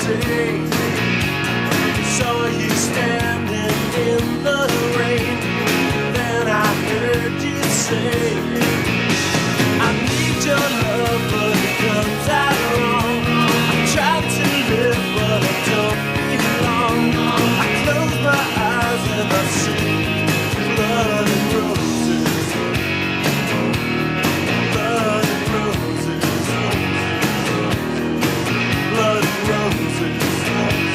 day. Saw you standing in the rain. Then I heard you say, I need your love, but it comes out wrong. I tried to live, but I don't belong. I close my eyes and I see blood and roses. Blood and roses. Blood and roses.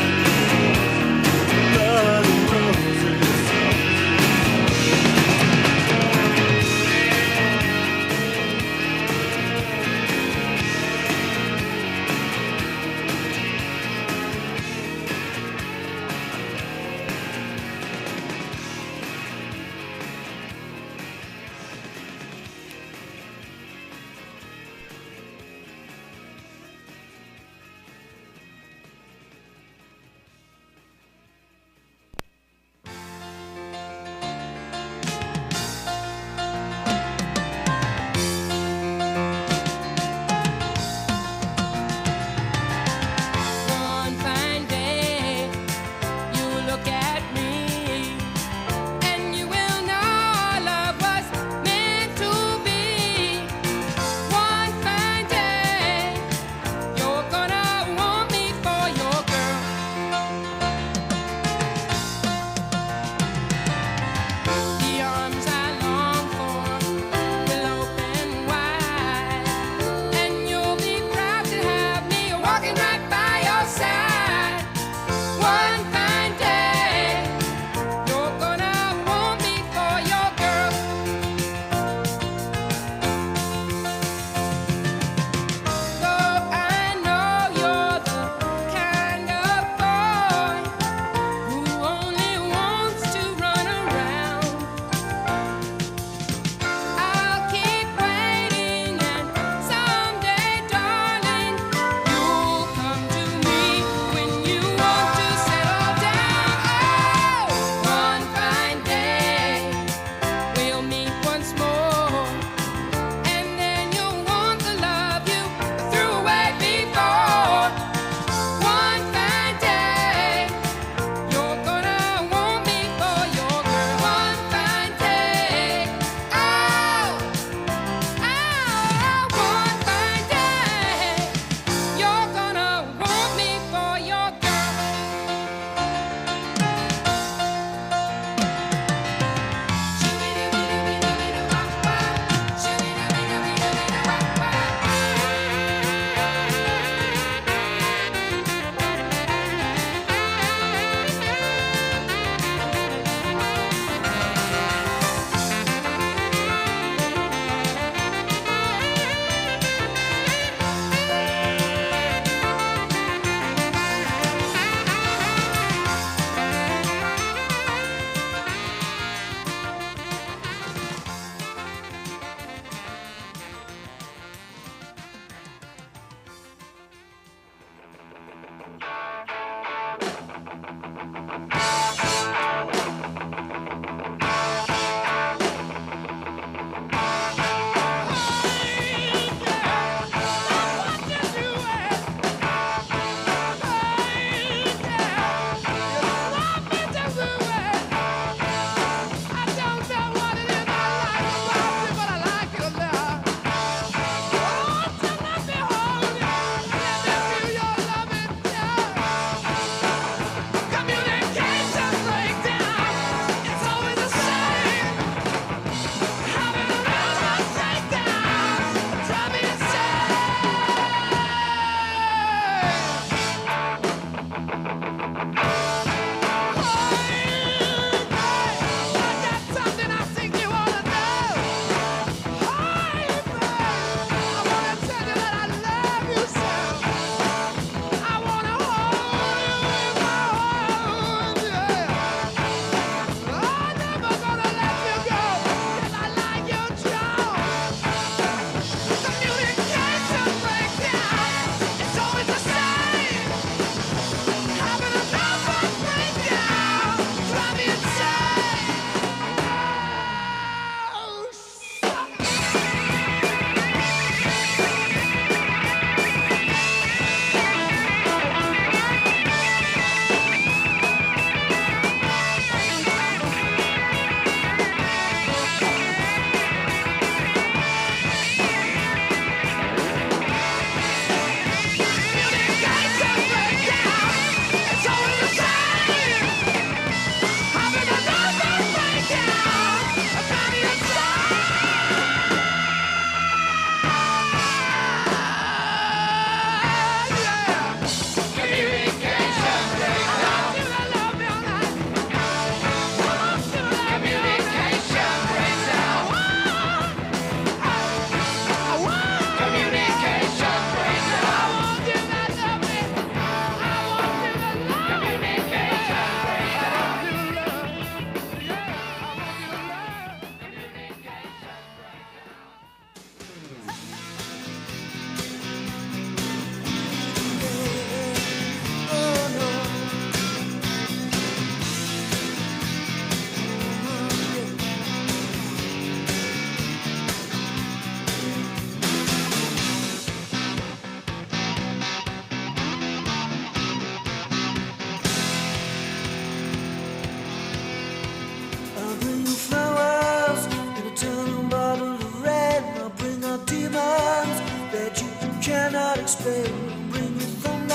lightning, bring you thunder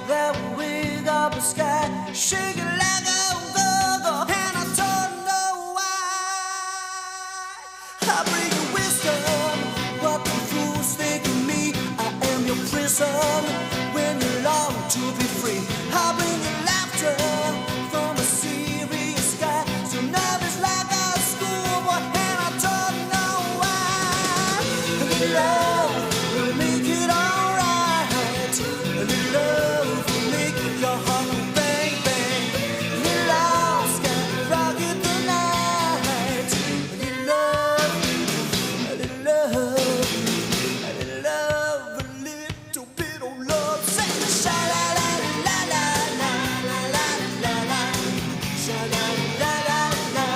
that will wake up the sky, shake it like a go-go, and I don't know why. I bring you wisdom, what the fools think of me. I am your prison when you long to be free. I bring you laughter from a serious sky, so nervous like a schoolboy, and I don't know why. The love will make it alright. The love will make your heart go bang bang. The love can rocket the night. The love, the love, the love, a little bit of love. Say sha la la la la la la la la la, sha la la la la,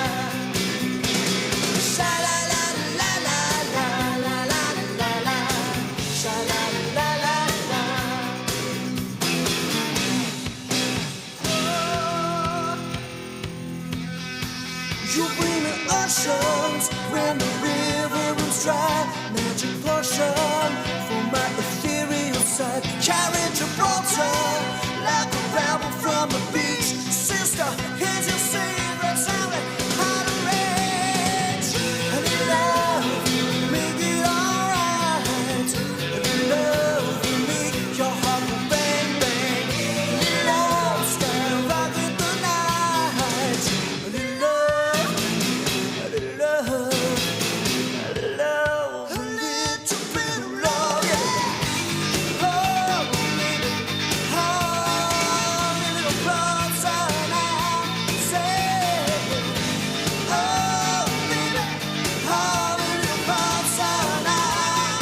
sha la la la la la la la la la, sha la la la la. You bring me oceans when the river runs dry, magic potion for my ethereal side. Carry Gibraltar like a rebel from the beach. Sister, here's your secret sound how to reach. And the love will make it alright. And the love will make your heart go bang bang. And the love's gonna rocket the night. And the love, the love, the love, a little bit of love, yeah. Oh, baby, oh, little clouds are now saying, oh, baby, oh, little clouds are now,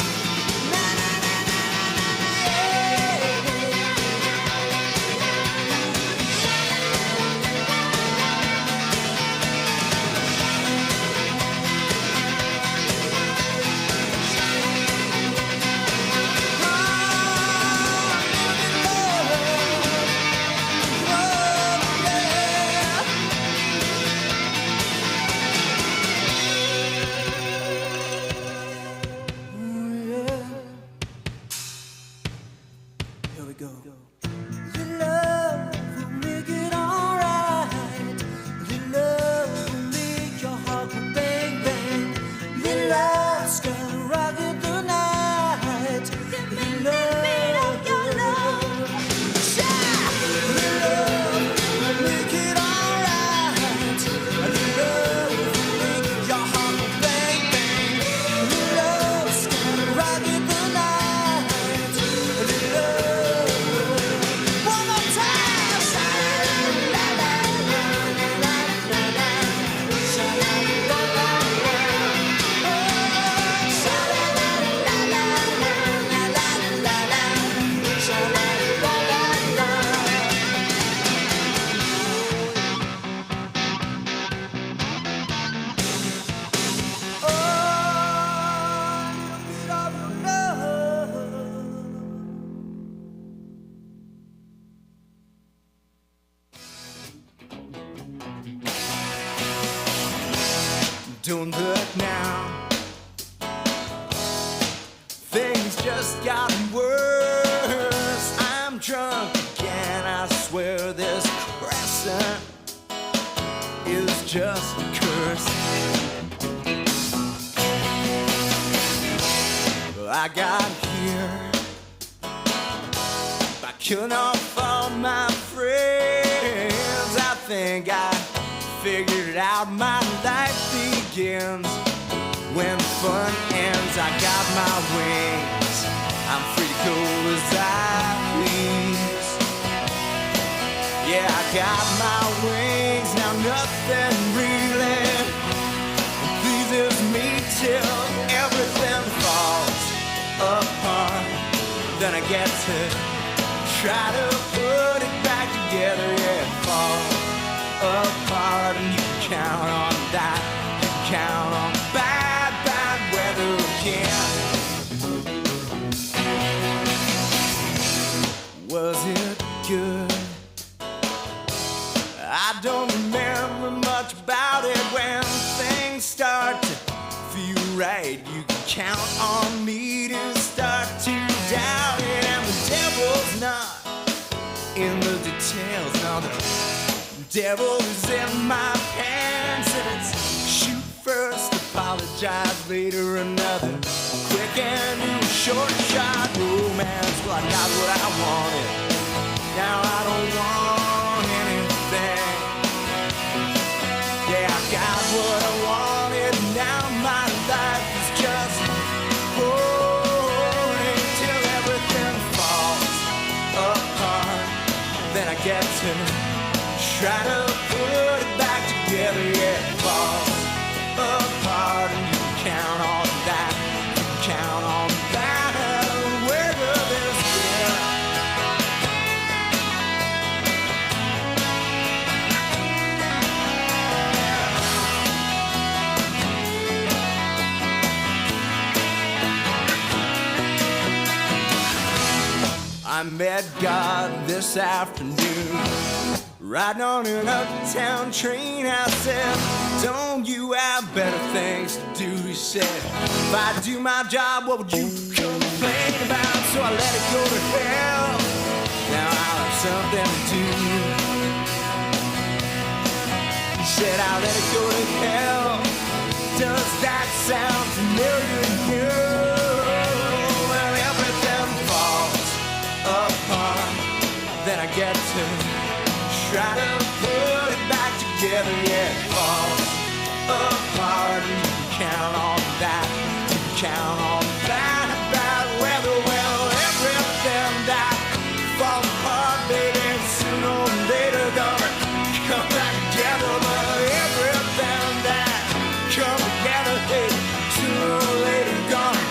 na na na na na na, yeah. Here we go. The love will make it alright. The love will make your heart go bang bang. The love's gonna rocket the night. The love, your love, the love will make it alright. The love will make your heart go bang bang. The love's gonna rocket the night. The love, one more time. Sha la la la la la la, sha la la la la, sha la la la la la la la la, sha la la la la. Oh, a little bit of love. Don't look now, things just got worse. I'm drunk again, I swear this crescent is just a curse. I got here by killing off all my friends. I think I figured it out, my life begins when fun ends. I got my wings, I'm free to go as I please. Yeah, I got my wings, now nothing really pleases me till everything falls apart. Then I get to try to put it back together. Yeah, it falls apart, and you can count on that. You can count on bad, bad weather again. Was it good? I don't remember much about it. When things start to feel right, you can count on me to start to doubt it. in the details. Now the devil is in my pants, and it's shoot first, apologize later, another quick and short shot romance. Well, I got what I wanted, now I don't want anything. Yeah, I got what I wanted, now my life is just boring till everything falls apart. Then I get to try to put it back together. Yeah, it falls apart, and you can count on that, you can count on that. Whether there's I met God this afternoon, riding on an uptown train. I said, don't you have better things to do? He said, if I do my job, what would you complain about? So I let it go to hell, now I'll have something to do. He said, I'll let it go to hell. Does that sound familiar to you? Well, everything falls apart, then I get to try to put it back together. Yeah, it falls apart, and you can count on that, you can count on that. About weather, well, everything that falls apart, baby, sooner or later gonna come back together. But everything that comes together, hey, sooner or later gonna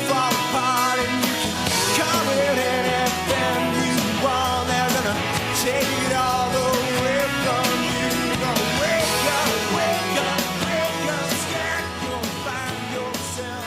fall apart, and you can come in anything you want. They're gonna take it all away from you. You're gonna wake up, wake up, wake up, scared. You're gonna find yourself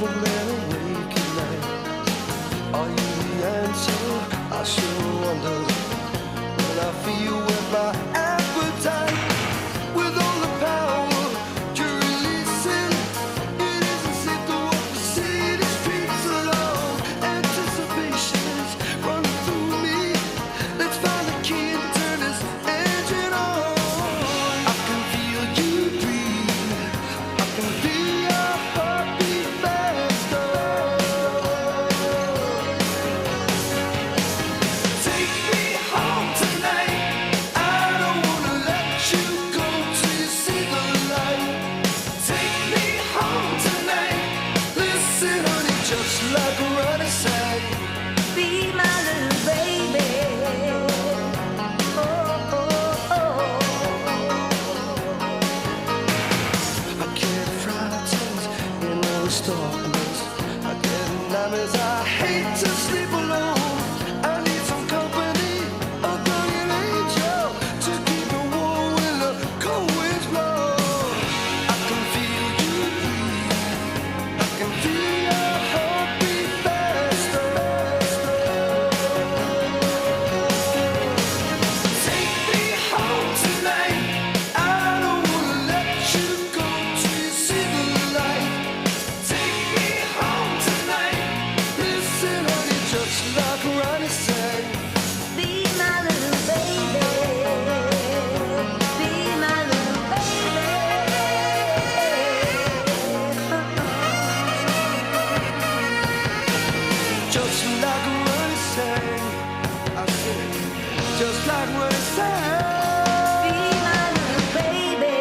and awake at night. Are you the answer? I sure wonder. When I feel with my appetite, with all the power you're releasing, it isn't safe to walk the city streets alone. Anticipation is running through me. Let's find the key and turn this engine on. I can feel you breathe. I can feel your heartbeat faster. Take me home tonight. I don't wanna let you go till you see the light. Take me home tonight. Listen, honey, just like a running side. Be my little baby. Oh, oh, oh. I get frightened in all this darkness. I get nightmares. I hate to sleep alone. I need some company, a guardian angel to keep me warm when the cold winds blow. I can feel you breathe. I can feel your heartbeat faster. Take me home tonight. I don't wanna let you go till you see the light. Take me home tonight. Listen, honey, just like Ronnie said. Be my little baby. Be my little baby. Just like Ronnie said. I said, just like Ronnie said. Be my little baby.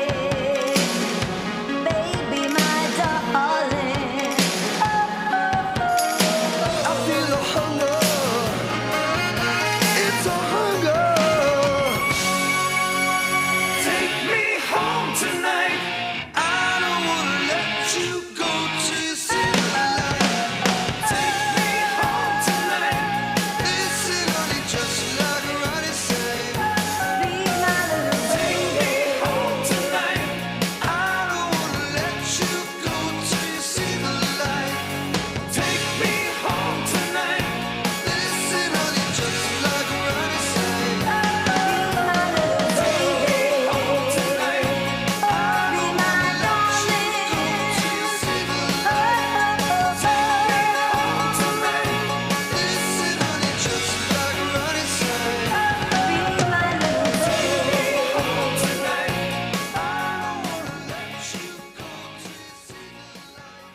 Baby, my darling. I feel the hunger. It's a hunger. Take me home tonight. I don't wanna let you go till you see the light. Take me home tonight. Listen, honey, just like Ronnie said. Be my little Take me baby. home tonight. I don't wanna let you go till you see the light. Take me home tonight. Listen, honey, just like Ronnie said. Be my little baby. Home tonight. Be my darling. Till you see the light. Take me home tonight. Listen, honey, just like Ronnie said. Be my little baby. Home tonight. I don't wanna let you go till you see the light.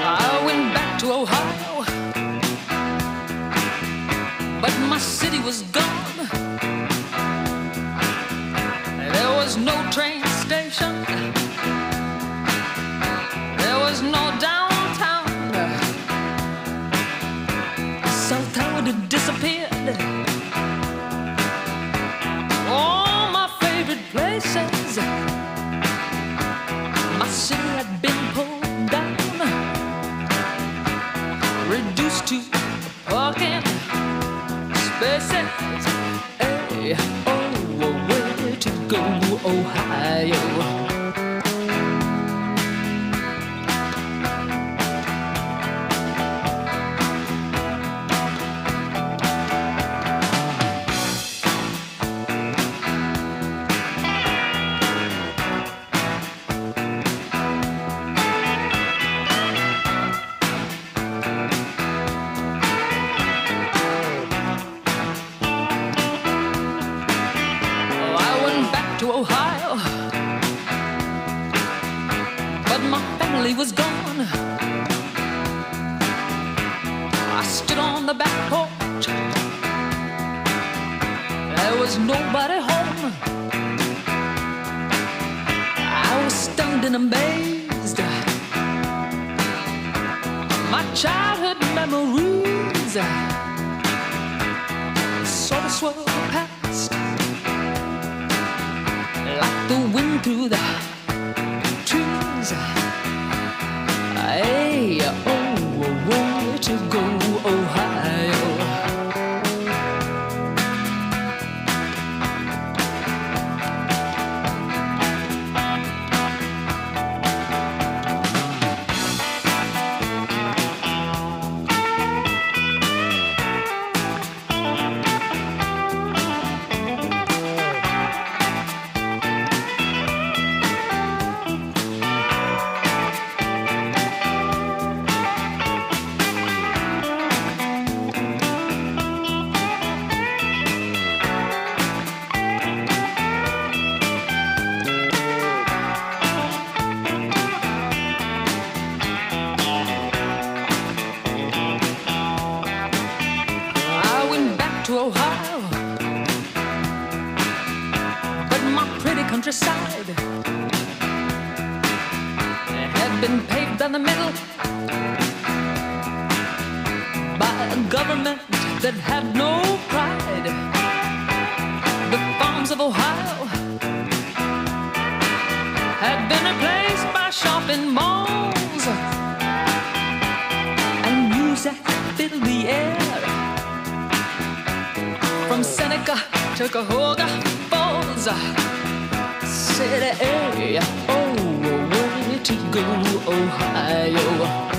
I went back to Ohio, but my city was gone. There was no train station, there was no downtown. South Tower had disappeared. All my favorite places, my city had been pulled down, reduced to parking spaces. Hey, oh, where to go, Ohio? To Ohio, but my family was gone. I stood on the back porch, there was nobody home. stunned and amazed. My childhood memories sort of swirl past like the wind through the trees. Hey, oh, where to go, Ohio? Ohio, but my pretty countryside had been paved down the middle by a government that had no pride. The farms of Ohio had been replaced by shopping malls, and music filled the air. From Seneca to Cahoga Falls, city area, oh, where to go, Ohio?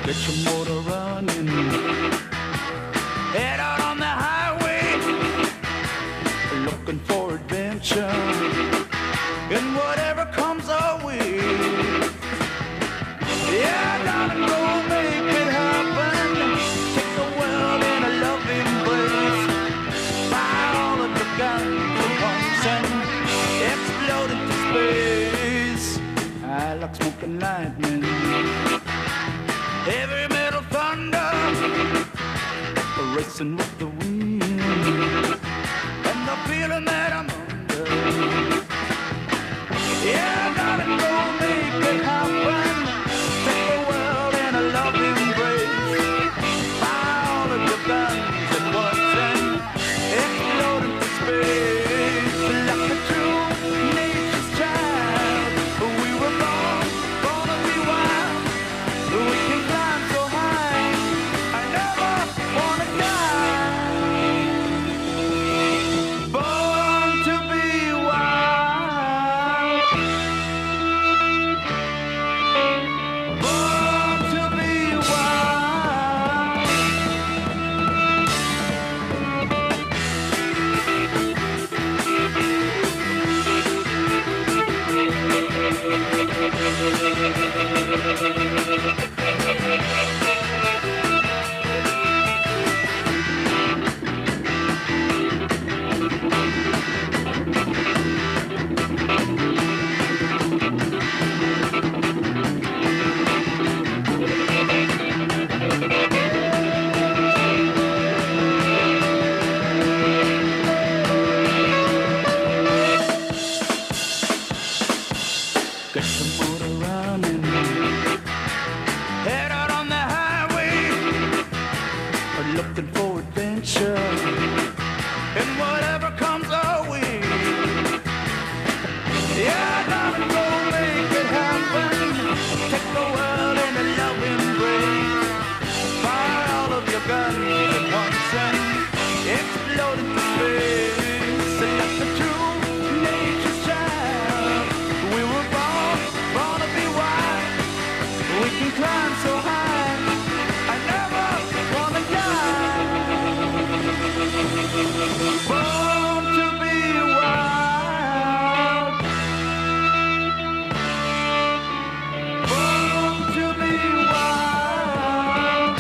Get your motor running, head out on the highway, looking for adventure, and whatever comes our way. Yeah, darling, go make it happen. Take the world in a loving embrace. Fire all of the guns at once and explode into space. I like smoking lightning, heavy metal thunder, racing with the wind, and the feeling that I'm under. Yeah, darling, go make it happen. Take the world in a loving embrace. Fire all of your guns at once and explode into space. Like a true nature's child, we were born to be wild. We can climb so high, I never wanna die. Boy, whatever comes our way. Yeah, darling, go make it happen. Take the world in a loving embrace. Fire all of your guns at once and explode into space. And let the true nature shine. We were born to be wild. We can climb so high. I never wanna die. Born to be wild. Born to be wild.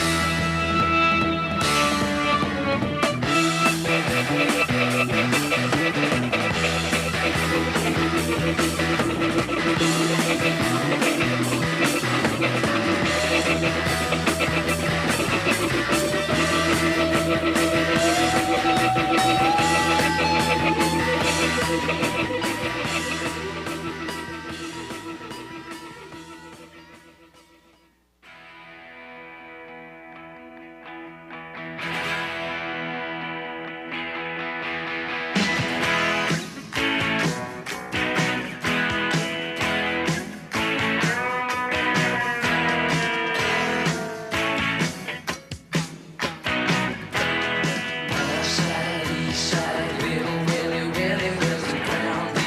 West side, east side, little Willie, Willie, where's the ground?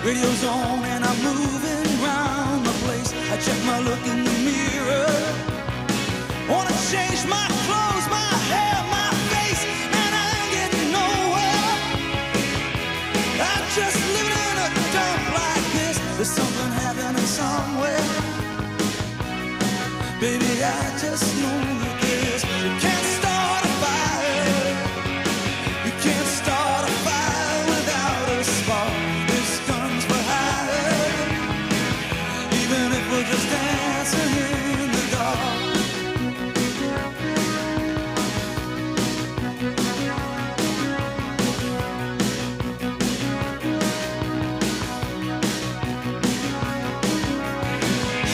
Radio's on and I'm moving around the place. I check my look in the mirror. Wanna change my clothes, my hair, my face, and I ain't getting nowhere. I'm just living in a dump like this. There's something happening somewhere. Baby, I just know that this. You can't start a fire. You can't start a fire without a spark. This gun's for hire. Even if we're just dancing in the dark.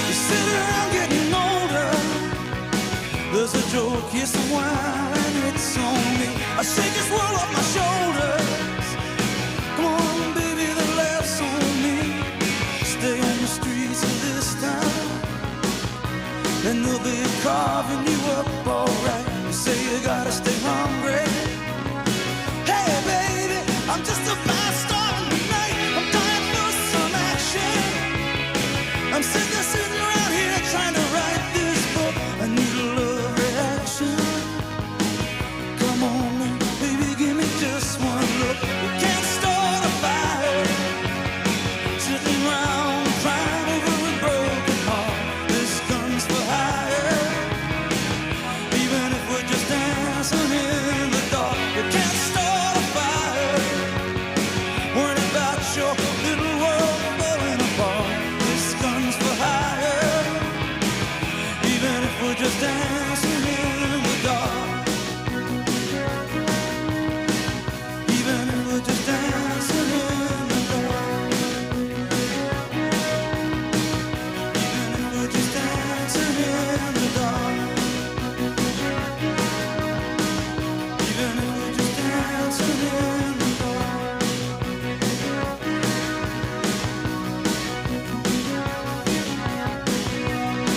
You sit around getting older. There's a joke, yes, a wine, it's on me. I shake this world off my shoulders. Come on, baby, the laugh's on me. Stay on the streets of this town, and they'll be carving you up alright. You say you gotta stay hungry. Hey, baby, I'm just a fast star tonight. I'm dying for some action. I'm sitting around here trying to write this book. I need a love reaction. Come on, baby, give me just one look. We can't start a fire. Sitting around crying over a broken heart. This gun's for hire. Even if we're just dancing in the dark. We can't start a fire. Worrying about your little world falling apart. This gun's for hire. Even if we're just dancing in the dark. Even if we're just dancing in the dark. Even if we're just dancing in the dark. Even if we're just dancing in the dark.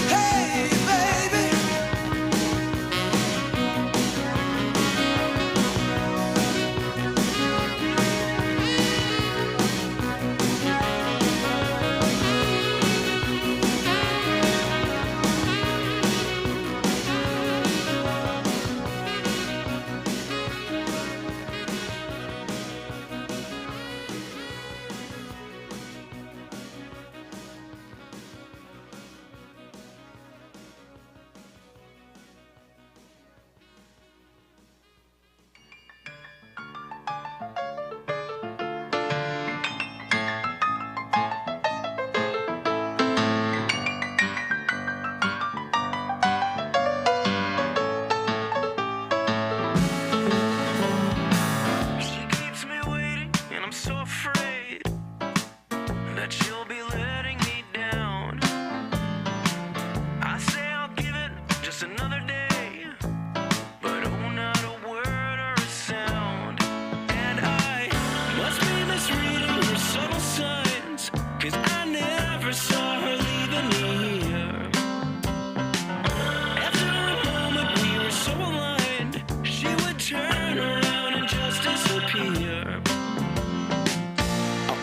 Hey, baby. She keeps me waiting, and I'm so afraid that she'll be letting me down. I say I'll give it just another day, but oh, not a word or a sound. And I must be misreading her subtle signs, 'cause I never saw her leaving me here. After a moment we were so aligned, she would turn around and just disappear. I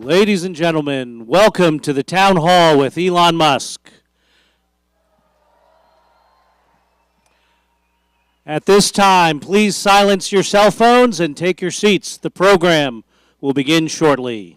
Ladies and gentlemen, welcome to the Town Hall with Elon Musk. At this time, please silence your cell phones and take your seats. The program will begin shortly.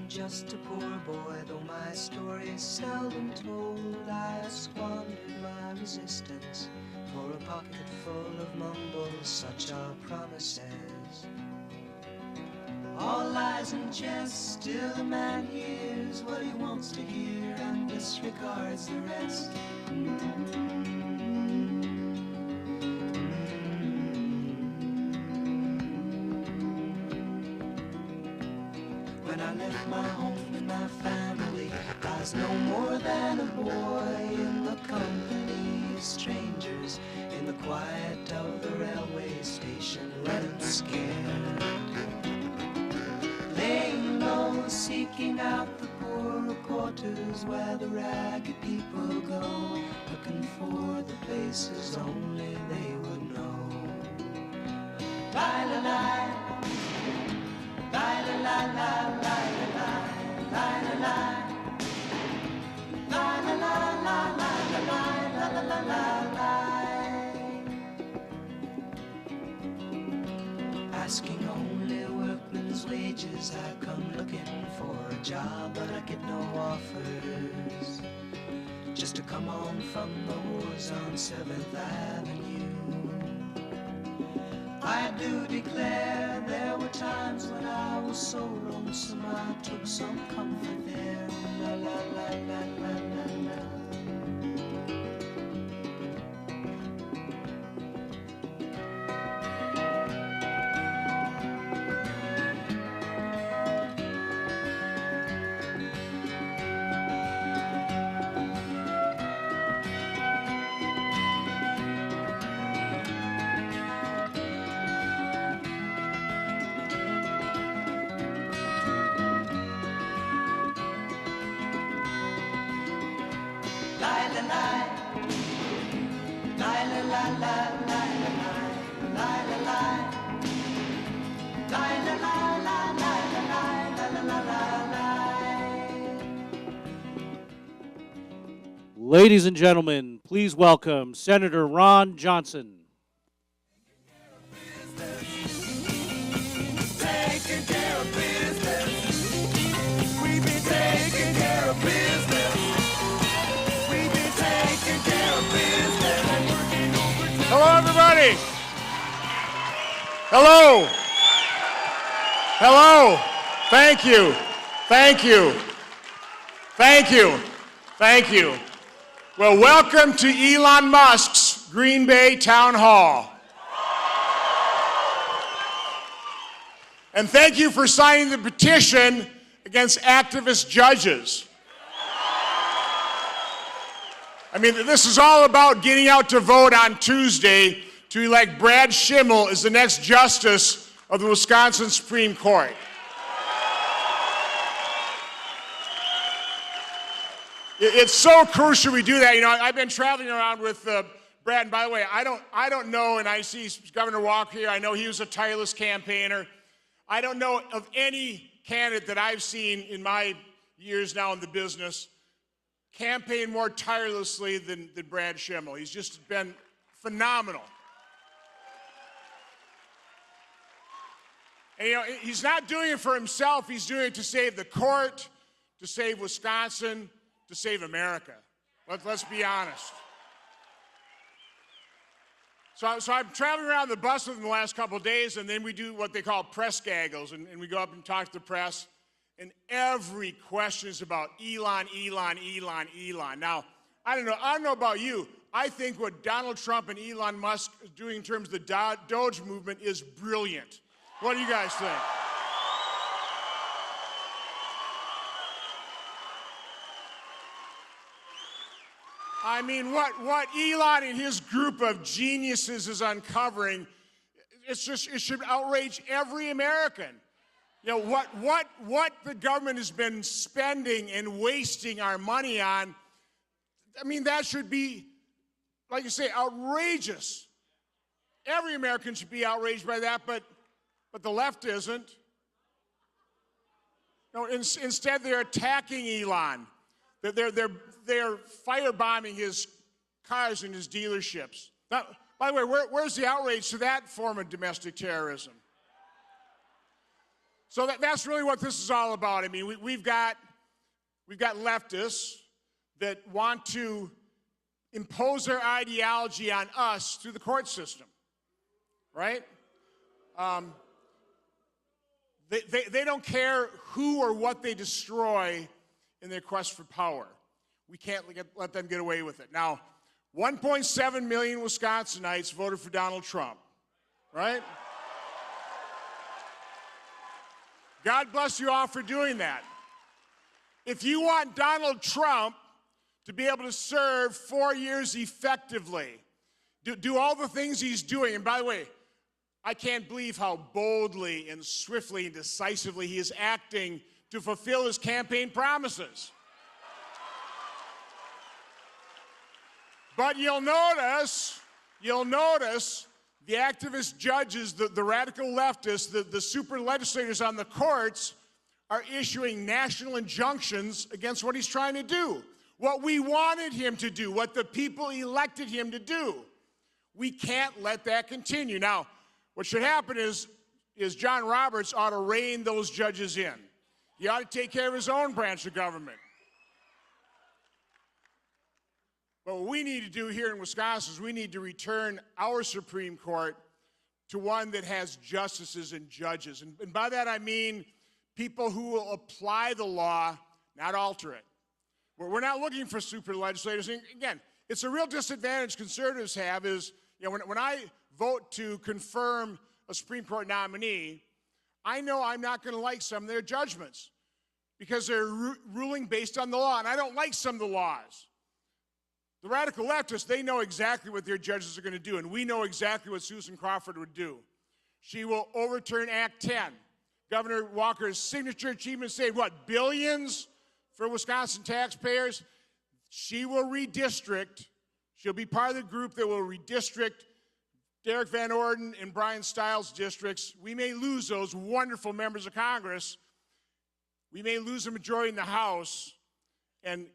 Just a poor boy, though my story is seldom told. I have squandered my resistance for a pocket full of mumbles, such are promises. All lies and jest, still a man hears what he wants to hear and disregards the rest. When I left my home and my family, I was no more than a boy in the company of strangers, in the quiet of the railway station, running scared. Laying low, seeking out the poorer quarters where the ragged people go, looking for the places only they would know. Lie-la-lie, lie-la-lie-lie. Asking only workmen's years I come looking for a job, but I get no offers. Just to come on from the wars on 7th Avenue. I do declare there were times when I was so lonesome I took some comfort there. La la la la la la la. Ladies and gentlemen, please welcome Senator Ron Johnson. Taking care of business. We've been taking care of business. We've been taking care of business. Hello, everybody. Hello. Hello. Thank you. Thank you. Thank you. Thank you. Well, welcome to Elon Musk's Green Bay Town Hall. And thank you for signing the petition against activist judges. I mean, this is all about getting out to vote on Tuesday to elect Brad Schimel as the next justice of the Wisconsin Supreme Court. It's so crucial we do that. You know, I've been traveling around with Brad, and by the way, I don't know, and I see Governor Walker here. I know he was a tireless campaigner. I don't know of any candidate that I've seen in my years now in the business campaign more tirelessly than Brad Schimel. He's just been phenomenal. And you know, he's not doing it for himself. He's doing it to save the court, to save Wisconsin, to save America. Let's be honest. So I'm traveling around the bus with him the last couple of days, and then we do what they call press gaggles, and we go up and talk to the press, and every question is about Elon. Now, I don't know about you. I think what Donald Trump and Elon Musk is doing in terms of the Doge movement is brilliant. What do you guys think? I mean, what Elon and his group of geniuses is uncovering, it should outrage every American. You know, what the government has been spending and wasting our money on, I mean, that should be, like you say, outrageous. Every American should be outraged by that, but the left isn't. No, instead they're attacking Elon. They're firebombing his cars and his dealerships. Now, by the way, where's the outrage to that form of domestic terrorism? So that's really what this is all about. I mean, we've got leftists that want to impose their ideology on us through the court system, right? They don't care who or what they destroy in their quest for power. We can't let them get away with it. Now, 1.7 million Wisconsinites voted for Donald Trump, right? God bless you all for doing that. If you want Donald Trump to be able to serve 4 years effectively, do all the things he's doing, and by the way, I can't believe how boldly and swiftly and decisively he is acting to fulfill his campaign promises. But you'll notice the activist judges, the radical leftists, the super legislators on the courts are issuing national injunctions against what he's trying to do. What we wanted him to do, what the people elected him to do. We can't let that continue. Now, what should happen is is John Roberts ought to rein those judges in. He ought to take care of his own branch of government. But what we need to do here in Wisconsin is we need to return our Supreme Court to one that has justices and judges. And by that I mean people who will apply the law, not alter it. We're not looking for super legislators. And again, it's a real disadvantage conservatives have is, when I vote to confirm a Supreme Court nominee, I know I'm not going to like some of their judgments because they're ruling based on the law, and I don't like some of the laws. The radical leftists, they know exactly what their judges are going to do, and we know exactly what Susan Crawford would do. She will overturn Act 10. Governor Walker's signature achievement saved, what, billions for Wisconsin taxpayers? She will redistrict. She'll be part of the group that will redistrict Derek Van Orden and Brian Stiles' districts. We may lose those wonderful members of Congress. We may lose a majority in the House, and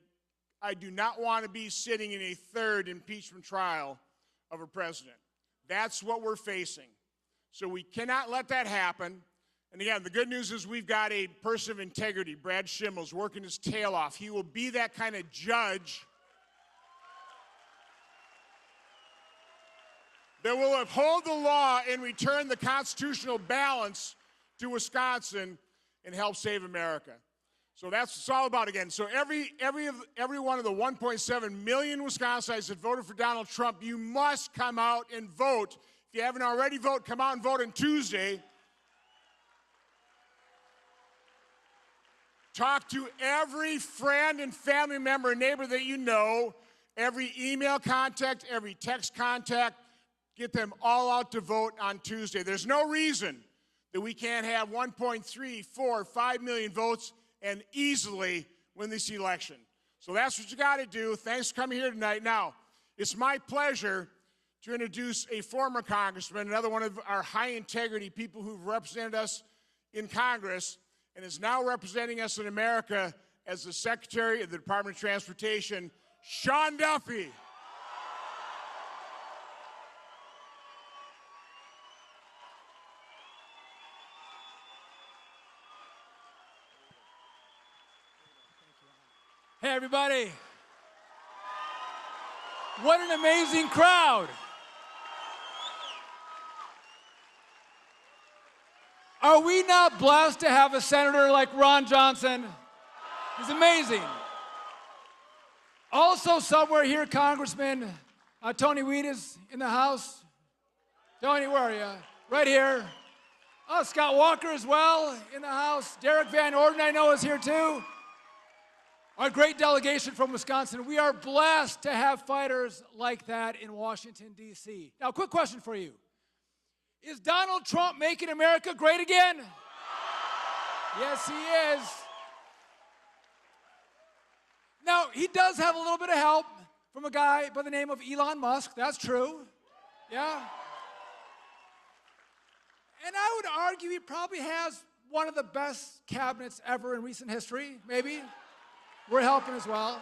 I do not want to be sitting in a third impeachment trial of a president. That's what we're facing. So we cannot let that happen. And again, the good news is we've got a person of integrity. Brad Schimel is working his tail off. He will be that kind of judge that will uphold the law and return the constitutional balance to Wisconsin and help save America. So that's what it's all about again. So every one of the 1.7 million Wisconsinites that voted for Donald Trump, you must come out and vote. If you haven't already voted, come out and vote on Tuesday. Talk to every friend and family member and neighbor that you know, every email contact, every text contact. Get them all out to vote on Tuesday. There's no reason that we can't have 1.3, 4, 5 million votes and easily win this election. So that's what you got to do. Thanks for coming here tonight. Now, it's my pleasure to introduce a former congressman, another one of our high-integrity people who've represented us in Congress and is now representing us in America as the Secretary of the Department of Transportation, Shawn Duy. Hey, everybody. What an amazing crowd. Are we not blessed to have a senator like Ron Johnson? He's amazing. Also, somewhere here, Congressman Tony Weed is in the house. Tony, where are you? Right here. Oh, Scott Walker as well in the house. Derek Van Orden, I know, is here too. Our great delegation from Wisconsin. We are blessed to have fighters like that in Washington, D.C. Now, quick question for you. Is Donald Trump making America great again? Yes, he is. Now, he does have a little bit of help from a guy by the name of Elon Musk. That's true. Yeah. And I would argue he probably has one of the best cabinets ever in recent history, maybe. We're helping as well.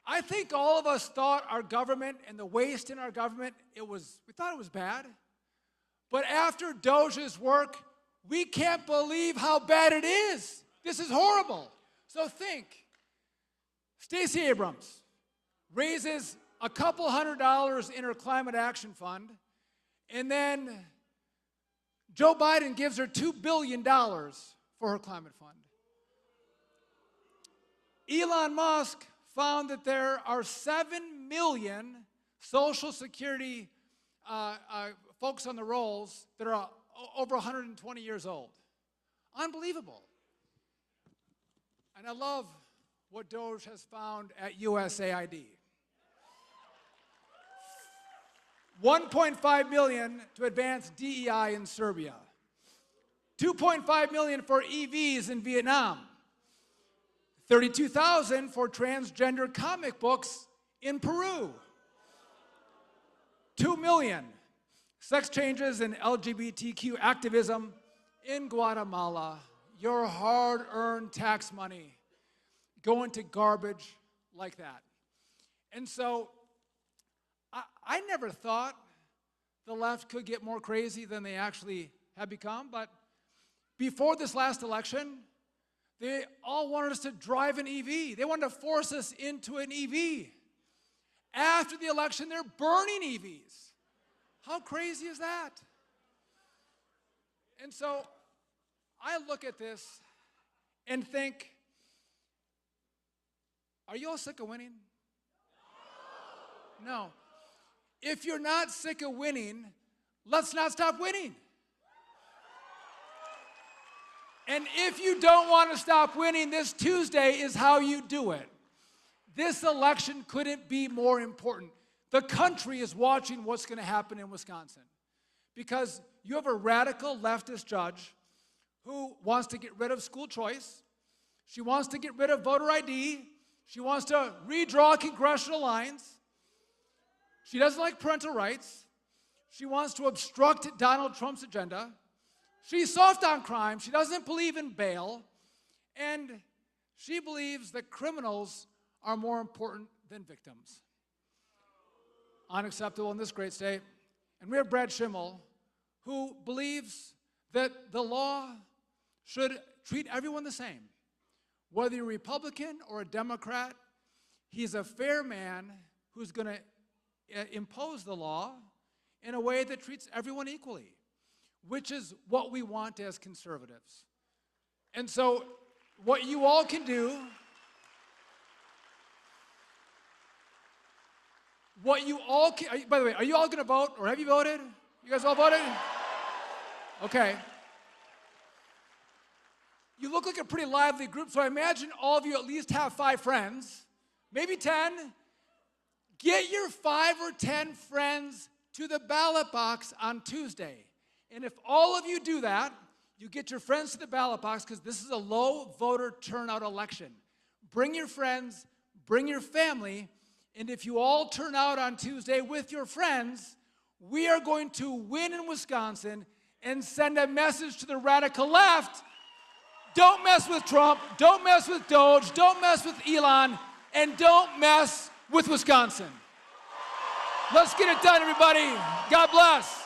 I think all of us thought our government and the waste in our government, we thought it was bad. But after Doge's work, we can't believe how bad it is. This is horrible. So think, Stacey Abrams raises a couple $100 in her climate action fund, and then Joe Biden gives her $2 billion for her climate fund. Elon Musk found that there are 7 million Social Security folks on the rolls that are over 120 years old. Unbelievable. And I love what Doge has found at USAID. $1.5 million to advance DEI in Serbia. $2.5 million for EVs in Vietnam. $32,000 for transgender comic books in Peru. $2 million sex changes and LGBTQ activism in Guatemala. Your hard-earned tax money going to garbage like that. And so I never thought the left could get more crazy than they actually have become. But before this last election, they all wanted us to drive an EV. They wanted to force us into an EV. After the election, they're burning EVs. How crazy is that? And so I look at this and think, are you all sick of winning? No. If you're not sick of winning, let's not stop winning. And if you don't want to stop winning, this Tuesday is how you do it. This election couldn't be more important. The country is watching what's going to happen in Wisconsin because you have a radical leftist judge who wants to get rid of school choice. She wants to get rid of voter ID. She wants to redraw congressional lines. She doesn't like parental rights. She wants to obstruct Donald Trump's agenda. She's soft on crime. She doesn't believe in bail. And she believes that criminals are more important than victims. Unacceptable in this great state. And we have Brad Schimel, who believes that the law should treat everyone the same. Whether you're a Republican or a Democrat, he's a fair man who's going to impose the law in a way that treats everyone equally, which is what we want as conservatives. And so what you all can do, by the way, are you all going to vote, or have you voted? You guys all voted? Okay. You look like a pretty lively group, so I imagine all of you at least have 5 friends, maybe 10. Get your 5 or 10 friends to the ballot box on Tuesday. And if all of you do that, you get your friends to the ballot box because this is a low voter turnout election. Bring your friends, bring your family, and if you all turn out on Tuesday with your friends, we are going to win in Wisconsin and send a message to the radical left. Don't mess with Trump, don't mess with Doge, don't mess with Elon, and don't mess with Wisconsin. Let's get it done, everybody. God bless.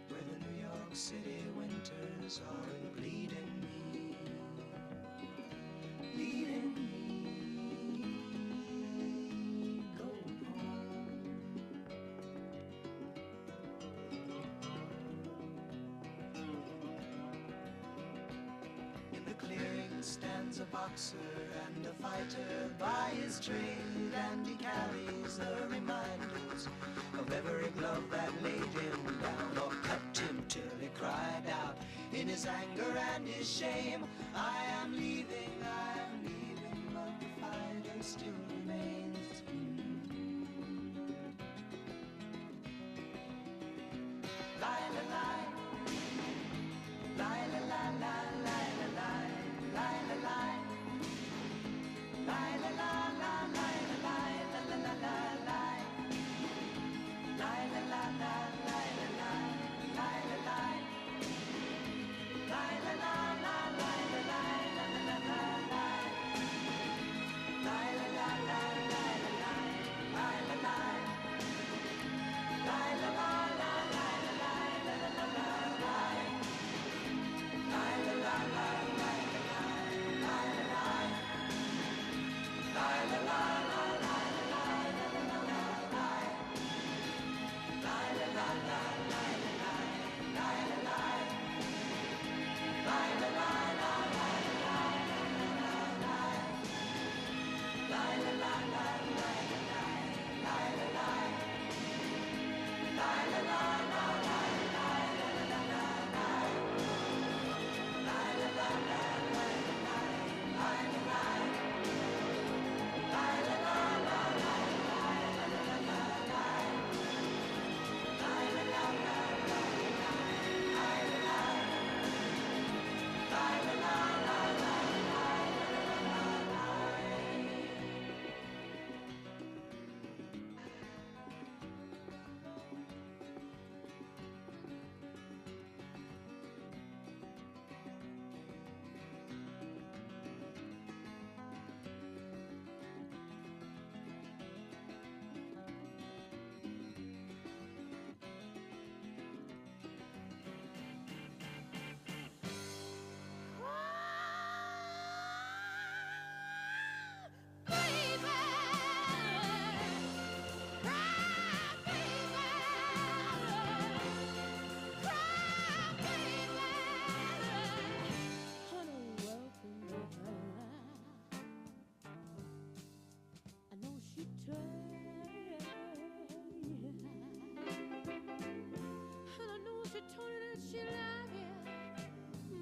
Where the New York City winters are bleeding me, leading me, going home. In the clearing stands a boxer and a fighter by his trade, and he carries the reminders of every glove that laid him down or cut him till he cried out in his anger and his shame, I am leaving, but the fighter still remains. Lie, la, lie, lie, la, lie.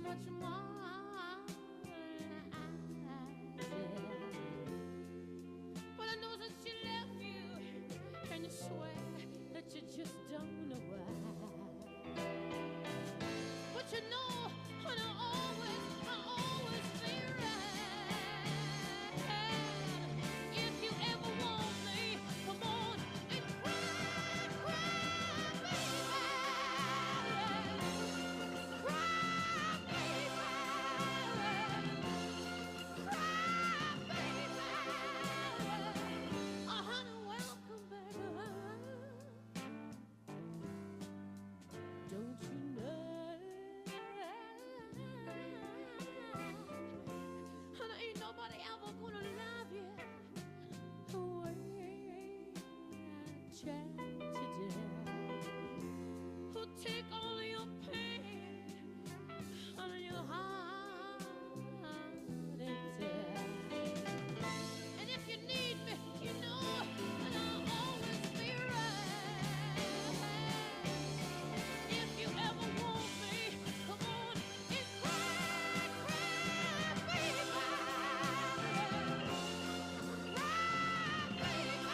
much more than I did. But I know that she left you, and you swear that you just don't know why. But you know, and I'll always be right. If you ever want me, come on and cry, cry, baby. Cry, baby. Cry, baby. Oh, honey, welcome back. Don't you know? Honey, ain't nobody ever gonna love you the way I tried today. Who take all your pain out of your heart and tear. And if you need me, you know that I'll always be right. If you ever want me, come on and cry, cry, baby. Cry, baby.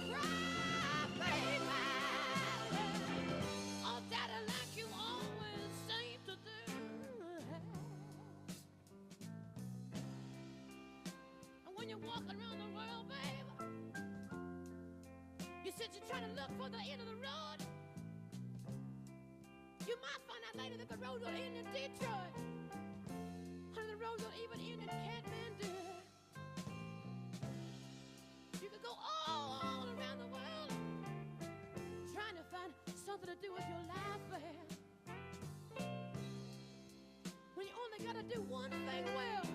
Cry, baby. Oh, daddy, like you always seem to do. And when you're walking around the world, baby, you said you're trying to look for the end of the road. You might find out later that the road will end in Detroit. Or the road will even end in Kathmandu. You could go all around the world trying to find something to do with your life, babe. When you only gotta do one thing well.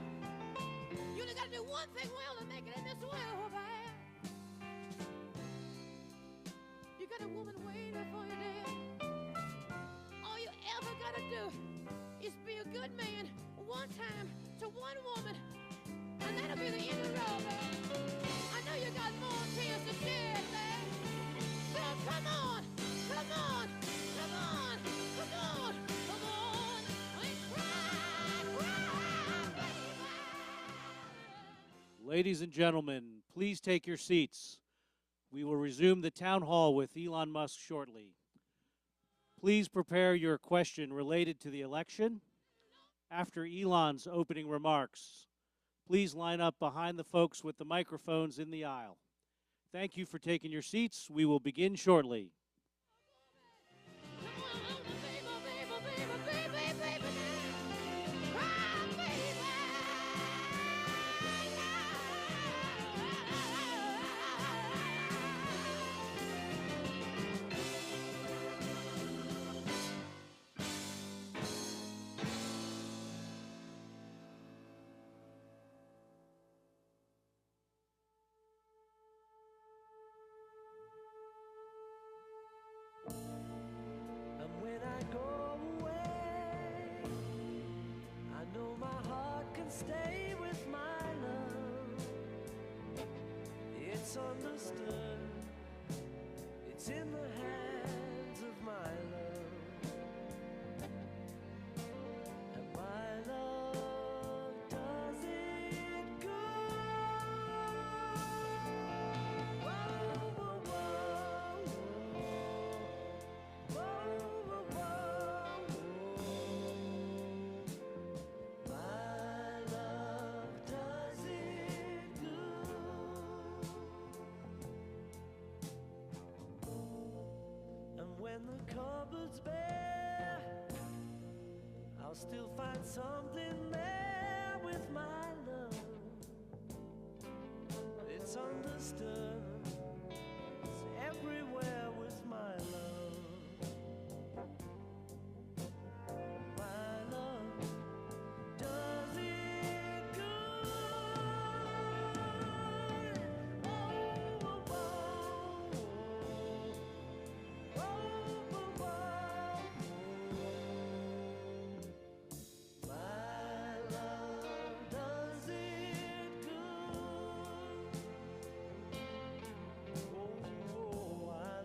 You only gotta do one thing well to make it in this world, babe. You got a woman waiting for you there. All you ever gotta do is be a good man one time to one woman, and that'll be the end of the road, babe. I know you got more tears to shed, babe. So come on, come on, come on, come on, come on, and cry, cry, baby. Ladies and gentlemen, please take your seats. We will resume the town hall with Elon Musk shortly. Please prepare your question related to the election. After Elon's opening remarks, please line up behind the folks with the microphones in the aisle. Thank you for taking your seats. We will begin shortly. And when I go away, I know my heart can stay with my love. It's understood, it's in the hands of my love. And my love does it good. Whoa, whoa, whoa, whoa, whoa, whoa, whoa. My love does it good. And when the cupboard's bare, I'll still find something there with my love. It's understood, it's everywhere with my love. My love does it good. Oh, oh, oh, oh, oh, oh, my love does it good. Oh, I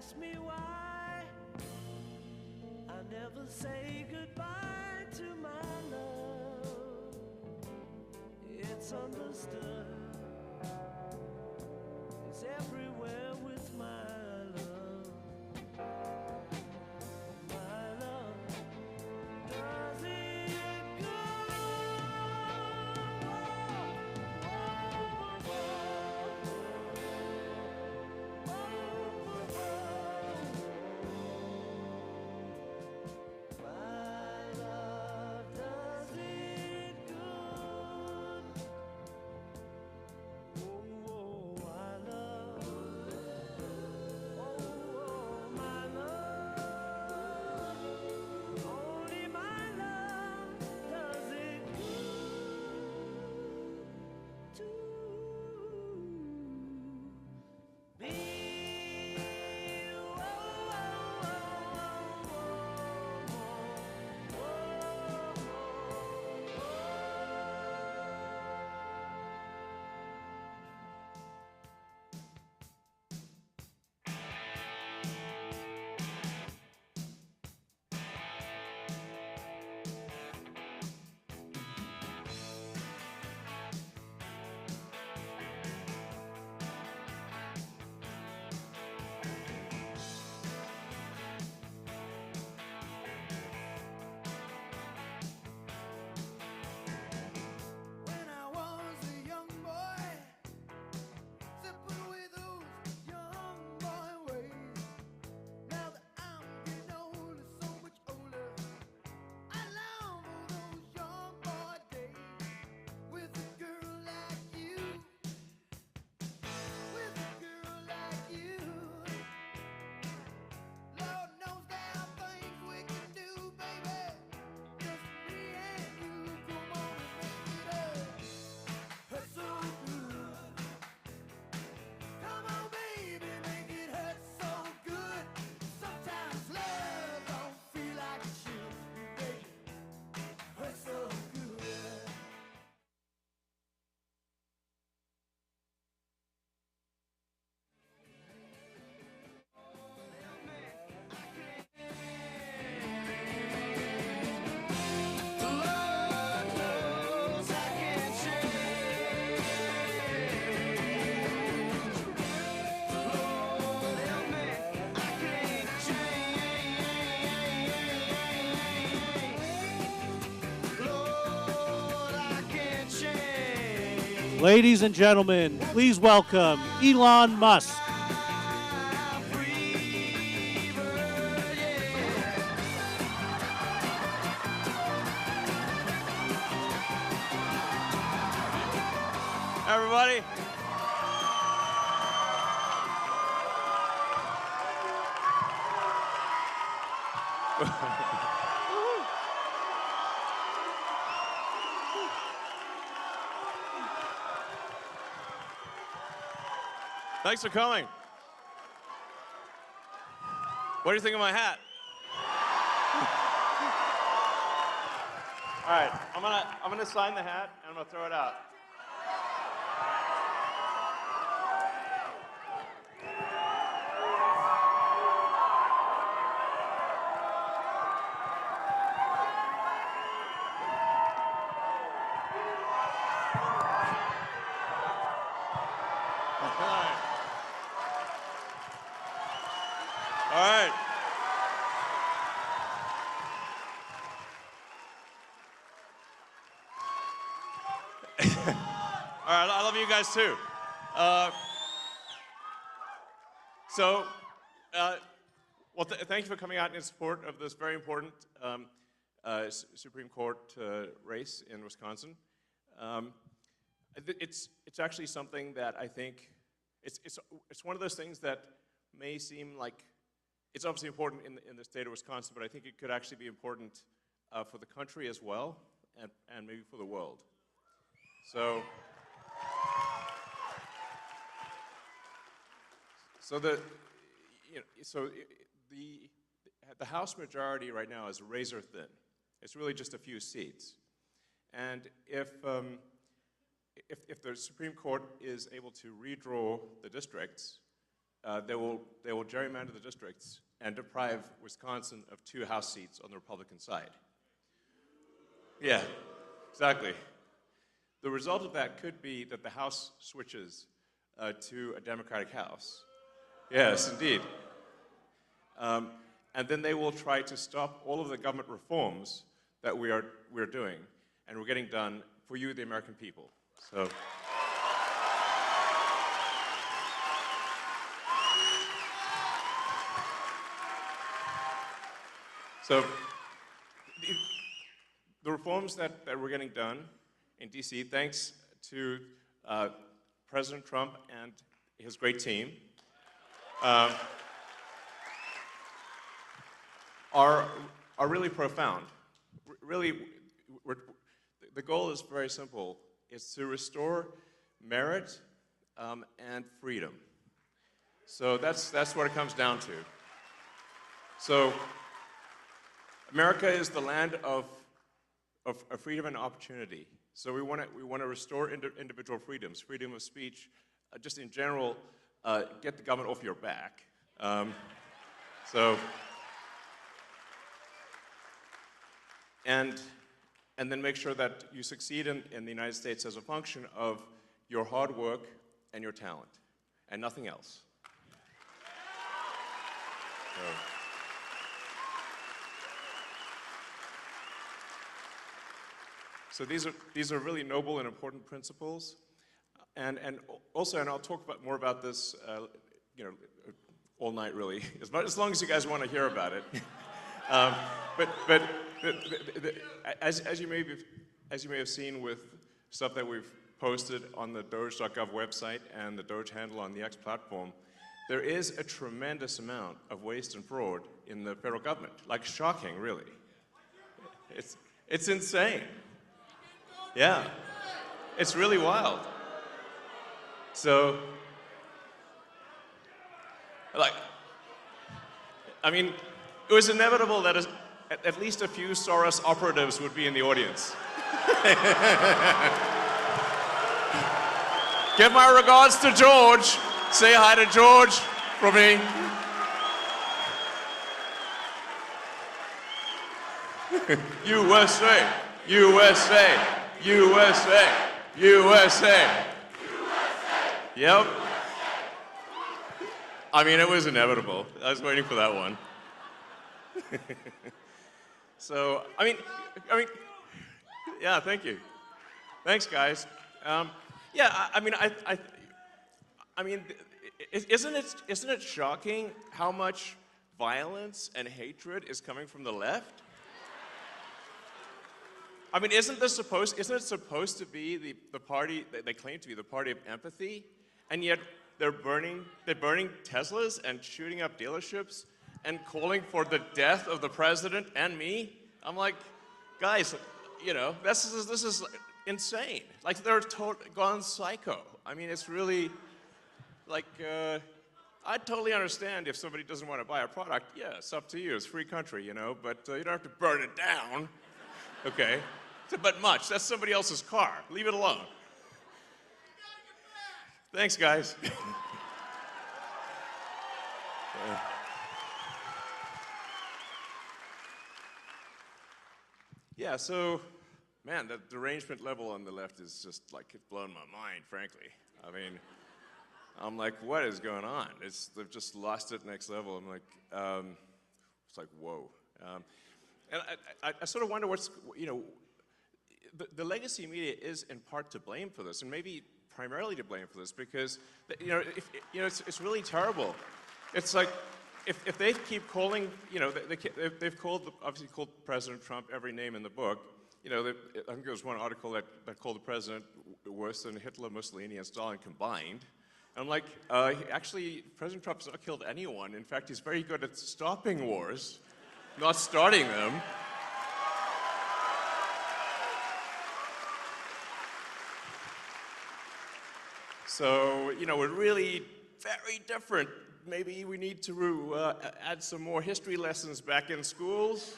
ask me why I never say goodbye to my love. It's understood. It's everywhere with my love. My love does it good. My love does it good. Oh, I love. Oh, my love. Only my love does it good to me. When I was a young boy, simple with those young boy ways. Now that I'm getting older, so much older, I long for those young boy days with a girl like you, with a girl like you. Lord knows there are things we can do, baby. Just me and you, come on and make it up. Hurt so good. Come on, baby, make it hurt so good. Sometimes love don't feel like it should, baby. Hurt so good. Lord knows I can't change. Lord help me, I can't change. Lord, I can't change. Ladies and gentlemen, please welcome Elon Musk. Everybody. Thanks for coming. What do you think of my hat? All right, I'm gonna sign the hat and I'm gonna throw it out. All right. All right, I love you guys too. Thank you for coming out in support of this very important Supreme Court race in Wisconsin. It's actually something that I think it's one of those things that may seem like it's obviously important in the state of Wisconsin, but I think it could actually be important for the country as well, and maybe for the world. The House majority right now is razor thin. It's really just a few seats, and if the Supreme Court is able to redraw the districts, they will gerrymander the districts and deprive Wisconsin of 2 House seats on the Republican side. Yeah, exactly. The result of that could be that the House switches to a Democratic House. Yes, indeed. And then they will try to stop all of the government reforms that we're doing, and we're getting done for you, the American people. So the reforms that we're getting done in DC, thanks to President Trump and his great team, are really profound. Really, the goal is very simple. It's to restore merit and freedom. So that's what it comes down to. So America is the land of freedom and opportunity. So we want to restore individual freedoms, freedom of speech, just in general, get the government off your back. And then make sure that you succeed in the United States as a function of your hard work and your talent, and nothing else. So these are really noble and important principles, and also, and I'll talk more about this, all night really, as long as you guys want to hear about it. But as you may have seen with stuff that we've posted on the Doge.gov website and the Doge handle on the X platform, there is a tremendous amount of waste and fraud in the federal government. Like, shocking, really. It's insane. Yeah, it's really wild. So, it was inevitable that at least a few Soros operatives would be in the audience. Give my regards to George. Say hi to George from me. USA, USA, USA, USA. Yep. It was inevitable. I was waiting for that one. So, yeah, thank you. Thanks, guys. Isn't it shocking how much violence and hatred is coming from the left? Isn't it supposed to be the party that they claim to be the party of empathy, and yet they're burning Teslas and shooting up dealerships and calling for the death of the president and me? I'm like, guys, this is insane. Like, they're gone psycho. It's really, like, I totally understand if somebody doesn't want to buy a product. Yeah, it's up to you. It's a free country, but you don't have to burn it down. Okay? But much. That's somebody else's car. Leave it alone. Thanks, guys. Yeah, so, man, the derangement level on the left is just like, it's blown my mind, frankly. I'm like, what is going on? They've just lost it next level. I'm like, it's like, whoa. And I sort of wonder what's, the legacy media is in part to blame for this, and maybe primarily to blame for this, because, it's really terrible. It's like, if they keep calling, they've obviously called President Trump every name in the book. I think there was one article that called the president worse than Hitler, Mussolini, and Stalin combined. And I'm like, actually, President Trump's not killed anyone. In fact, he's very good at stopping wars, not starting them. So, we're really very different. Maybe we need to add some more history lessons back in schools.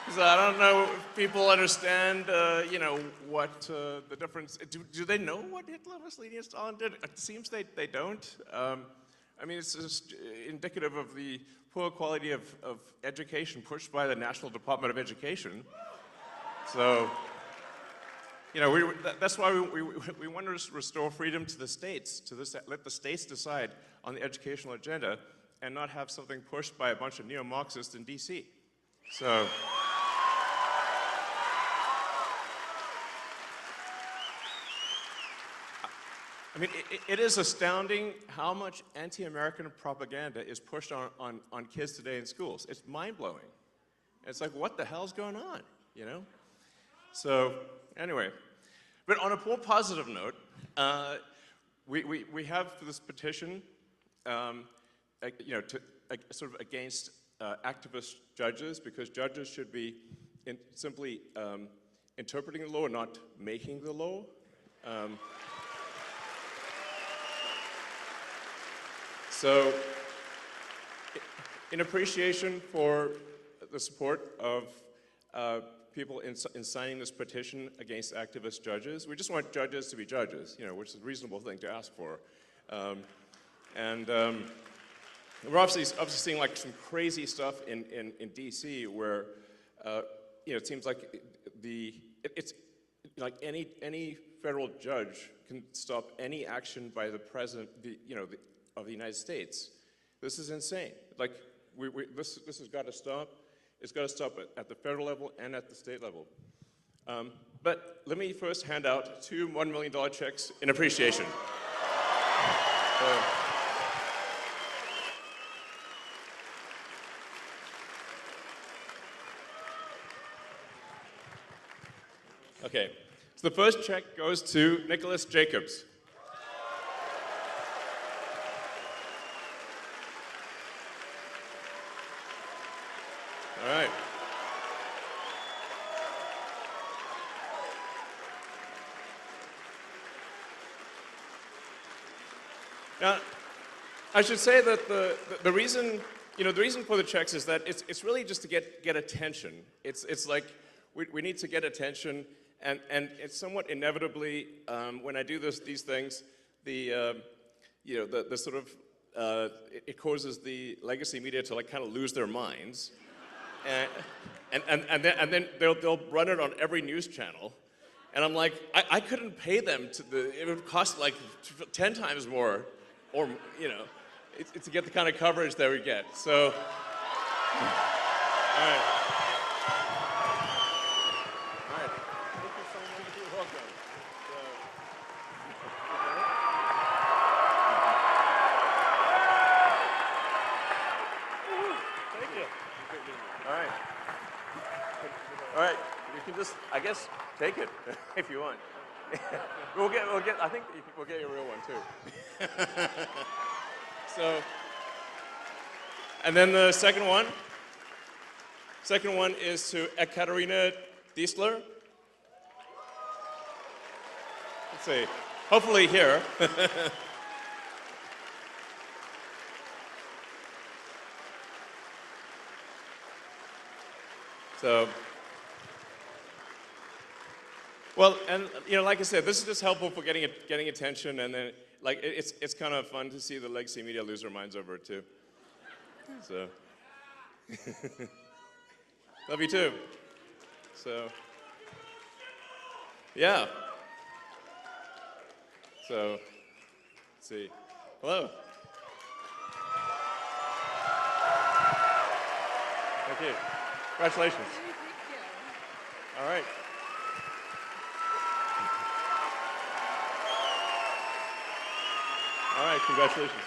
Because I don't know if people understand, what the difference. Do they know what Hitler, Mussolini, and Stalin did? It seems they don't. I mean, it's just indicative of the poor quality of education pushed by the National Department of Education. So, you know, that's why we want to restore freedom to the states, let the states decide on the educational agenda and not have something pushed by a bunch of neo-Marxists in DC. So, I mean, it is astounding how much anti-American propaganda is pushed on kids today in schools. It's mind-blowing. It's like, what the hell's going on, you know? So, anyway. But on a more positive note, we have this petition, you know, sort of against activist judges, because judges should be simply interpreting the law, not making the law. So, in appreciation for the support of people in signing this petition against activist judges, we just want judges to be judges, you know, which is a reasonable thing to ask for. We're obviously seeing like some crazy stuff in DC where, you know, it seems like it's like any federal judge can stop any action by the president, of the United States. This is insane. Like, this has got to stop. It's got to stop at the federal level and at the state level. But let me first hand out 2 $1 million checks in appreciation. Okay, so the first check goes to Nicholas Jacobs. All right. Now, I should say that the reason, the reason for the checks is that it's really just to get attention. It's like we need to get attention, and it's somewhat inevitably when I do these things, the sort of it causes the legacy media to like kind of lose their minds. And then they'll run it on every news channel, and I'm like, I couldn't pay them it would cost like 10 times more, or to get the kind of coverage that we get. So, all right, thank you so much. You're welcome. Thank you. All right. All right. You can just, I guess, take it if you want. We'll get. I think we'll get you a real one too. So, and then the second one. Second one is to Ekaterina Diesler. Let's see. Hopefully here. So, well, and like I said, this is just helpful for getting attention, and then like it's kind of fun to see the legacy media lose their minds over it too. So, love you too. So, yeah. So, let's see. Hello. Thank you. Congratulations. All right. All right, congratulations.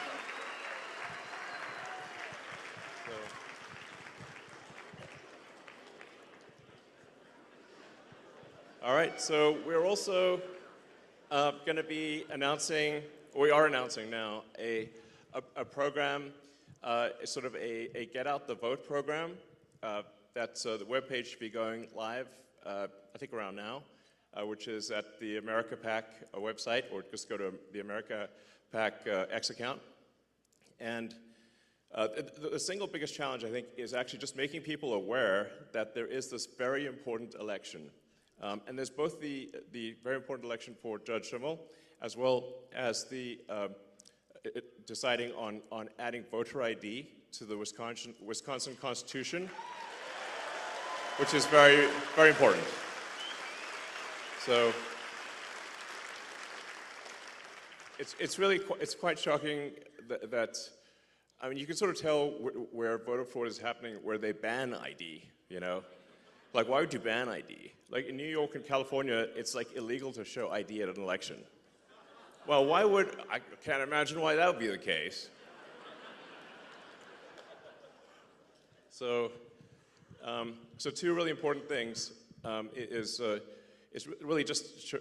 All right, so we're also going to be announcing, or we are announcing now, a program, sort of a Get Out the Vote program. That's the webpage should be going live, I think around now, which is at the America PAC website, or just go to the America PAC X account. And the single biggest challenge, I think, is actually just making people aware that there is this very important election. And there's both the very important election for Judge Schimel, as well as the deciding on adding voter ID to the Wisconsin Constitution, which is very, very important. So it's quite shocking that I mean, you can sort of tell where voter fraud is happening, where they ban ID, you know? Like, why would you ban ID? Like, in New York and California, it's, like, illegal to show ID at an election. Well, I can't imagine why that would be the case. So two really important things is really just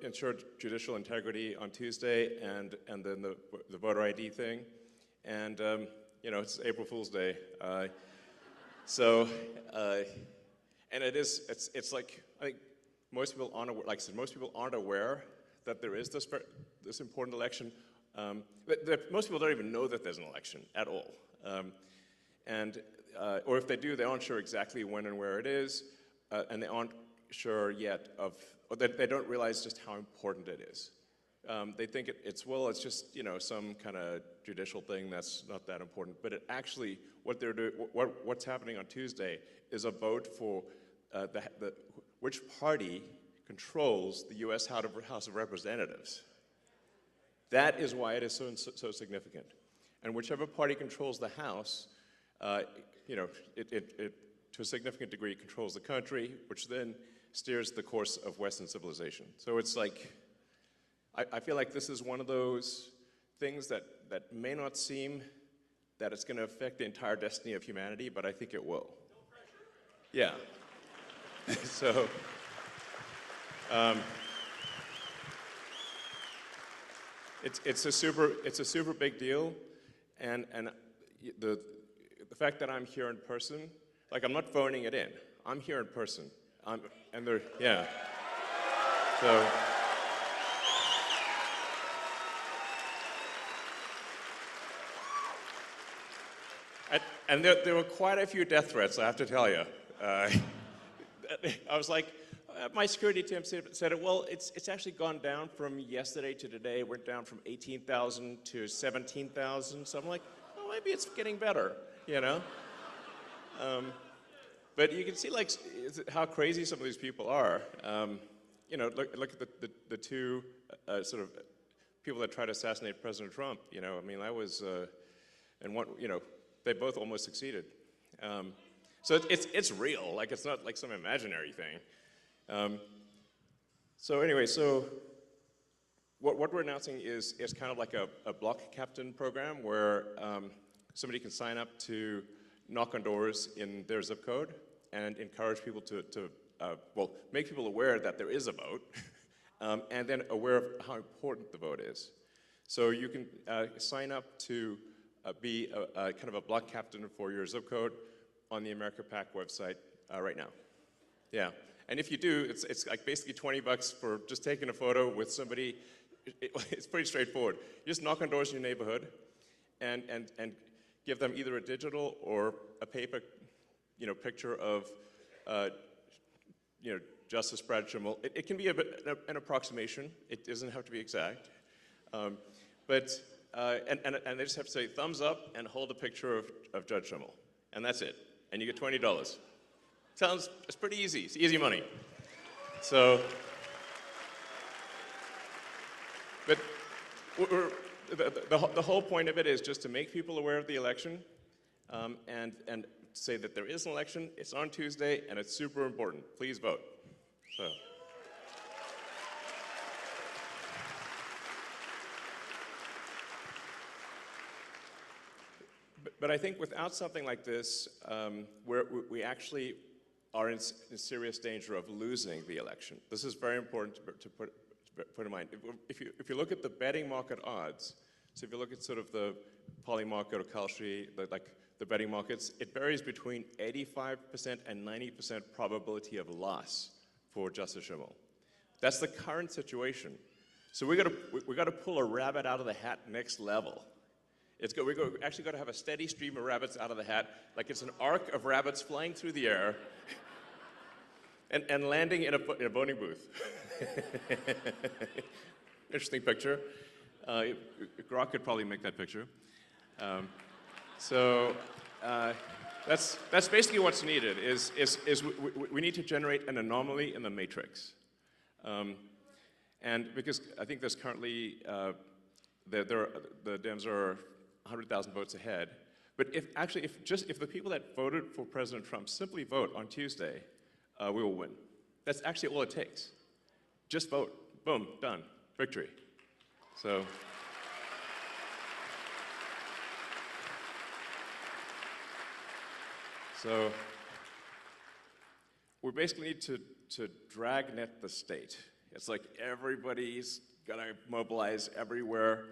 ensure judicial integrity on Tuesday, and then the voter ID thing. And, you know, it's April Fool's Day. And it's like, I think most people aren't aware, like I said, most people aren't aware that there is this important election. Most people don't even know that there's an election at all. Or if they do, they aren't sure exactly when and where it is, and they aren't sure yet or they don't realize just how important it is. They think it's just, you know, some kind of judicial thing that's not that important. But it actually, what's happening on Tuesday is a vote for which party controls the U.S. House of Representatives. That is why it is so significant. And whichever party controls the House, you know, it to a significant degree controls the country, which then steers the course of Western civilization. So it's like, I feel like this is one of those things that may not seem that it's going to affect the entire destiny of humanity, but I think it will. No pressure. Yeah. So, it's a super big deal, and the fact that I'm here in person, like I'm not phoning it in. I'm here in person. Yeah. So. And there were quite a few death threats, I have to tell you. I was like, my security team said, well, it's actually gone down from yesterday to today. It went down from 18,000 to 17,000. So I'm like, oh, maybe it's getting better, you know? But you can see like how crazy some of these people are. You know, look at the two sort of people that tried to assassinate President Trump. You know, I mean, that was, and one, you know, they both almost succeeded. So it's real, like it's not like some imaginary thing. So anyway, so what we're announcing is kind of like a block captain program where somebody can sign up to knock on doors in their zip code and encourage people to make people aware that there is a vote, and then aware of how important the vote is. So you can sign up to be a kind of a block captain for your zip code on the America PAC website right now. Yeah, and if you do, it's like basically $20 for just taking a photo with somebody. It's pretty straightforward. You just knock on doors in your neighborhood, and give them either a digital or a paper, you know, picture of, you know, Justice Brad Schimel. It can be an approximation. It doesn't have to be exact, but. And they just have to say thumbs up and hold a picture of Judge Schimel, and that's it. And you get $20. It's pretty easy. It's easy money. So, but the whole point of it is just to make people aware of the election, and say that there is an election. It's on Tuesday, and it's super important. Please vote. So. But I think without something like this, we actually are in serious danger of losing the election. This is very important to put in mind. If you look at the betting market odds, so if you look at sort of the Poly market or Kalshi, like the betting markets, it varies between 85% and 90% probability of loss for Justice Schimel. That's the current situation. So we got to pull a rabbit out of the hat next level. We actually got to have a steady stream of rabbits out of the hat, like it's an arc of rabbits flying through the air and landing in a voting booth. Interesting picture. Grok could probably make that picture. So that's basically what's needed. We need to generate an anomaly in the matrix, and because I think there's currently the Dems are 100,000 votes ahead. But if the people that voted for President Trump simply vote on Tuesday, we will win. That's actually all it takes. Just vote. Boom, done. Victory. So we basically need to dragnet the state. It's like everybody's gonna mobilize everywhere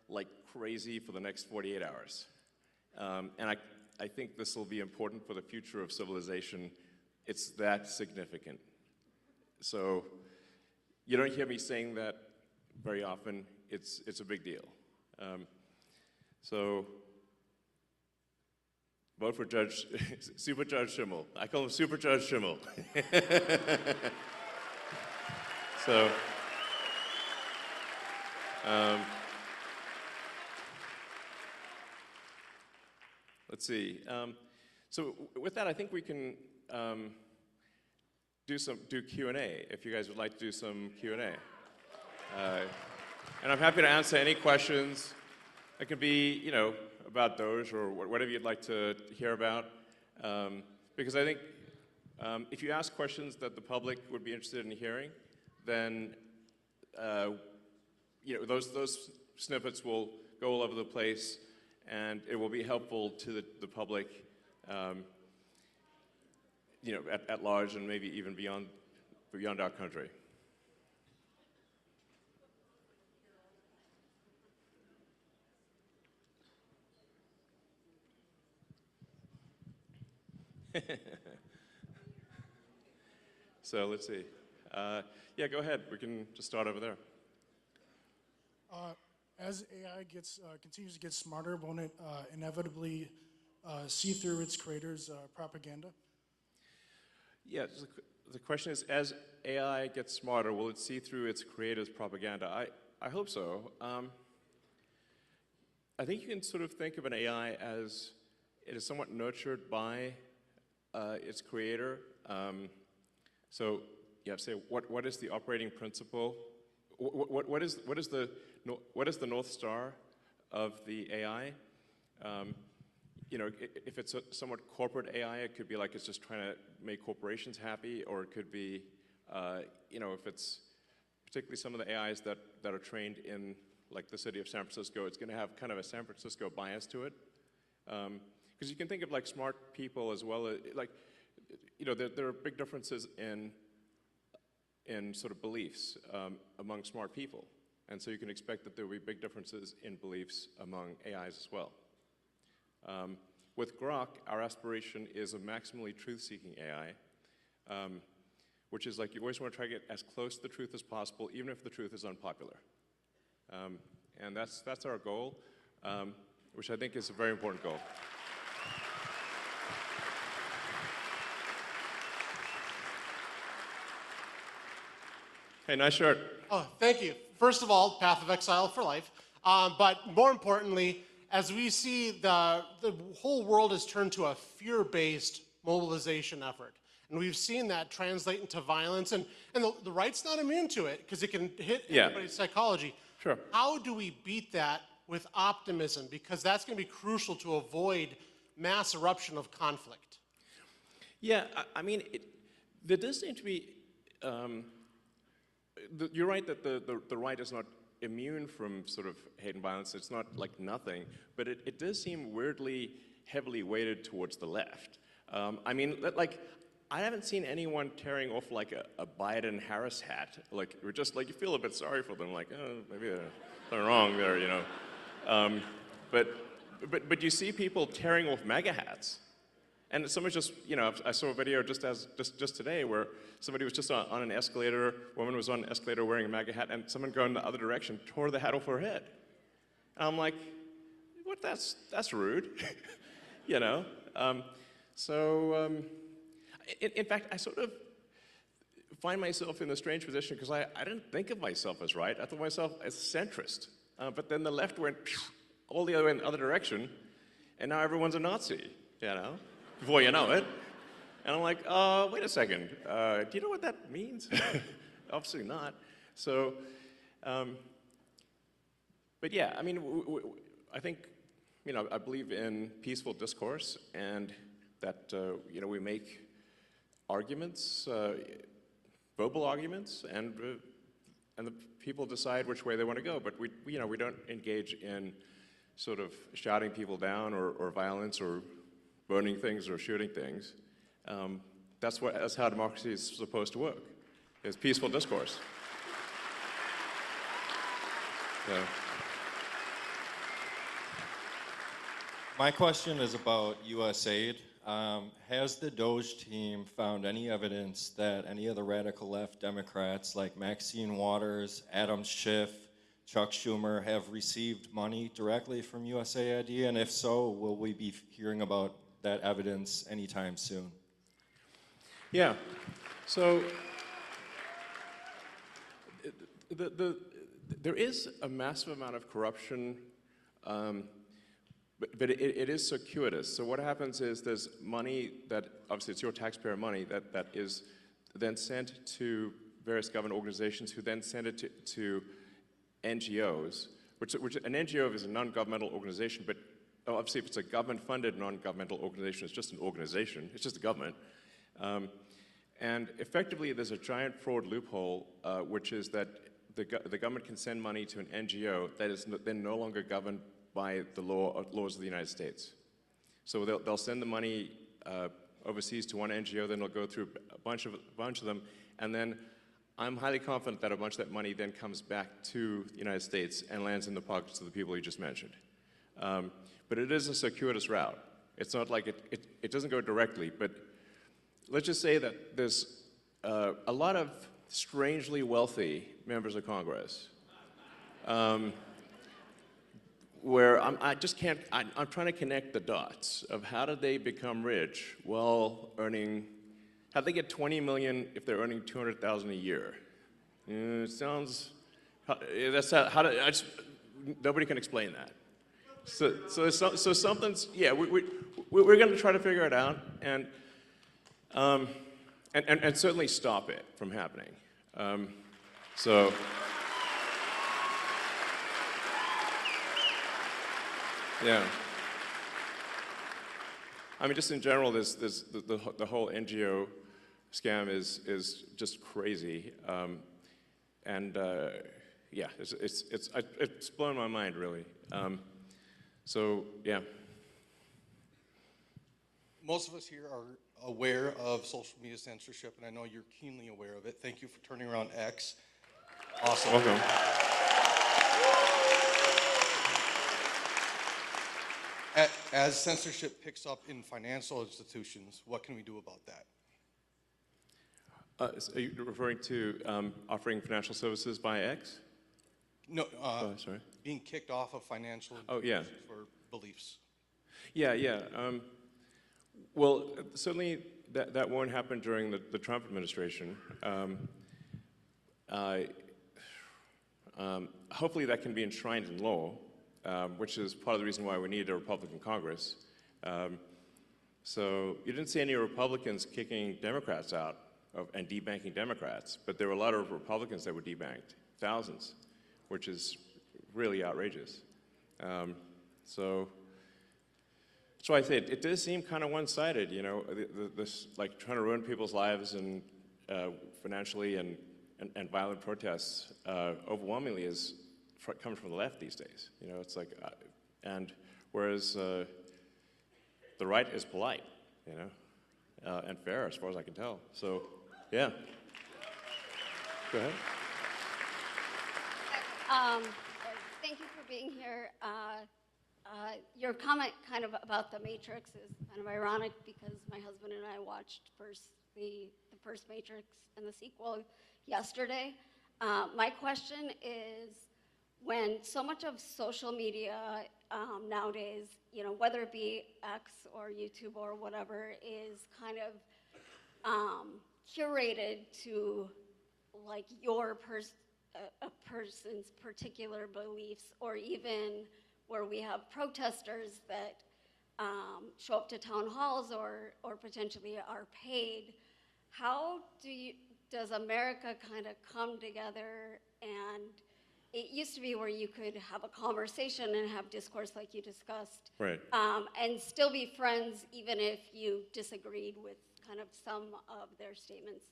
like crazy for the next 48 hours. And I think this will be important for the future of civilization. It's that significant. So you don't hear me saying that very often. It's a big deal. So vote for Super Judge Schimel. I call him Super Judge Schimel. So, let's see. So with that, I think we can do Q&A, if you guys would like to do some Q&A. And I'm happy to answer any questions. It could be, about Doge or whatever you'd like to hear about. Because I think if you ask questions that the public would be interested in hearing, then those snippets will go all over the place, and it will be helpful to the public, at large, and maybe even beyond our country. So let's see. Yeah, go ahead. We can just start over there. As AI continues to get smarter, won't it inevitably see through its creators' propaganda? Yeah, the question is, as AI gets smarter, will it see through its creators' propaganda? I hope so. I think you can sort of think of an AI as it is somewhat nurtured by its creator. So you have to say, what is the operating principle? What is the North Star of the AI? If it's a somewhat corporate AI, it could be like it's just trying to make corporations happy, or it could be, if it's particularly some of the AIs that are trained in like the city of San Francisco, it's going to have kind of a San Francisco bias to it. Because you can think of like smart people as well, there are big differences in sort of beliefs among smart people. And so you can expect that there will be big differences in beliefs among AIs as well. With Grok, our aspiration is a maximally truth-seeking AI, which is like you always want to try to get as close to the truth as possible, even if the truth is unpopular. And that's our goal, which I think is a very important goal. Hey, nice shirt. Oh, thank you. First of all, path of exile for life. But more importantly, as we see the whole world has turned to a fear-based mobilization effort. And we've seen that translate into violence. And the right's not immune to it because it can hit everybody's psychology. Sure. How do we beat that with optimism? Because that's going to be crucial to avoid mass eruption of conflict. Yeah, there does seem to be... you're right that the right is not immune from sort of hate and violence. It's not like nothing, but it does seem weirdly heavily weighted towards the left. I haven't seen anyone tearing off like a Biden-Harris hat. Like, we're just like, you feel a bit sorry for them, like, oh, maybe they're wrong there, But you see people tearing off MAGA hats. And someone just, I saw a video just today where somebody was just on an escalator, a woman was on an escalator wearing a MAGA hat, and someone going the other direction tore the hat off her head. And I'm like, what? That's rude, In fact, I sort of find myself in a strange position because I didn't think of myself as right. I thought of myself as centrist. but then the left went all the other way in the other direction, and now everyone's a Nazi, before you know it. And I'm like, wait a second, do you know what that means? Obviously not. So, but yeah, I mean, I think, I believe in peaceful discourse, and that, we make arguments, verbal arguments, and the people decide which way they want to go. But we don't engage in sort of shouting people down or violence or burning things or shooting things. That's how democracy is supposed to work. It's peaceful discourse. So. My question is about USAID. Has the Doge team found any evidence that any of the radical left Democrats like Maxine Waters, Adam Schiff, Chuck Schumer have received money directly from USAID? And if so, will we be hearing about that evidence anytime soon? Yeah. So there is a massive amount of corruption, but it is circuitous. So what happens is there's money that, obviously it's your taxpayer money, that is then sent to various government organizations who then send it to NGOs, which an NGO is a non-governmental organization, but obviously if it's a government-funded non-governmental organization, it's just an organization, it's just a government. And effectively there's a giant fraud loophole, which is that the government can send money to an NGO that is then no longer governed by the laws of the United States. So they'll send the money overseas to one NGO, then it'll go through a bunch of them, and then I'm highly confident that a bunch of that money then comes back to the United States and lands in the pockets of the people you just mentioned. But it is a circuitous route. It's not like it doesn't go directly, but let's just say that there's a lot of strangely wealthy members of Congress where I'm trying to connect the dots of how did they become rich while earning, how'd they get 20 million if they're earning 200,000 a year? It sounds, nobody can explain that. So something's, yeah, we're gonna try to figure it out and certainly stop it from happening. Yeah. I mean, just in general, the whole NGO scam is just crazy, yeah, it's blown my mind really. So yeah. Most of us here are aware of social media censorship, and I know you're keenly aware of it. Thank you for turning around X. Awesome. Welcome. As censorship picks up in financial institutions, what can we do about that? So are you referring to offering financial services by X? No, sorry. Being kicked off of financial yeah. for beliefs. Yeah. Well, certainly that won't happen during the Trump administration. Hopefully that can be enshrined in law, which is part of the reason why we need a Republican Congress. So you didn't see any Republicans kicking Democrats out and debanking Democrats, but there were a lot of Republicans that were debanked, thousands, which is really outrageous. So that's why I say it does seem kind of one-sided, you know, this like trying to ruin people's lives and financially and violent protests overwhelmingly comes from the left these days. You know, it's like, and whereas the right is polite, you know, and fair as far as I can tell. So, yeah. Go ahead. Thank you for being here. Your comment kind of about the Matrix is kind of ironic because my husband and I watched the first Matrix and the sequel yesterday. My question is, when so much of social media nowadays, you know, whether it be X or YouTube or whatever, is kind of curated to like your a person's particular beliefs, or even where we have protesters that show up to town halls or potentially are paid. How does America kind of come together? And it used to be where you could have a conversation and have discourse like you discussed, Right. And still be friends even if you disagreed with kind of some of their statements.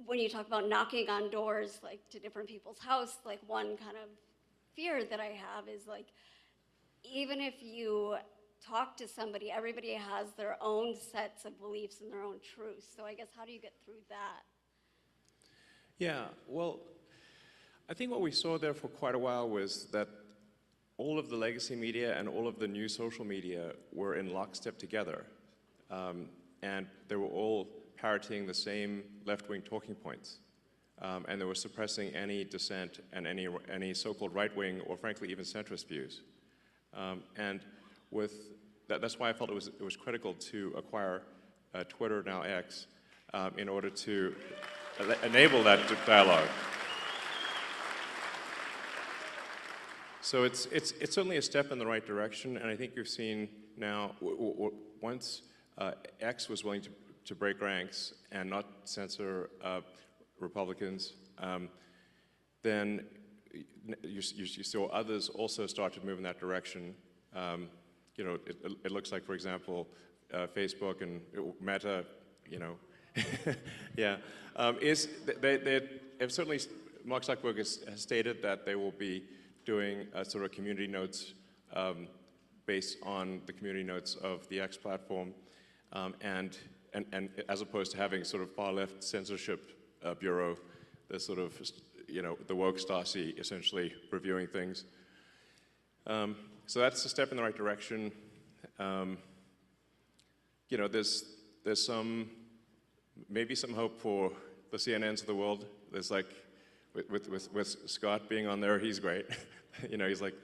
When you talk about knocking on doors, like to different people's house, like one kind of fear that I have is like, even if you talk to somebody, everybody has their own sets of beliefs and their own truths. So I guess how do you get through that? Yeah, well, I think what we saw there for quite a while was that all of the legacy media and all of the new social media were in lockstep together. And they were all parroting the same left-wing talking points. And they were suppressing any dissent and any so-called right-wing or frankly even centrist views. And with that's why I felt it was critical to acquire Twitter, now X, in order to enable that dialogue. So it's certainly a step in the right direction, and I think you've seen now, once X was willing to break ranks and not censor Republicans, then you saw others also start to move in that direction. You know, it looks like, for example, Facebook and Meta, you know, yeah, they have certainly, Mark Zuckerberg has stated that they will be doing a sort of community notes based on the community notes of the X platform, and as opposed to having sort of far left censorship bureau, the sort of, you know, the woke Stasi essentially reviewing things. So that's a step in the right direction. You know, there's maybe some hope for the CNNs of the world. There's like, with Scott being on there, he's great. You know, he's like,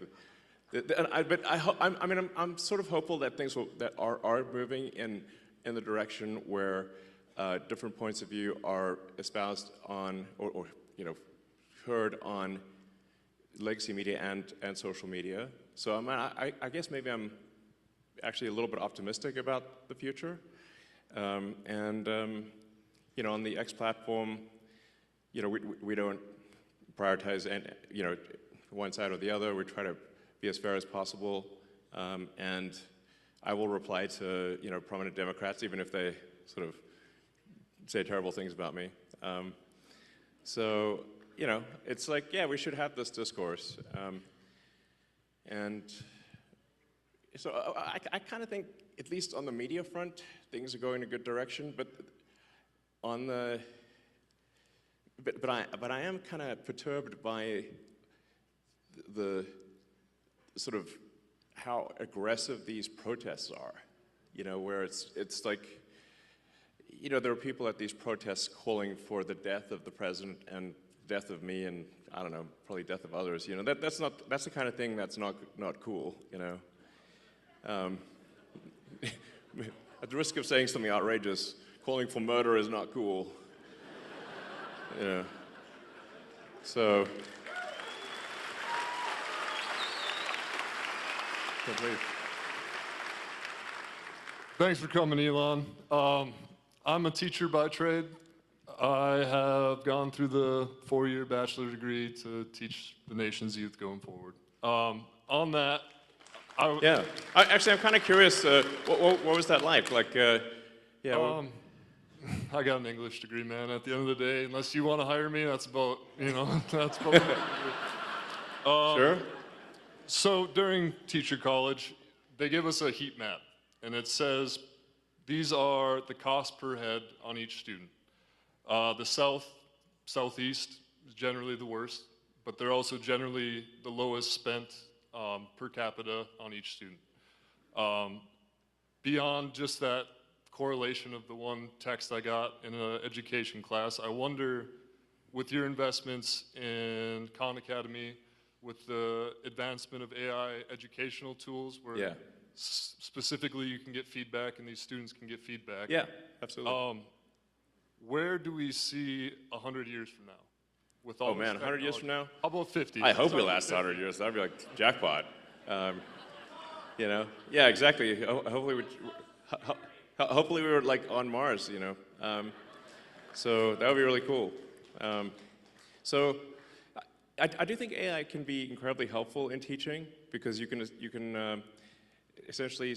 I'm sort of hopeful that things that are moving in the direction where different points of view are espoused on, or you know, heard on legacy media and social media. So I guess maybe I'm actually a little bit optimistic about the future. You know, on the X platform, you know, we don't prioritize, you know, one side or the other. We try to be as fair as possible, and I will reply to, you know, prominent Democrats even if they sort of say terrible things about me. So, you know, it's like, yeah, we should have this discourse, and so I kind of think, at least on the media front, things are going in a good direction. But on the, but I am kind of perturbed by the sort of how aggressive these protests are. You know, where it's like, you know, there are people at these protests calling for the death of the president and death of me, and I don't know, probably death of others. You know, that's the kind of thing that's not cool. You know. At the risk of saying something outrageous, calling for murder is not cool. Yeah. So. Thanks for coming, Elon. I'm a teacher by trade. I have gone through the 4-year bachelor degree to teach the nation's youth going forward. On that, yeah. Actually, I'm kind of curious. What was that like? Like, yeah. I got an English degree, man. At the end of the day, unless you want to hire me, that's about, you know, that's about. Sure. So during teacher college, they give us a heat map, and it says these are the cost per head on each student. The southeast is generally the worst, but they're also generally the lowest spent per capita on each student. Beyond just that correlation of the one text I got in an education class, I wonder, with your investments in Khan Academy, with the advancement of AI educational tools, where specifically you can get feedback and these students can get feedback. Yeah, absolutely. Where do we see 100 years from now? with all Oh this man, 100 years from now? technology? How about 50? I hope we Let's last start with 100 years. That'd be like jackpot. You know? Yeah, exactly. Hopefully we were like on Mars, you know? So that would be really cool. So I do think AI can be incredibly helpful in teaching because you can essentially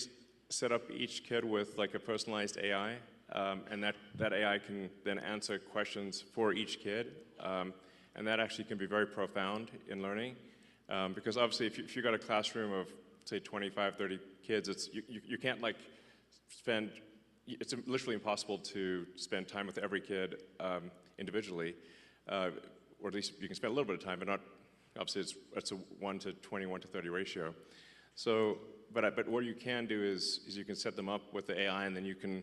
set up each kid with like a personalized AI, and that AI can then answer questions for each kid, and that actually can be very profound in learning, because obviously if you got a classroom of say 25, 30 kids, you can't like spend. It's literally impossible to spend time with every kid individually, or at least you can spend a little bit of time, but not. Obviously, it's a 1 to 20, 1 to 30 ratio. So, but what you can do is you can set them up with the AI, and then you can,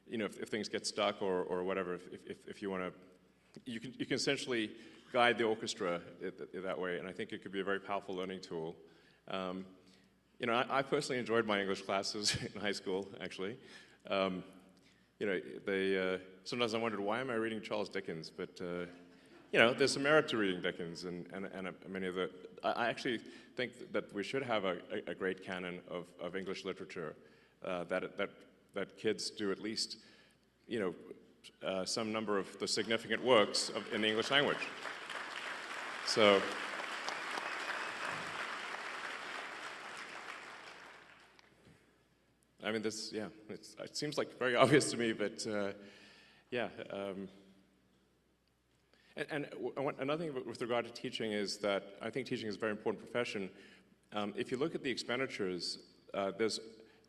you know, if things get stuck or whatever, if you want to, you can essentially guide the orchestra that way, and I think it could be a very powerful learning tool. You know, I personally enjoyed my English classes in high school, actually. You know, sometimes I wondered, why am I reading Charles Dickens? But, you know, there's some merit to reading Dickens and many of the, I actually think that we should have a great canon of English literature, that kids do at least, you know, some number of the significant works in the English language. So, I mean, this, yeah, it seems like very obvious to me, but yeah. And another thing with regard to teaching is that I think teaching is a very important profession. If you look at the expenditures, there's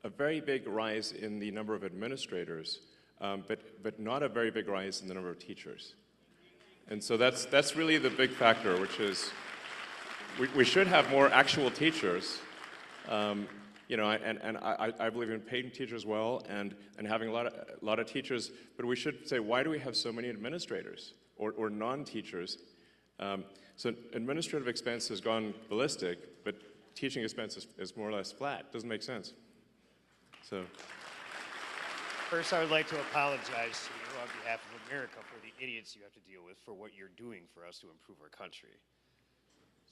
a very big rise in the number of administrators, but not a very big rise in the number of teachers. And so that's really the big factor, which is we should have more actual teachers. You know, and I believe in paying teachers well and having a lot of teachers, but we should say, why do we have so many administrators or non-teachers? So administrative expense has gone ballistic, but teaching expense is more or less flat. Doesn't make sense. So. First, I would like to apologize to you on behalf of America for the idiots you have to deal with for what you're doing for us to improve our country.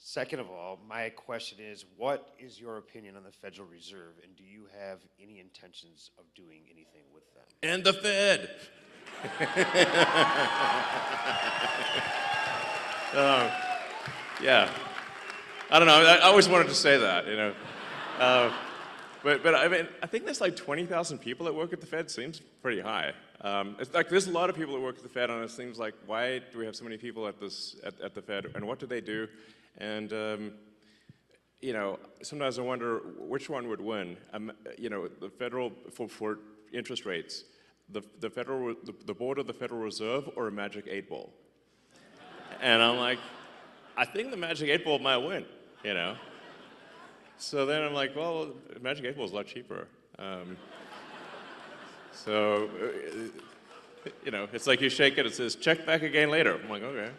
Second of all, my question is, what is your opinion on the Federal Reserve, and do you have any intentions of doing anything with them? And the Fed. Yeah. I don't know. I always wanted to say that, you know. But I mean, I think there's like 20,000 people that work at the Fed. Seems pretty high. It's like there's a lot of people that work at the Fed, and it seems like, why do we have so many people at the Fed, and what do they do? And you know, sometimes I wonder which one would win. You know, the federal for interest rates, the board of the Federal Reserve, or a magic 8-ball. And I'm like, I think the magic 8-ball might win. You know. So then I'm like, well, magic 8-ball is a lot cheaper. So you know, it's like you shake it, it says check back again later. I'm like, okay.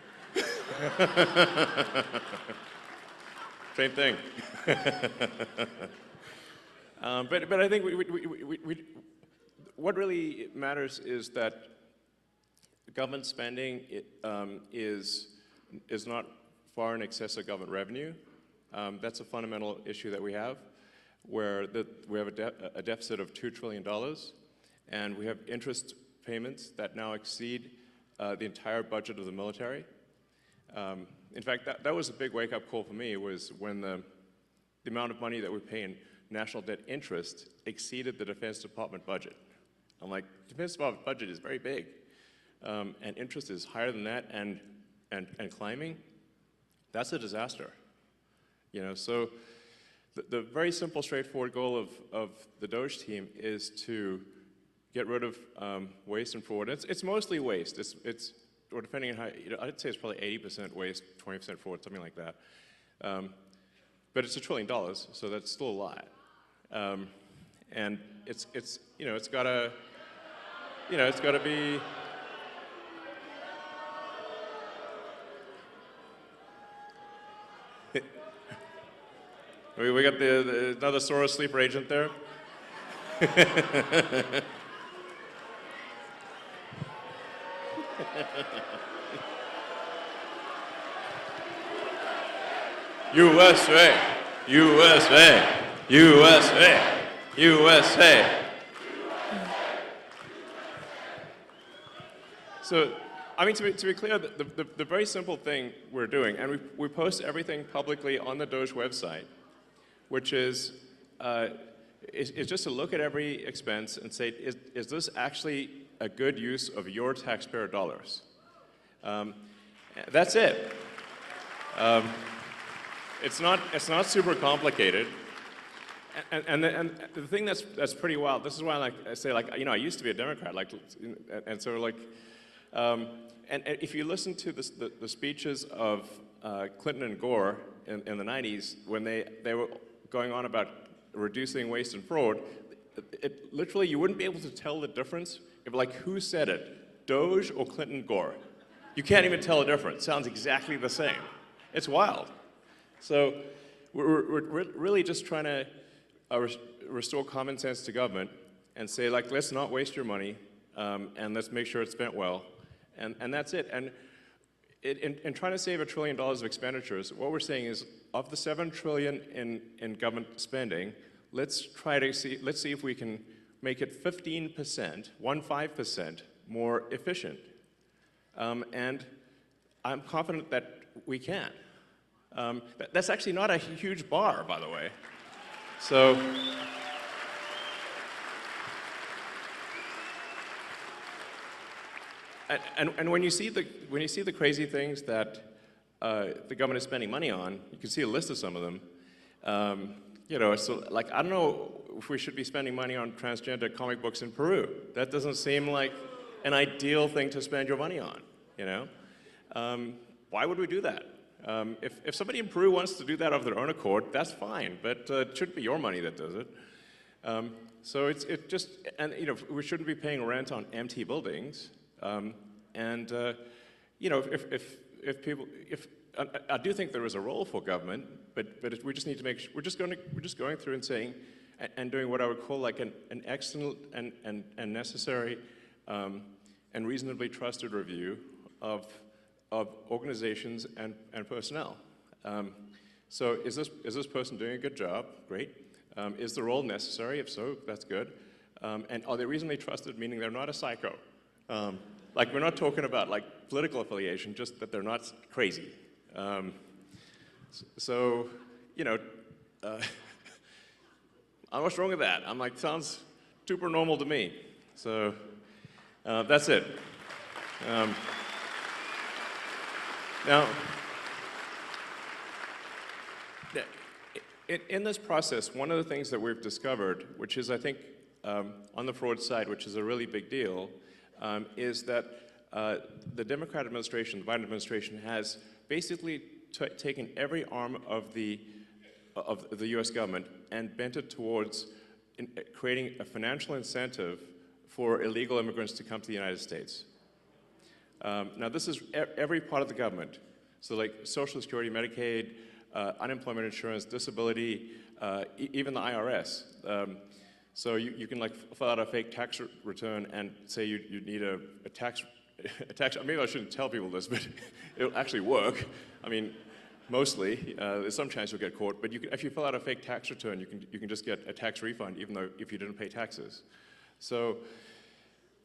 Same thing. But I think what really matters is that government spending is not far in excess of government revenue. That's a fundamental issue that we have, where we have a deficit of $2 trillion, and we have interest payments that now exceed the entire budget of the military. In fact, that was a big wake-up call for me, was when the amount of money that we pay in national debt interest exceeded the Defense Department budget. I'm like, Defense Department budget is very big, and interest is higher than that and climbing. That's a disaster. You know, so the very simple, straightforward goal of the Doge team is to get rid of waste and fraud. It's mostly waste. It's or depending on how, you know, I'd say it's probably 80% waste, 20% fraud, something like that. But it's $1 trillion, so that's still a lot. And it's you know, it's gotta be. We got another Soros sleeper agent there. USA, USA, USA, USA. So, I mean, to be clear, the very simple thing we're doing, and we post everything publicly on the Doge website, which is just to look at every expense and say, is this actually a good use of your taxpayer dollars? That's it. It's not super complicated. And the thing that's pretty wild, this is why I say, I used to be a Democrat, and so and if you listen to the speeches of Clinton and Gore in the 90s, when they were going on about reducing waste and fraud, it literally, you wouldn't be able to tell the difference if, who said it, Doge or Clinton Gore. You can't even tell the difference. It sounds exactly the same. It's wild. So we're really just trying to restore common sense to government and say, let's not waste your money, and let's make sure it's spent well. And that's it. And in trying to save $1 trillion of expenditures, what we're saying is, of the $7 trillion in government spending, let's see if we can make it 15% more efficient. And I'm confident that we can. That's actually not a huge bar, by the way. So. And when you see the crazy things that the government is spending money on, you can see a list of some of them. So I don't know if we should be spending money on transgender comic books in Peru. That doesn't seem like an ideal thing to spend your money on. Why would we do that? If somebody in Peru wants to do that of their own accord, that's fine. But it shouldn't be your money that does it. So it just, and we shouldn't be paying rent on empty buildings. If I do think there is a role for government, but we just need to make sure, we're just going through and saying, and doing what I would call an excellent and necessary and reasonably trusted review of organizations and personnel. So is this person doing a good job? Great. Is the role necessary? If so, that's good. And are they reasonably trusted, meaning they're not a psycho? We're not talking about political affiliation, just that they're not crazy. What's wrong with that? I'm sounds super normal to me. So that's it. Now, in this process, one of the things that we've discovered, which is, I think, on the fraud side, which is a really big deal, is that the Democrat administration, the Biden administration, has basically taken every arm of the U.S. government and bent it towards creating a financial incentive for illegal immigrants to come to the United States. Now, this is every part of the government. So Social Security, Medicaid, unemployment insurance, disability, even the IRS. So you can fill out a fake tax return and say you need a tax. Maybe I shouldn't tell people this, but it'll actually work. I mean, mostly. There's some chance you'll get caught, but if you fill out a fake tax return, you can just get a tax refund, even though if you didn't pay taxes. So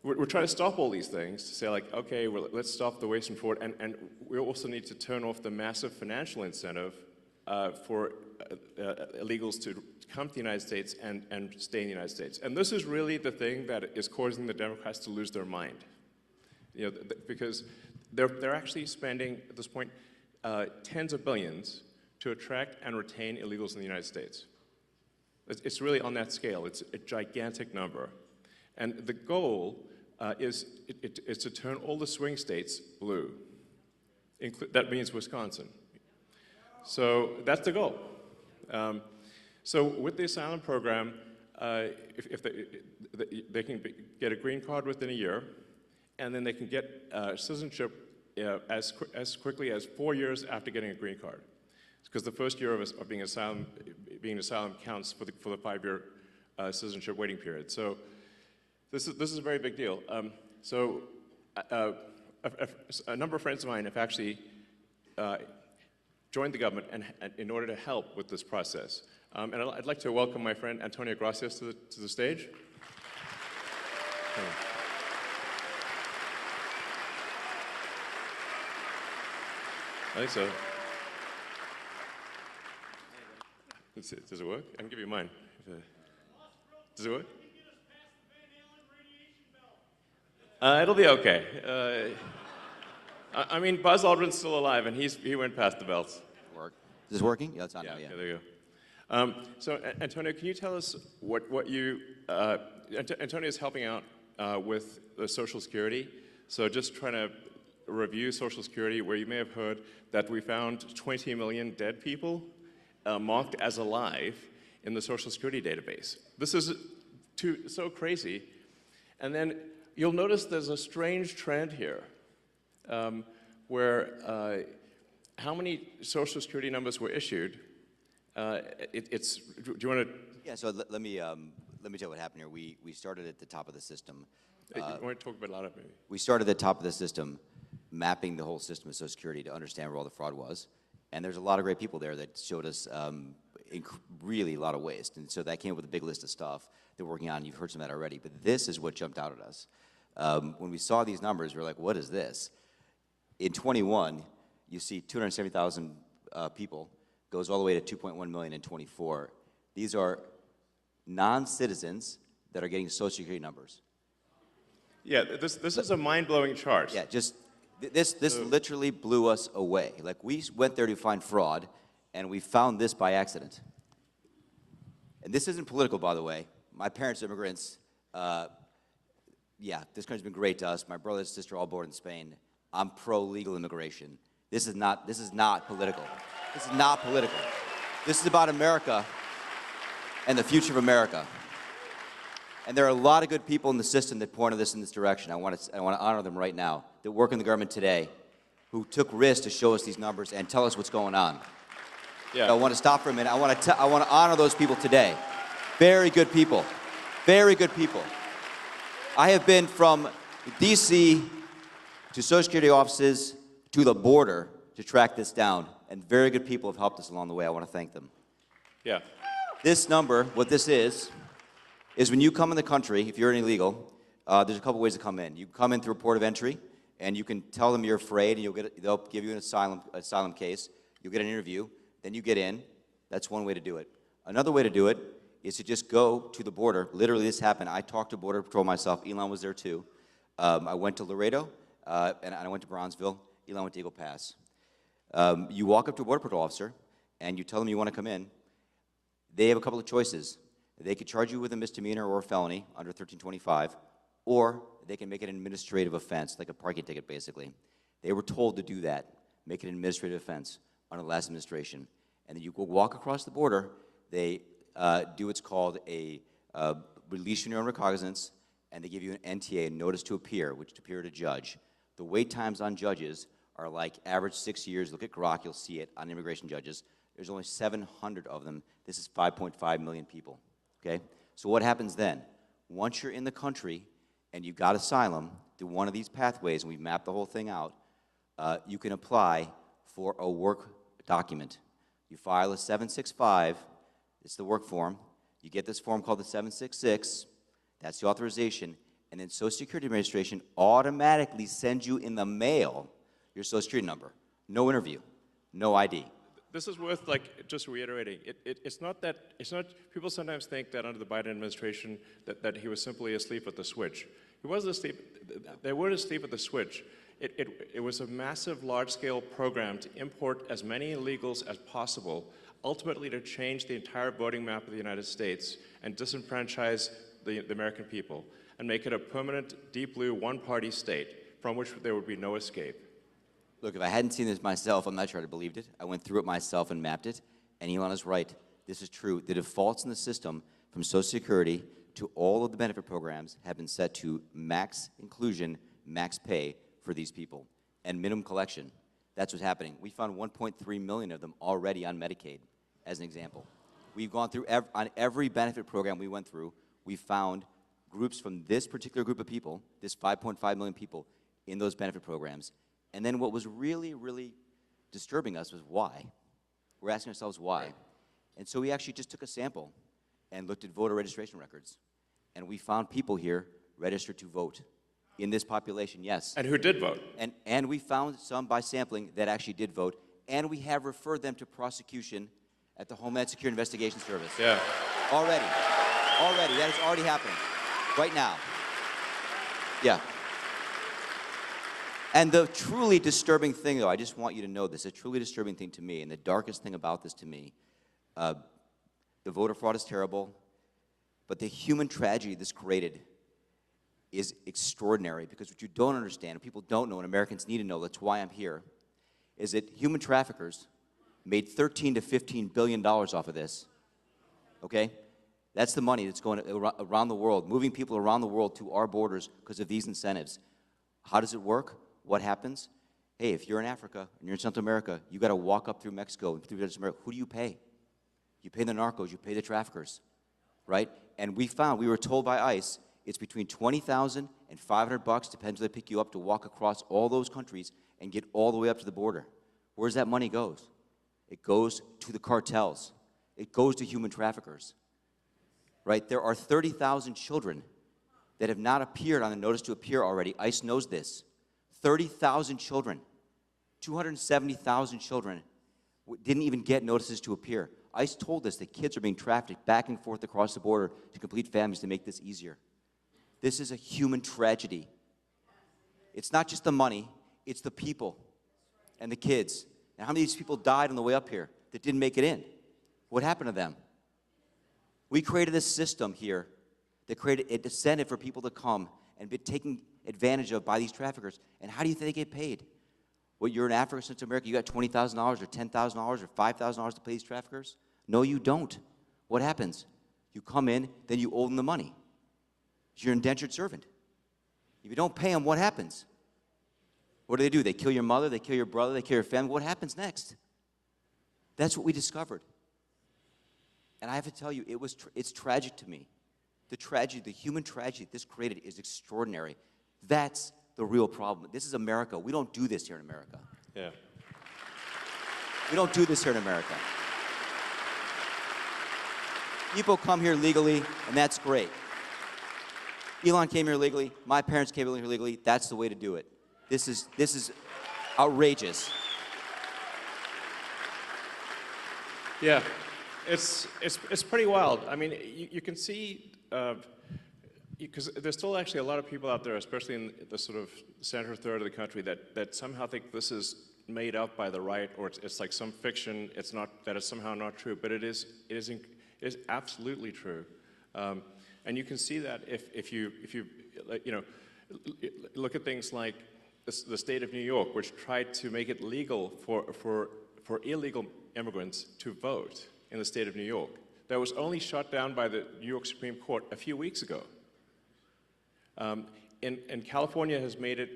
we're trying to stop all these things to say okay, well, let's stop the waste and fraud, and we also need to turn off the massive financial incentive for illegals to come to the United States and stay in the United States. And this is really the thing that is causing the Democrats to lose their mind. Because they're actually spending, at this point, tens of billions to attract and retain illegals in the United States. It's really on that scale. It's a gigantic number. And the goal is to turn all the swing states blue. That means Wisconsin. So that's the goal. So with the asylum program, if they can get a green card within a year, and then they can get citizenship as quickly as 4 years after getting a green card, because the first year of being asylum counts for the 5-year citizenship waiting period. So this is a very big deal. A number of friends of mine have actually joined the government and in order to help with this process. And I'd like to welcome my friend Antonio Gracias to the stage. I think so. Does it work? I can give you mine. Does it work? It'll be okay. I mean, Buzz Aldrin's still alive, and he went past the belts. Work. Is this working? Yeah, it's on now, Yeah, there you go. So, Antonio, can you tell us what you... Antonio is helping out with the Social Security. So just trying to review Social Security, where you may have heard that we found 20 million dead people marked as alive in the Social Security database. This is so crazy. And then you'll notice there's a strange trend here where how many Social Security numbers were issued. Do you want to? Yeah, so let me tell you what happened here. We started at the top of the system. You want to talk a bit louder, maybe? We started at the top of the system, mapping the whole system of Social Security to understand where all the fraud was. And there's a lot of great people there that showed us really a lot of waste. And so that came up with a big list of stuff they're working on. You've heard some of that already. But this is what jumped out at us. When we saw these numbers, we were like, what is this? In 21, you see 270,000 people, goes all the way to 2.1 million in 24. These are non-citizens that are getting Social Security numbers. Yeah, this is a mind-blowing chart. Yeah, just this literally blew us away. Like, we went there to find fraud, and we found this by accident. And this isn't political, by the way. My parents are immigrants. Yeah, this country's been great to us. My brother and sister all born in Spain. I'm pro-legal immigration. This is not political. This is not political. This is about America and the future of America. And there are a lot of good people in the system that pointed us in this direction. I want to honor them right now, that work in the government today, who took risks to show us these numbers and tell us what's going on. Yeah. So I want to stop for a minute. I want to honor those people today. Very good people. Very good people. I have been from D.C. to Social Security offices to the border to track this down, and very good people have helped us along the way. I want to thank them. Yeah. This number, what this is when you come in the country, if you're an illegal, there's a couple ways to come in. You come in through a port of entry, and you can tell them you're afraid, and they'll give you an asylum case. You'll get an interview. Then you get in. That's one way to do it. Another way to do it is to just go to the border. Literally, this happened. I talked to Border Patrol myself. Elon was there, too. I went to Laredo, and I went to Bronzeville. Elon went to Eagle Pass. You walk up to a Border Patrol officer, and you tell them you want to come in. They have a couple of choices. They could charge you with a misdemeanor or a felony under 1325, or they can make it an administrative offense, like a parking ticket, basically. They were told to do that, make it an administrative offense under the last administration. And then you go walk across the border. They do what's called a release your own recognizance, and they give you an NTA, a notice to appear, which to appear at a judge. The wait times on judges are like average 6 years. Look at Grok, you'll see it on immigration judges. There's only 700 of them. This is 5.5 million people, okay? So what happens then? Once you're in the country and you've got asylum through one of these pathways, and we've mapped the whole thing out, you can apply for a work document. You file a 765, it's the work form. You get this form called the 766, that's the authorization, and then Social Security Administration automatically sends you in the mail your Social Security number. No interview, no ID. This is worth just reiterating. It's not people sometimes think that under the Biden administration that he was simply asleep at the switch. He wasn't asleep, they weren't asleep at the switch. It was a massive, large-scale program to import as many illegals as possible, ultimately to change the entire voting map of the United States and disenfranchise the American people and make it a permanent, deep blue, one-party state from which there would be no escape. Look, if I hadn't seen this myself, I'm not sure I'd have believed it. I went through it myself and mapped it, and Elon is right. This is true. The defaults in the system from Social Security to all of the benefit programs have been set to max inclusion, max pay for these people, and minimum collection. That's what's happening. We found 1.3 million of them already on Medicaid, as an example. We've gone through, on every benefit program we went through, we found groups from this particular group of people, this 5.5 million people, in those benefit programs. And then what was really, really disturbing us was why. We're asking ourselves why. And so we actually just took a sample and looked at voter registration records. And we found people here registered to vote in this population, yes. And who did vote? And we found some by sampling that actually did vote. And we have referred them to prosecution at the Homeland Security Investigation Service. Yeah. Already. Already. That is already happening. Right now. Yeah. And the truly disturbing thing, though, I just want you to know this, a truly disturbing thing to me, and the darkest thing about this to me, the voter fraud is terrible, but the human tragedy this created is extraordinary, because what you don't understand, and people don't know, and Americans need to know, that's why I'm here, is that human traffickers made $13 to $15 billion off of this, okay? That's the money that's going around the world, moving people around the world to our borders because of these incentives. How does it work? What happens? Hey, if you're in Africa and you're in Central America, you got to walk up through Mexico and through Central America. Who do you pay? You pay the narcos, you pay the traffickers, right? And we were told by ICE, it's between $20,000 and $500, depends where they pick you up, to walk across all those countries and get all the way up to the border. Where's that money goes? It goes to the cartels. It goes to human traffickers, right? There are 30,000 children that have not appeared on the notice to appear already. ICE knows this. 30,000 children, 270,000 children didn't even get notices to appear. ICE told us that kids are being trafficked back and forth across the border to complete families to make this easier. This is a human tragedy. It's not just the money, it's the people and the kids. And how many of these people died on the way up here that didn't make it in? What happened to them? We created a system here that created a incentive for people to come and be taken advantage of by these traffickers. And how do you think they get paid? Well, you're in Africa, Central America, you got $20,000 or $10,000 or $5,000 to pay these traffickers? No, you don't. What happens? You come in, then you owe them the money. You're an indentured servant. If you don't pay them, what happens? What do? They kill your mother, they kill your brother, they kill your family. What happens next? That's what we discovered. And I have to tell you, it's tragic to me. The tragedy, the human tragedy this created is extraordinary. That's the real problem. This is America. We don't do this here in America. Yeah. We don't do this here in America. People come here legally, and that's great. Elon came here legally. My parents came here legally. That's the way to do it. This is outrageous. Yeah, it's pretty wild. I mean, you can see, because there's still actually a lot of people out there, especially in the sort of center third of the country, that somehow think this is made up by the right, or it's like some fiction. It's not, that it's somehow not true, but it is absolutely true. And you can see that if you look at things like the state of New York, which tried to make it legal for illegal immigrants to vote in the state of New York. That was only shot down by the New York Supreme Court a few weeks ago. And California has made it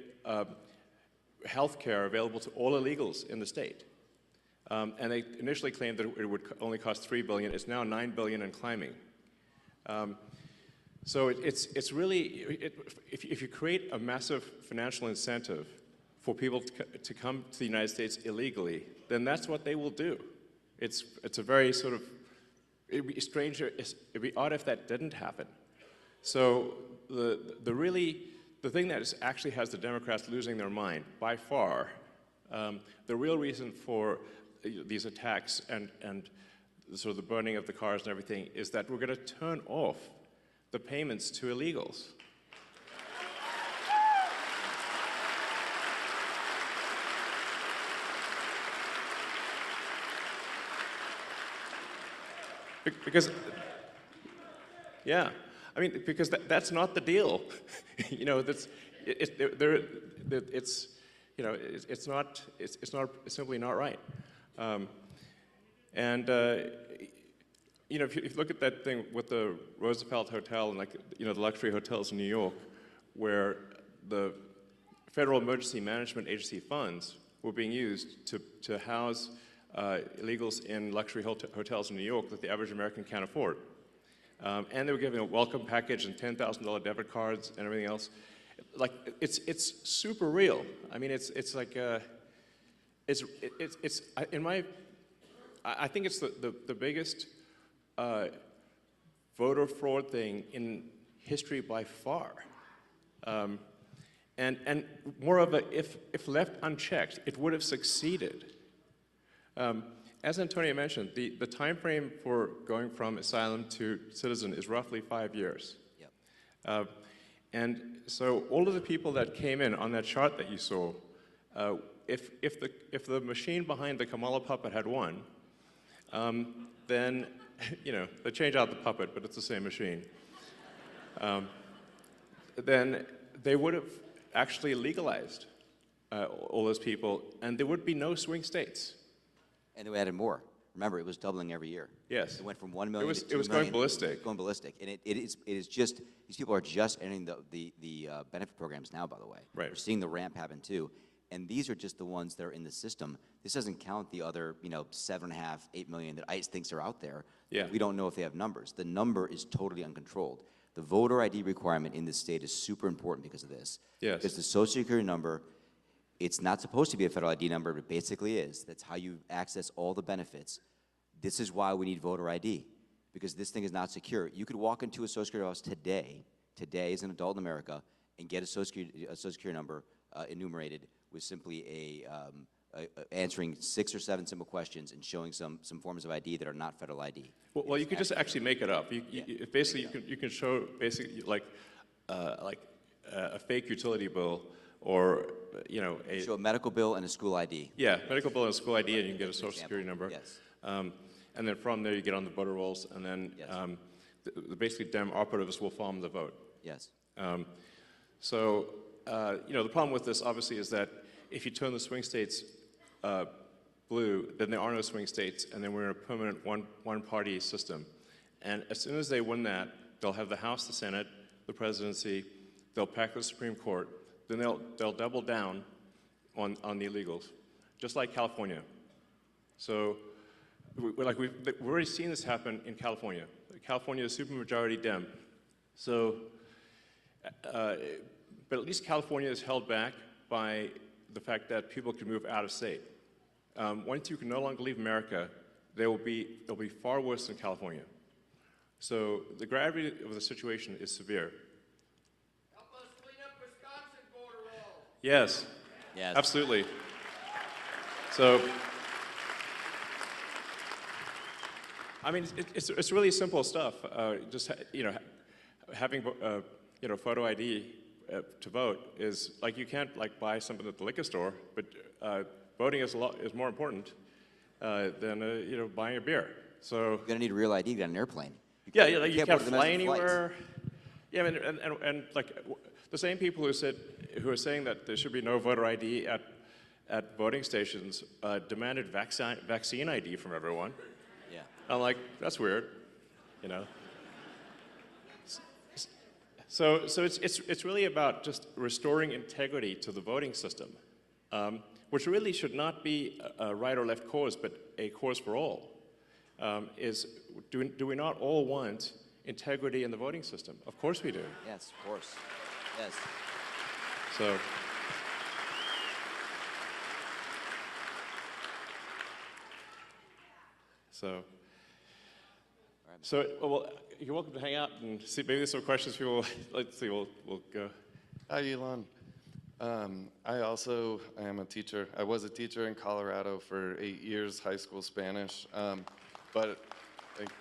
health care available to all illegals in the state. And they initially claimed that it would only cost $3 billion. It's now $9 billion and climbing. So it's really, if you create a massive financial incentive for people to come to the United States illegally, then that's what they will do. It's a very sort of, it'd be strange, it'd be odd if that didn't happen. So the thing that actually has the Democrats losing their mind by far, the real reason for these attacks and sort of the burning of the cars and everything is that we're going to turn off the payments to illegals. Because, yeah, I mean, because that's not the deal. You know, it's simply not right. You know, if you look at that thing with the Roosevelt Hotel and, like, you know, the luxury hotels in New York, where the Federal Emergency Management Agency funds were being used to house illegals in luxury hotels in New York that the average American can't afford. And they were giving a welcome package and $10,000 debit cards and everything else. Like, it's super real. I mean, it's like, in my I think it's the biggest voter fraud thing in history by far. And moreover, if left unchecked, it would have succeeded. As Antonio mentioned, the time frame for going from asylum to citizen is roughly 5 years. Yep. And so all of the people that came in on that chart that you saw, if the machine behind the Kamala puppet had won, then, you know, they change out the puppet, but it's the same machine. Then they would have actually legalized all those people, and there would be no swing states. And they added more. Remember, it was doubling every year. Yes. It went from 1 million to 2 It was million. going ballistic. Going ballistic. And it is just, these people are just entering the benefit programs now, by the way. Right. We're seeing the ramp happen too. And these are just the ones that are in the system. This doesn't count the other, 7.5, 8 million that ICE thinks are out there. Yeah. We don't know if they have numbers. The number is totally uncontrolled. The voter ID requirement in this state is super important because of this. Yes. Because the Social Security number, it's not supposed to be a federal ID number, but it basically is. That's how you access all the benefits. This is why we need voter ID, because this thing is not secure. You could walk into a Social Security office today as an adult in America, and get a Social Security number enumerated with simply answering 6 or 7 simple questions and showing some forms of ID that are not federal ID. Well, you could just actually make it up. Basically, you can show basically like a fake utility bill, or show a medical bill and a school ID. Yeah, medical bill and a school ID, and you can get a Social Security number. Yes. And then from there you get on the voter rolls, and then basically Dem operatives will farm the vote. Yes. So the problem with this obviously is that if you turn the swing states blue, then there are no swing states, and then we're in a permanent one-party system. And as soon as they win that, they'll have the House, the Senate, the presidency, they'll pack the Supreme Court, then they'll double down on the illegals, just like California. So we've already seen this happen in California. California is supermajority Dem. So, but at least California is held back by the fact that people can move out of state. Once you can no longer leave America, they'll be far worse than California. So the gravity of the situation is severe. Help us clean up Wisconsin border wall. Yes. Yes. Absolutely. So, I mean, it's really simple stuff. Just having photo ID to vote is like, you can't buy something at the liquor store, but voting is more important than buying a beer. So you're gonna need a real ID to get on an airplane. You can't fly anywhere. Yeah, I mean, and the same people who are saying that there should be no voter ID at voting stations demanded vaccine ID from everyone. Yeah. I'm like, that's weird, So it's really about just restoring integrity to the voting system, which really should not be a right or left cause, but a cause for all. Do we not all want integrity in the voting system? Of course we do. Yes, of course. Yes. So, well, you're welcome to hang out and see. Maybe there's some questions people. Let's see. We'll go. Hi, Elon. I also am a teacher. I was a teacher in Colorado for 8 years, high school Spanish. But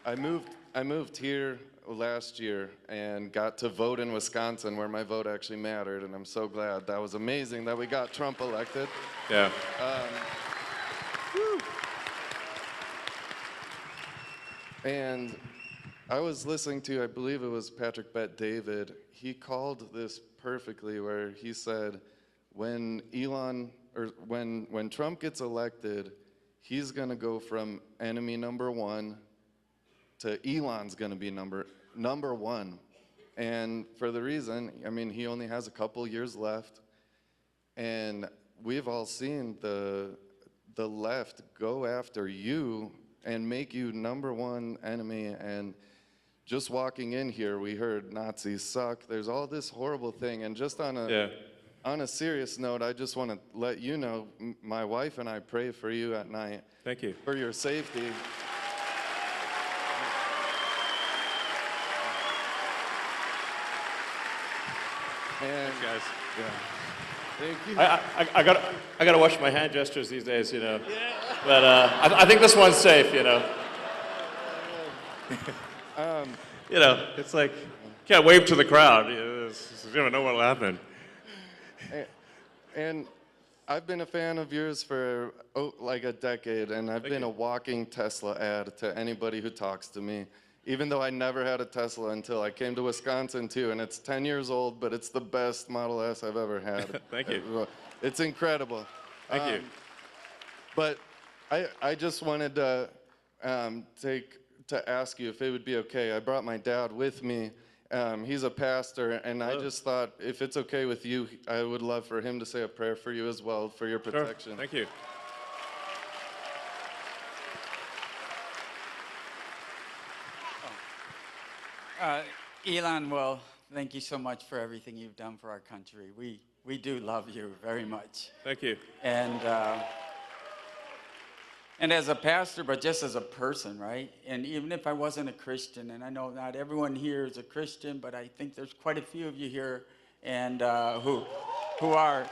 I moved here last year and got to vote in Wisconsin, where my vote actually mattered, and I'm so glad. That was amazing that we got Trump elected. Yeah. And I was listening to, I believe it was Patrick Bet-David. He called this perfectly, where he said, when Trump gets elected, he's gonna go from enemy number 1 to Elon's gonna be number 1. And for the reason, I mean, he only has a couple years left, and we've all seen the left go after you and make you number 1 enemy. And just walking in here, we heard Nazis suck. There's all this horrible thing, and just on a On a serious note, I just want to let you know, my wife and I pray for you at night. Thank you. For your safety. And, Thanks, guys. Yeah. Thank you. I gotta watch my hand gestures these days, you know. But I think this one's safe, you know. You know, it's like, can't wave to the crowd. You don't know what'll happen. And I've been a fan of yours for like a decade, and I've been a walking Tesla ad to anybody who talks to me. Even though I never had a Tesla until I came to Wisconsin too, and it's 10 years old, but it's the best Model S I've ever had. Thank you. It's incredible. Thank you. But I just wanted to ask you if it would be okay. I brought my dad with me. He's a pastor, and I just thought if it's okay with you, I would love for him to say a prayer for you as well, for your protection. Sure. Thank you. Elon, well, thank you so much for everything you've done for our country. We do love you very much. Thank you. And as a pastor, but just as a person, right? And even if I wasn't a Christian, and I know not everyone here is a Christian, but I think there's quite a few of you here and who are.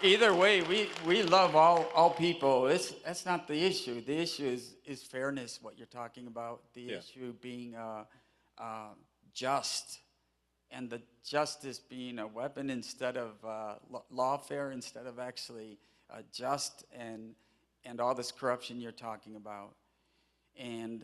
Either way, we love all people. That's not the issue. The issue is fairness, what you're talking about. The issue being just, and the justice being a weapon instead of lawfare, instead of actually just, and all this corruption you're talking about. And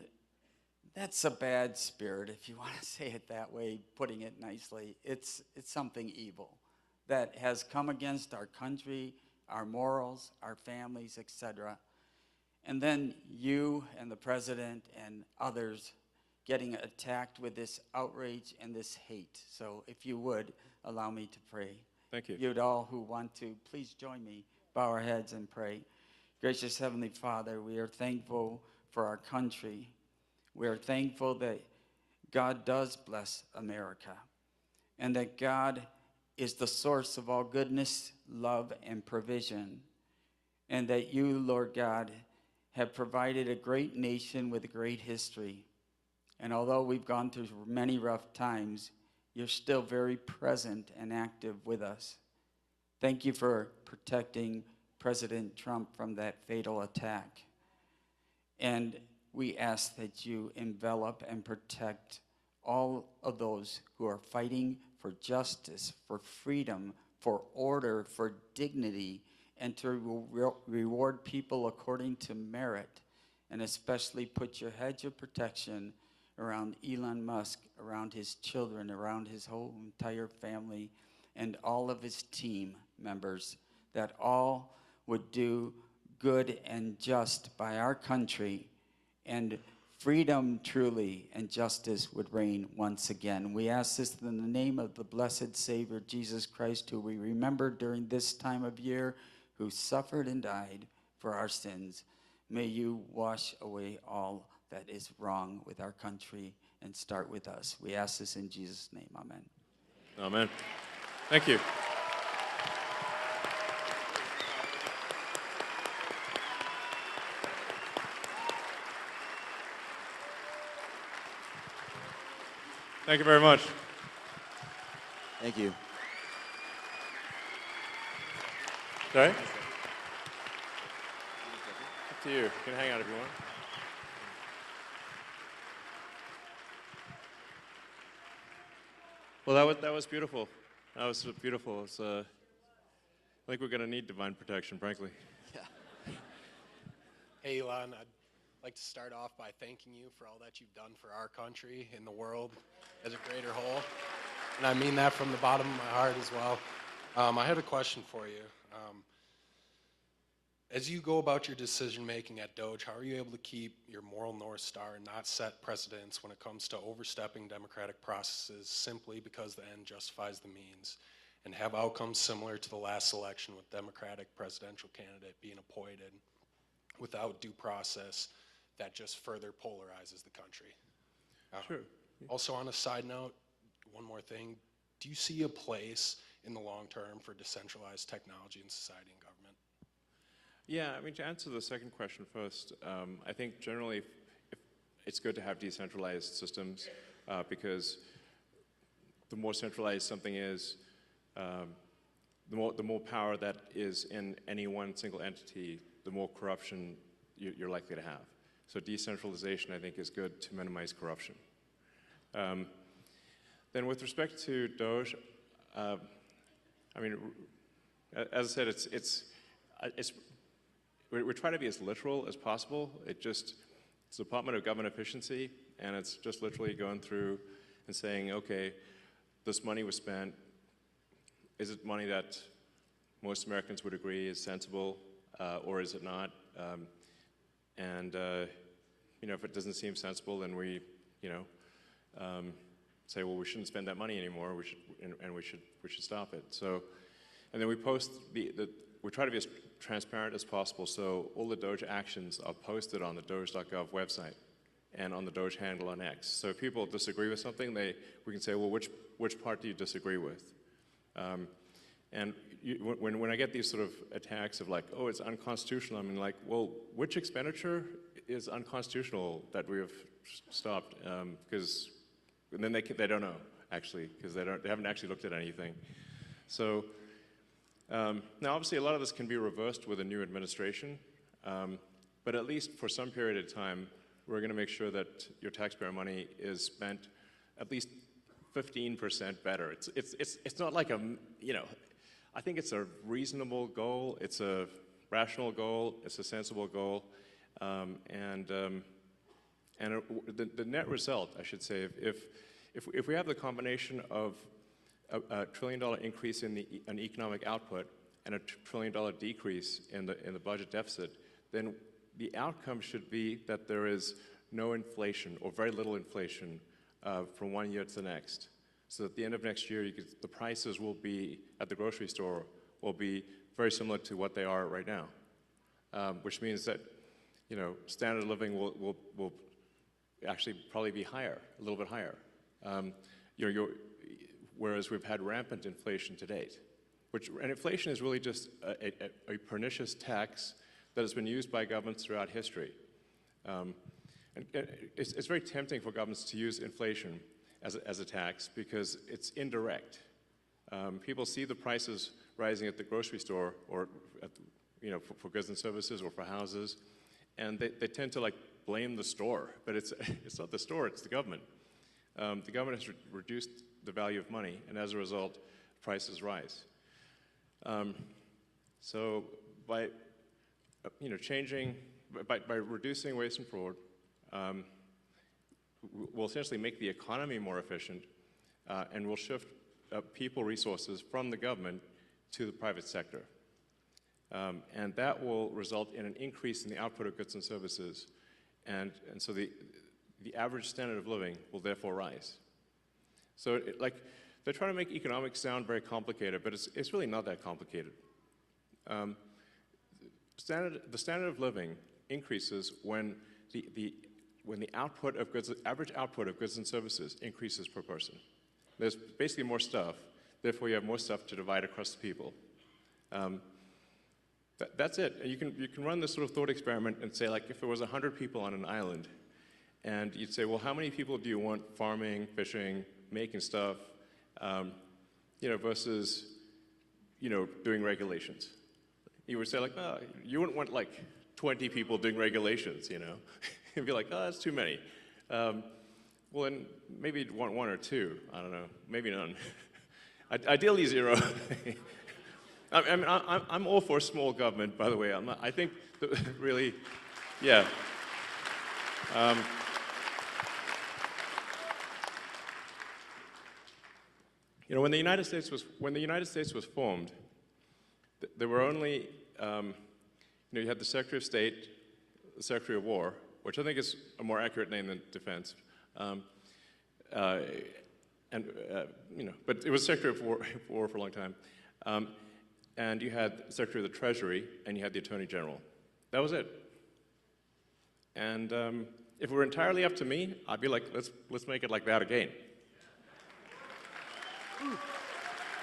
that's a bad spirit, if you want to say it that way, putting it nicely. It's something evil that has come against our country, our morals, our families, etc. And then you and the president and others getting attacked with this outrage and this hate. So if you would, allow me to pray. Thank you. You'd all who want to, please join me, bow our heads and pray. Gracious Heavenly Father, we are thankful for our country. We are thankful that God does bless America, and that God is the source of all goodness, love, and provision, and that you, Lord God, have provided a great nation with a great history. And although we've gone through many rough times, you're still very present and active with us. Thank you for protecting President Trump from that fatal attack. And we ask that you envelop and protect all of those who are fighting for justice, for freedom, for order, for dignity, and to reward people according to merit, and especially put your hedge of protection around Elon Musk, around his children, around his whole entire family, and all of his team members, that all would do good and just by our country, and freedom truly and justice would reign once again. We ask this in the name of the blessed Savior, Jesus Christ, who we remember during this time of year, who suffered and died for our sins. May you wash away all that is wrong with our country and start with us. We ask this in Jesus' name. Amen. Amen. Thank you. Thank you very much. Thank you. Sorry? Up to you. You can hang out if you want. Well, that was beautiful. That was beautiful. It's, I think we're going to need divine protection, frankly. Hey, Elon, I'd like to start off by thanking you for all that you've done for our country and the world as a greater whole. And I mean that from the bottom of my heart as well. I had a question for you. As you go about your decision making at Doge, how are you able to keep your moral North Star and not set precedents when it comes to overstepping democratic processes simply because the end justifies the means, and have outcomes similar to the last election with Democratic presidential candidate being appointed without due process that just further polarizes the country? Sure. Also, on a side note, one more thing. Do you see a place in the long term for decentralized technology in society and government? Yeah, I mean, to answer the second question first, I think generally if it's good to have decentralized systems because the more centralized something is, the more power that is in any one single entity, the more corruption you're likely to have. So decentralization, I think, is good to minimize corruption. Then with respect to Doge, I mean, as I said, we're trying to be as literal as possible. It's Department of Government Efficiency, and it's just literally going through and saying, okay, this money was spent. Is it money that most Americans would agree is sensible, or is it not? If it doesn't seem sensible, then we, say, well, we shouldn't spend that money anymore. We should stop it. So, and then we post we try to be as transparent as possible. So all the Doge actions are posted on the Doge.gov website and on the Doge handle on X. So if people disagree with something, we can say, well, which part do you disagree with? When I get these sort of attacks of like, oh, it's unconstitutional, I mean, like, well, which expenditure is unconstitutional that we have stopped? Because then they don't know, actually, because they haven't actually looked at anything. So now, obviously, a lot of this can be reversed with a new administration, but at least for some period of time, we're going to make sure that your taxpayer money is spent at least 15% better. It's not like I think it's a reasonable goal, it's a rational goal, it's a sensible goal, and the net result, I should say, if we have the combination of a $1 trillion increase in economic output and a $1 trillion decrease in the budget deficit, then the outcome should be that there is no inflation or very little inflation from one year to the next. So at the end of next year, the prices will be at the grocery store will be very similar to what they are right now, which means that standard of living will actually probably be higher, a little bit higher. Whereas we've had rampant inflation to date, and inflation is really just a pernicious tax that has been used by governments throughout history. And it's very tempting for governments to use inflation as a tax because it's indirect. People see the prices rising at the grocery store or for goods and services or for houses, and they tend to blame the store, but it's not the store, it's the government. The government has reduced the value of money, and as a result, prices rise. So by by reducing waste and fraud, we'll essentially make the economy more efficient, and we'll shift people resources from the government to the private sector. And that will result in an increase in the output of goods and services, and so the average standard of living will therefore rise. So they're trying to make economics sound very complicated, but it's really not that complicated. The standard of living increases when the output of goods, average output of goods and services increases per person. There's basically more stuff, therefore you have more stuff to divide across the people. That's it. You can run this sort of thought experiment and say, if there was 100 people on an island, and you'd say, well, how many people do you want farming, fishing, making stuff, versus, doing regulations? You would say, oh, you wouldn't want 20 people doing regulations, You'd be like, oh, that's too many. Well, then maybe you'd want one or two. I don't know, maybe none. Ideally, zero. I'm all for small government, by the way. I think that really, yeah. When the United States was formed, there were only, you had the Secretary of State, the Secretary of War, which I think is a more accurate name than Defense, but it was Secretary of War for a long time. And you had the Secretary of the Treasury, and you had the Attorney General. That was it. And if it were entirely up to me, I'd be like, let's make it like that again.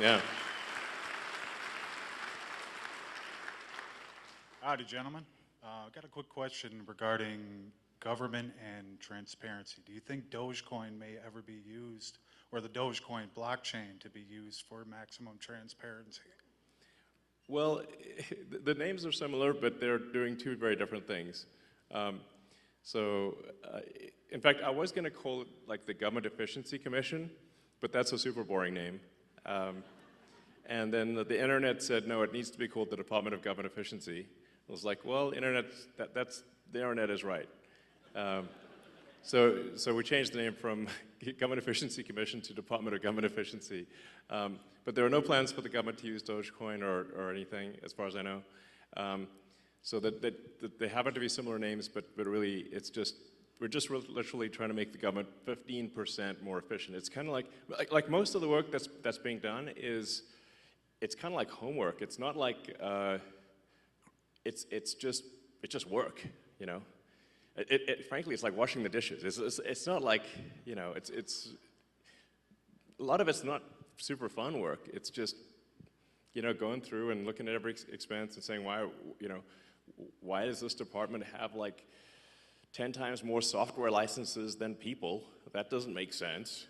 Yeah. Howdy, gentlemen. I've got a quick question regarding government and transparency. Do you think Dogecoin may ever be used, or the Dogecoin blockchain to be used for maximum transparency? Well, the names are similar, but they're doing two very different things. In fact, I was going to call it like the Government Efficiency Commission, but that's a super boring name. And then the internet said, no, it needs to be called the Department of Government Efficiency. I was like, well, the internet is right. So we changed the name from Government Efficiency Commission to Department of Government Efficiency. But there are no plans for the government to use Dogecoin or anything, as far as I know. So that they happen to be similar names, but really we're just literally trying to make the government 15% more efficient. It's kind of like most of the work that's being done it's kind of like homework. It's not like it's just work, you know. Frankly, it's like washing the dishes. It's not like, you know, it's a lot of it's not super fun work. It's just, you know, going through and looking at every expense and saying, why does this department have like 10 times more software licenses than people? That doesn't make sense.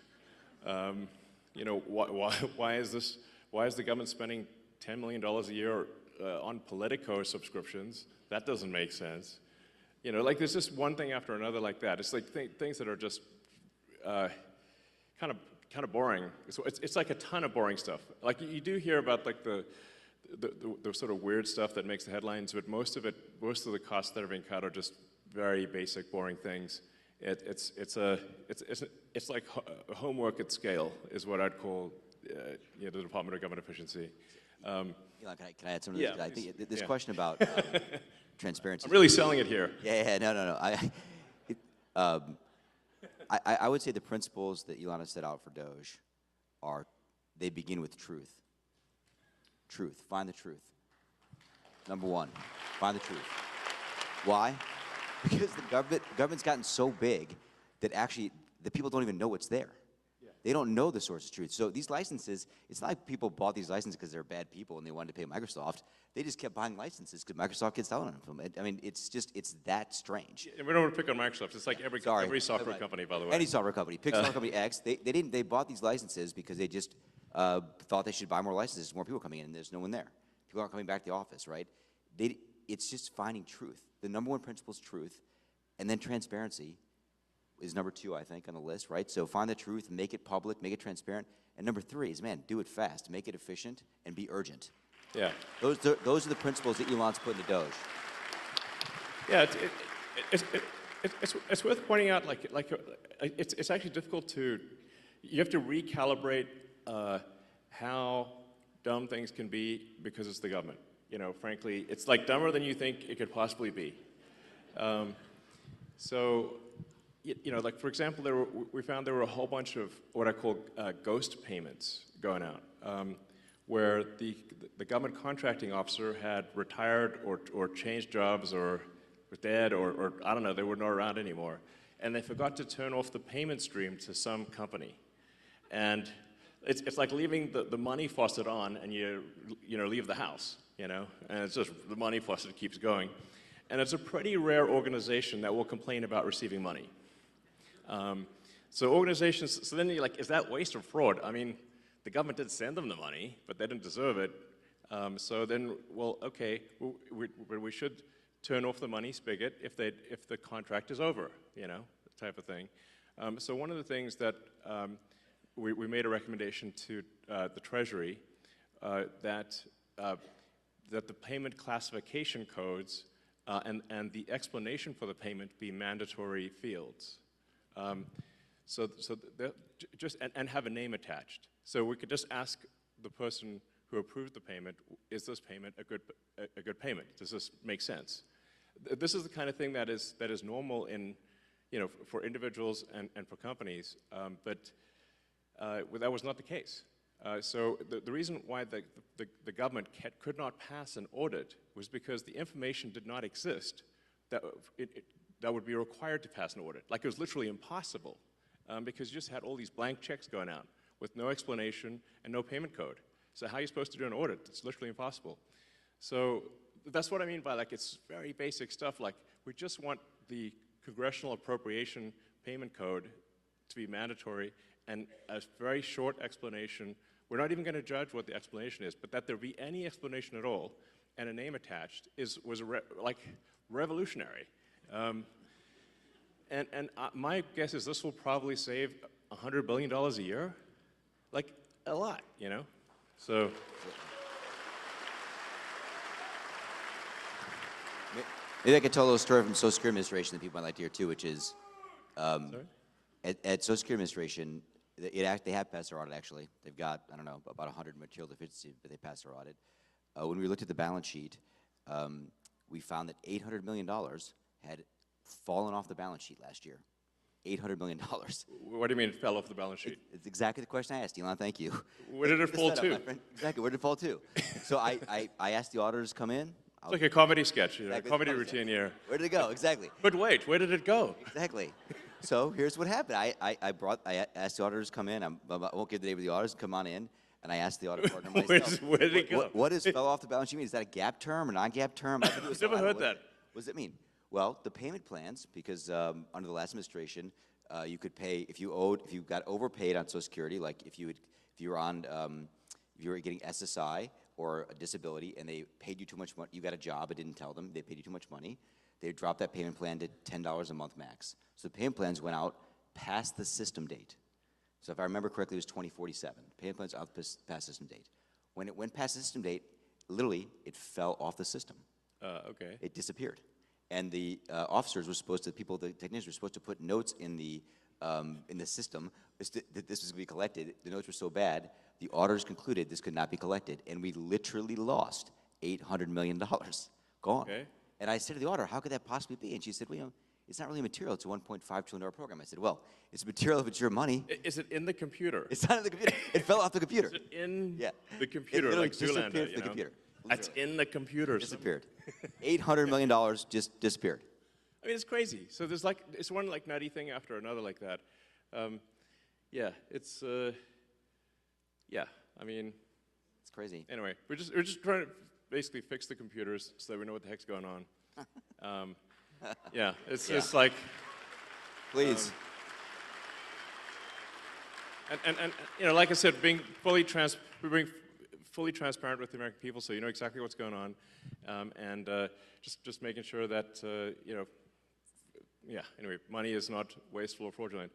You know, why is the government spending $10 million a year on Politico subscriptions? That doesn't make sense. You know, like there's just one thing after another like that. It's like things that are just kind of boring. So it's like a ton of boring stuff. Like you do hear about like the sort of weird stuff that makes the headlines, but most of the costs that are being cut are just very basic, boring things. It's like homework at scale is what I'd call the Department of Government Efficiency. Elon, can I add something to this? I think this question about transparency. I'm really selling it here. Yeah, no. I would say the principles that Elon has set out for Doge they begin with truth. Truth. Find the truth. Number one, find the truth. Why? Because the government's gotten so big that actually the people don't even know what's there. They don't know the source of truth. So these licenses, it's not like people bought these licenses because they're bad people and they wanted to pay Microsoft. They just kept buying licenses because Microsoft gets selling them. I mean, it's that strange. And we don't want to pick on Microsoft. It's like every software company, by the way. Any software company. Pick software company X. They bought these licenses because they just thought they should buy more licenses. There's more people coming in and there's no one there. People aren't coming back to the office, right? It's just finding truth. The number one principle is truth, and then transparency is number two, I think, on the list, right? So find the truth, make it public, make it transparent. And number three is, man, do it fast, make it efficient, and be urgent. Yeah. Those are the principles that Elon's put into Doge. Yeah, it's worth pointing out, it's actually difficult you have to recalibrate how dumb things can be because it's the government. You know, frankly, it's like dumber than you think it could possibly be. You know, like for example, we found there were a whole bunch of what I call ghost payments going out, where the government contracting officer had retired or changed jobs or was dead or I don't know, they were not around anymore, and they forgot to turn off the payment stream to some company, and it's like leaving the money faucet on and you leave the house, you know, and it's just the money faucet keeps going, and it's a pretty rare organization that will complain about receiving money. So organizations, so then you're like, is that waste or fraud? I mean, the government did send them the money, but they didn't deserve it. So then, well, okay, we should turn off the money spigot if the contract is over, you know, type of thing. So one of the things that we made a recommendation to the Treasury that the payment classification codes and the explanation for the payment be mandatory fields. And have a name attached. So we could just ask the person who approved the payment, is this payment a good payment? Does this make sense? This is the kind of thing that is normal in, you know, for individuals and for companies, but that was not the case. So the reason why the government could not pass an audit was because the information did not exist that would be required to pass an audit. Like it was literally impossible because you just had all these blank checks going out with no explanation and no payment code. So how are you supposed to do an audit? It's literally impossible. So That's what I mean by, like, it's very basic stuff. Like, we just want the Congressional Appropriation Payment Code to be mandatory, and a very short explanation. We're not even going to judge what the explanation is, but that there be any explanation at all and a name attached was revolutionary. My guess is this will probably save $100 billion a year, like a lot, you know. So. Maybe I could tell a little story from Social Security Administration that people might like to hear too, which is at Social Security Administration, they have passed their audit actually. They've got, I don't know, about 100 material deficiencies, but they passed their audit. When we looked at the balance sheet, we found that $800 million had fallen off the balance sheet last year. $800 million. What do you mean it fell off the balance sheet? It's exactly the question I asked, Elon. Thank you. Where did it fall to? Exactly, where did it fall to? So I asked the auditors to come in. It's like a comedy sketch, you know, Exactly, comedy routine here. Where did it go? Exactly. But wait, where did it go? Exactly. So here's what happened. I asked the auditors to come in. I won't give the name of the auditors. Come on in. And I asked the audit partner myself. Where did it go? What does fell off the balance sheet mean? Is that a gap term or non-gap term? I've never heard that. What does it mean? Well, the payment plans, because under the last administration, you could pay if you got overpaid on Social Security, like if you were getting SSI or a disability and they paid you too much money, you got a job, but didn't tell them, they paid you too much money, they dropped that payment plan to $10 a month max. So the payment plans went out past the system date. So if I remember correctly, it was 2047. Payment plans out past system date. When it went past the system date, literally, it fell off the system. Okay. It disappeared. And the officers were supposed to, the technicians were supposed to put notes in the system that this was going to be collected. The notes were so bad, the auditors concluded this could not be collected, and we literally lost $800 million. Gone. Okay. And I said to the auditor, how could that possibly be? And she said, well, it's not really material. It's a $1.5 trillion program. I said, well, it's material if it's your money. Is it in the computer? It's not in the computer. It fell off the computer. Is it in Yeah. the computer, It like disappeared Zoolander, from the computer. That's in the computer. Disappeared. $800 million just disappeared. I mean, it's crazy. So there's like, it's one like nutty thing after another like that. Yeah, it's, yeah, I mean. It's crazy. Anyway, we're just trying to basically fix the computers so that we know what the heck's going on. Yeah, it's just like. Please. And you know, like I said, being fully transparent with the American people, so you know exactly what's going on, and just making sure that you know, yeah. Anyway, money is not wasteful or fraudulent.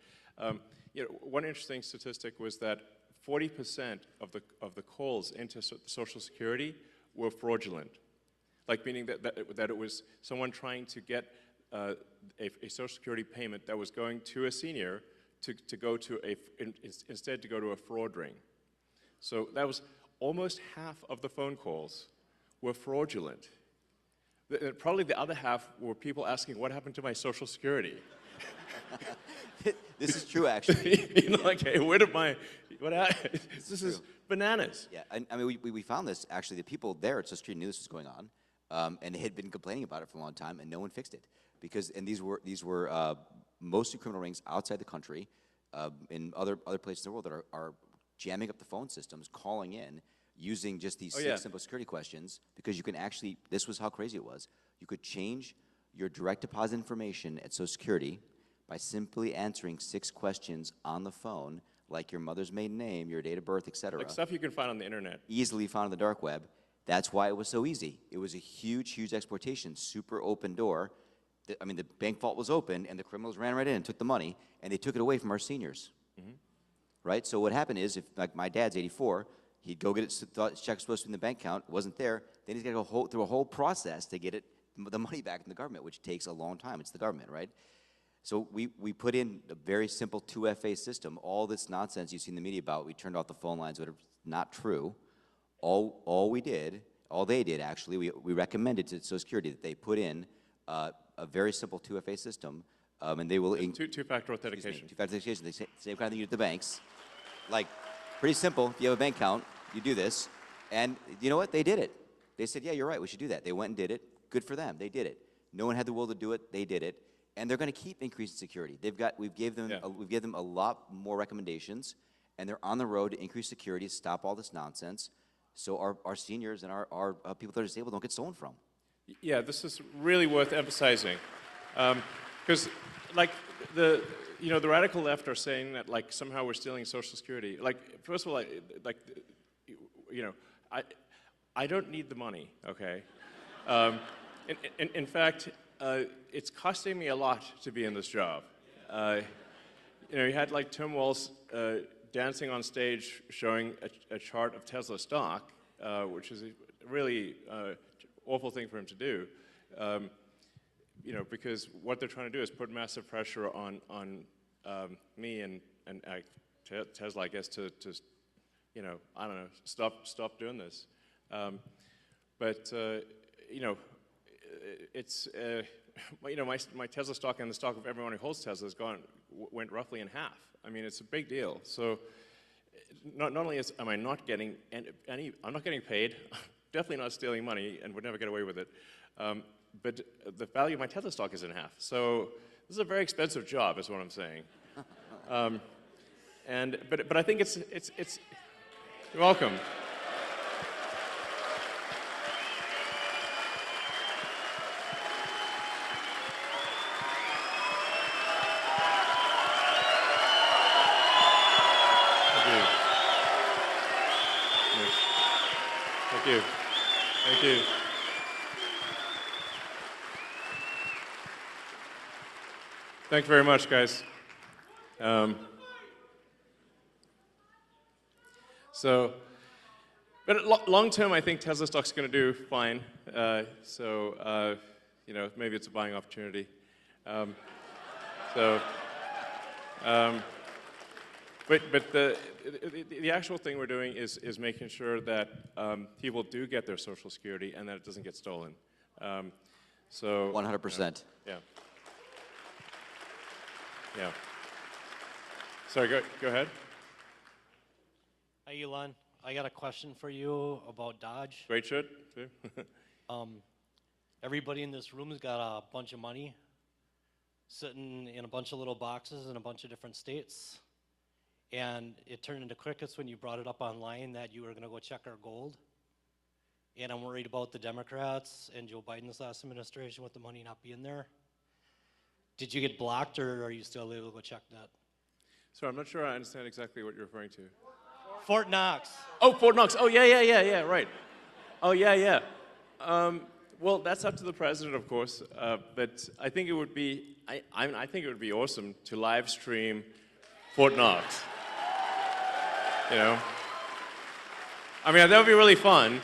You know, one interesting statistic was that 40% of the calls into Social Security were fraudulent, like meaning that it was someone trying to get a Social Security payment that was going to a senior to go to instead to go to a fraud ring. So that was almost half of the phone calls were fraudulent. Probably the other half were people asking, what happened to my Social Security? This is true, actually. You know, like, hey, where did my, what happened? This is bananas. Yeah, I mean, we found this, actually, the people there at Social Security knew this was going on, and they had been complaining about it for a long time, and no one fixed it. And these were mostly criminal rings outside the country, in other places in the world that are jamming up the phone systems, calling in, using just these six simple security questions, because you can actually, this was how crazy it was, you could change your direct deposit information at Social Security by simply answering 6 questions on the phone, like your mother's maiden name, your date of birth, etc. Like stuff you can find on the internet. Easily found on the dark web. That's why it was so easy. It was a huge, huge exploitation, super open door. I mean, the bank vault was open, and the criminals ran right in and took the money, and they took it away from our seniors. Mm-hmm. Right? So what happened is, if like my dad's 84, he'd go get it, thought his check was supposed to be in the bank account, it wasn't there, then he's got to go through a whole process to get the money back from the government, which takes a long time. It's the government, right? So we put in a very simple 2FA system. All this nonsense you see in the media about, we turned off the phone lines, whatever, not true. All they did actually, we recommended to Social Security that they put in a very simple 2FA system, and they will... Two-factor authentication. Two-factor authentication, the same kind of thing you do at the banks. Like, pretty simple. If you have a bank account, you do this. And you know what? They did it. They said, yeah, you're right, we should do that. They went and did it. Good for them. They did it. No one had the will to do it. They did it. And they're going to keep increasing security. We've given them a lot more recommendations, and they're on the road to increase security, stop all this nonsense, so our seniors and our people that are disabled don't get stolen from. Yeah, this is really worth emphasizing, because like the radical left are saying that like somehow we're stealing Social Security. Like first of all, I don't need the money. Okay, in fact, it's costing me a lot to be in this job. You had like Tim Walz dancing on stage showing a chart of Tesla stock, which is a really awful thing for him to do, because what they're trying to do is put massive pressure on me and Tesla, I guess, to I don't know, stop doing this. But it's my Tesla stock and the stock of everyone who holds Tesla went roughly in half. I mean, it's a big deal. So not only am I not getting I'm not getting paid, definitely not stealing money, and would never get away with it. But the value of my Tesla stock is in half. So this is a very expensive job, is what I'm saying. But I think it's you're welcome. Thank you. Thank you. Thank you very much, guys. But long term, I think Tesla stock's going to do fine. Maybe it's a buying opportunity. But the actual thing we're doing is making sure that people do get their Social Security and that it doesn't get stolen. 100%. Yeah. Yeah. Sorry, go ahead. Hi, Elon. I got a question for you about Dodge. Great shirt, too. Everybody in this room has got a bunch of money sitting in a bunch of little boxes in a bunch of different states. And it turned into crickets when you brought it up online that you were going to go check our gold. And I'm worried about the Democrats and Joe Biden's last administration with the money not being there. Did you get blocked, or are you still able to go check that? Sorry, I'm not sure I understand exactly what you're referring to. Fort Knox. Oh, Fort Knox. Oh, yeah, right. Oh, yeah. Well, that's up to the president, of course. But I think it would be, I think it would be awesome to live stream Fort Knox. I mean, that would be really fun.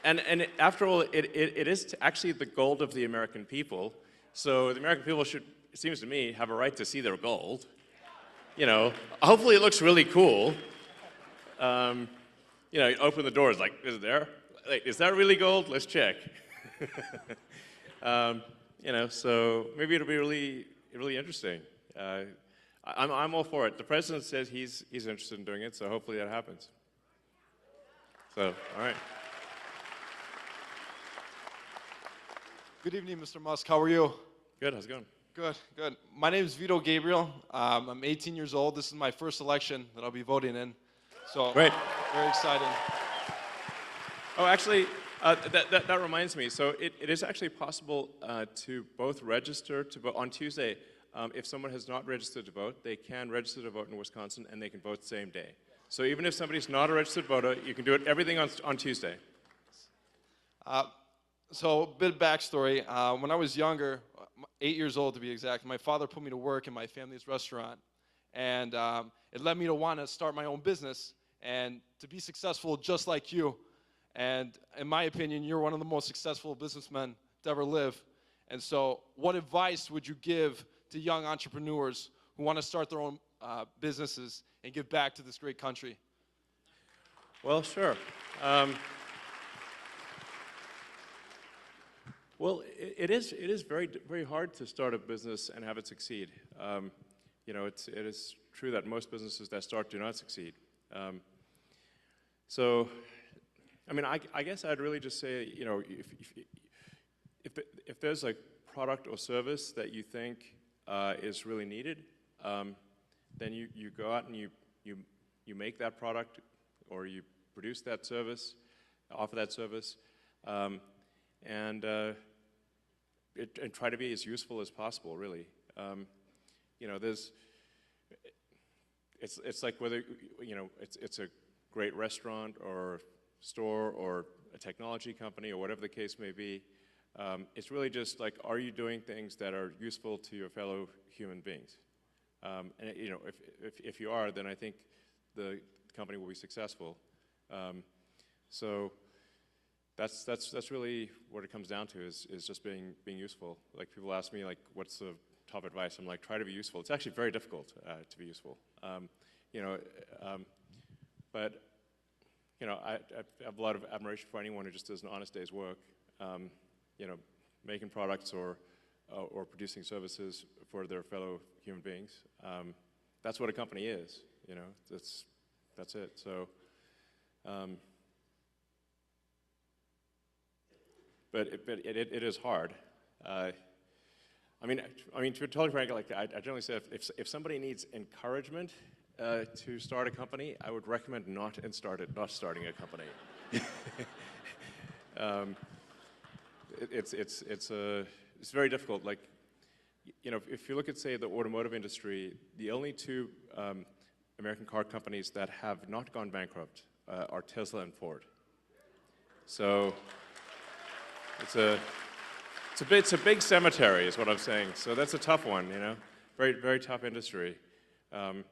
And after all, it is actually the gold of the American people. So the American people should, it seems to me, have a right to see their gold. Hopefully it looks really cool. You open the doors, like, is it there? Like, is that really gold? Let's check. So maybe it'll be really, really interesting. I'm all for it. The president says he's interested in doing it, so hopefully that happens. So, all right. Good evening, Mr. Musk. How are you? Good. How's it going? Good. My name is Vito Gabriel. I'm 18 years old. This is my first election that I'll be voting in. So, great. Very exciting. Oh, actually, that reminds me. So it is actually possible to both register to vote on Tuesday. If someone has not registered to vote, they can register to vote in Wisconsin, and they can vote the same day. So even if somebody's not a registered voter, you can do everything on Tuesday. So a bit of backstory. When I was younger, 8 years old to be exact, my father put me to work in my family's restaurant. And it led me to want to start my own business and to be successful just like you. And in my opinion, you're one of the most successful businessmen to ever live. And so what advice would you give to young entrepreneurs who want to start their own businesses and give back to this great country? Well, sure. Well, it is very, very hard to start a business and have it succeed. It is true that most businesses that start do not succeed. So, I mean, I guess I'd really just say, if there's a product or service that you think is really needed, then you go out and you make that product, or you produce that service, offer that service. and try to be as useful as possible, really. You know, it's like whether, you know, it's a great restaurant or store or a technology company or whatever the case may be. It's really just like, are you doing things that are useful to your fellow human beings? And you know, if you are, then I think the company will be successful. So that's really what it comes down to, is just being useful. Like, people ask me, like, what's the top advice? I'm like, try to be useful. It's actually very difficult to be useful. You know, but you know, I have a lot of admiration for anyone who just does an honest day's work. You know, making products or producing services for their fellow human beings. That's what a company is. You know, that's it. So. But it is hard. I mean, to be totally frank, like I generally say, if somebody needs encouragement to start a company, I would recommend not starting a company. It's very difficult. Like, you know, if you look at, say, the automotive industry, the only two American car companies that have not gone bankrupt are Tesla and Ford. So. It's a big cemetery, is what I'm saying. So that's a tough one, you know, very tough industry. And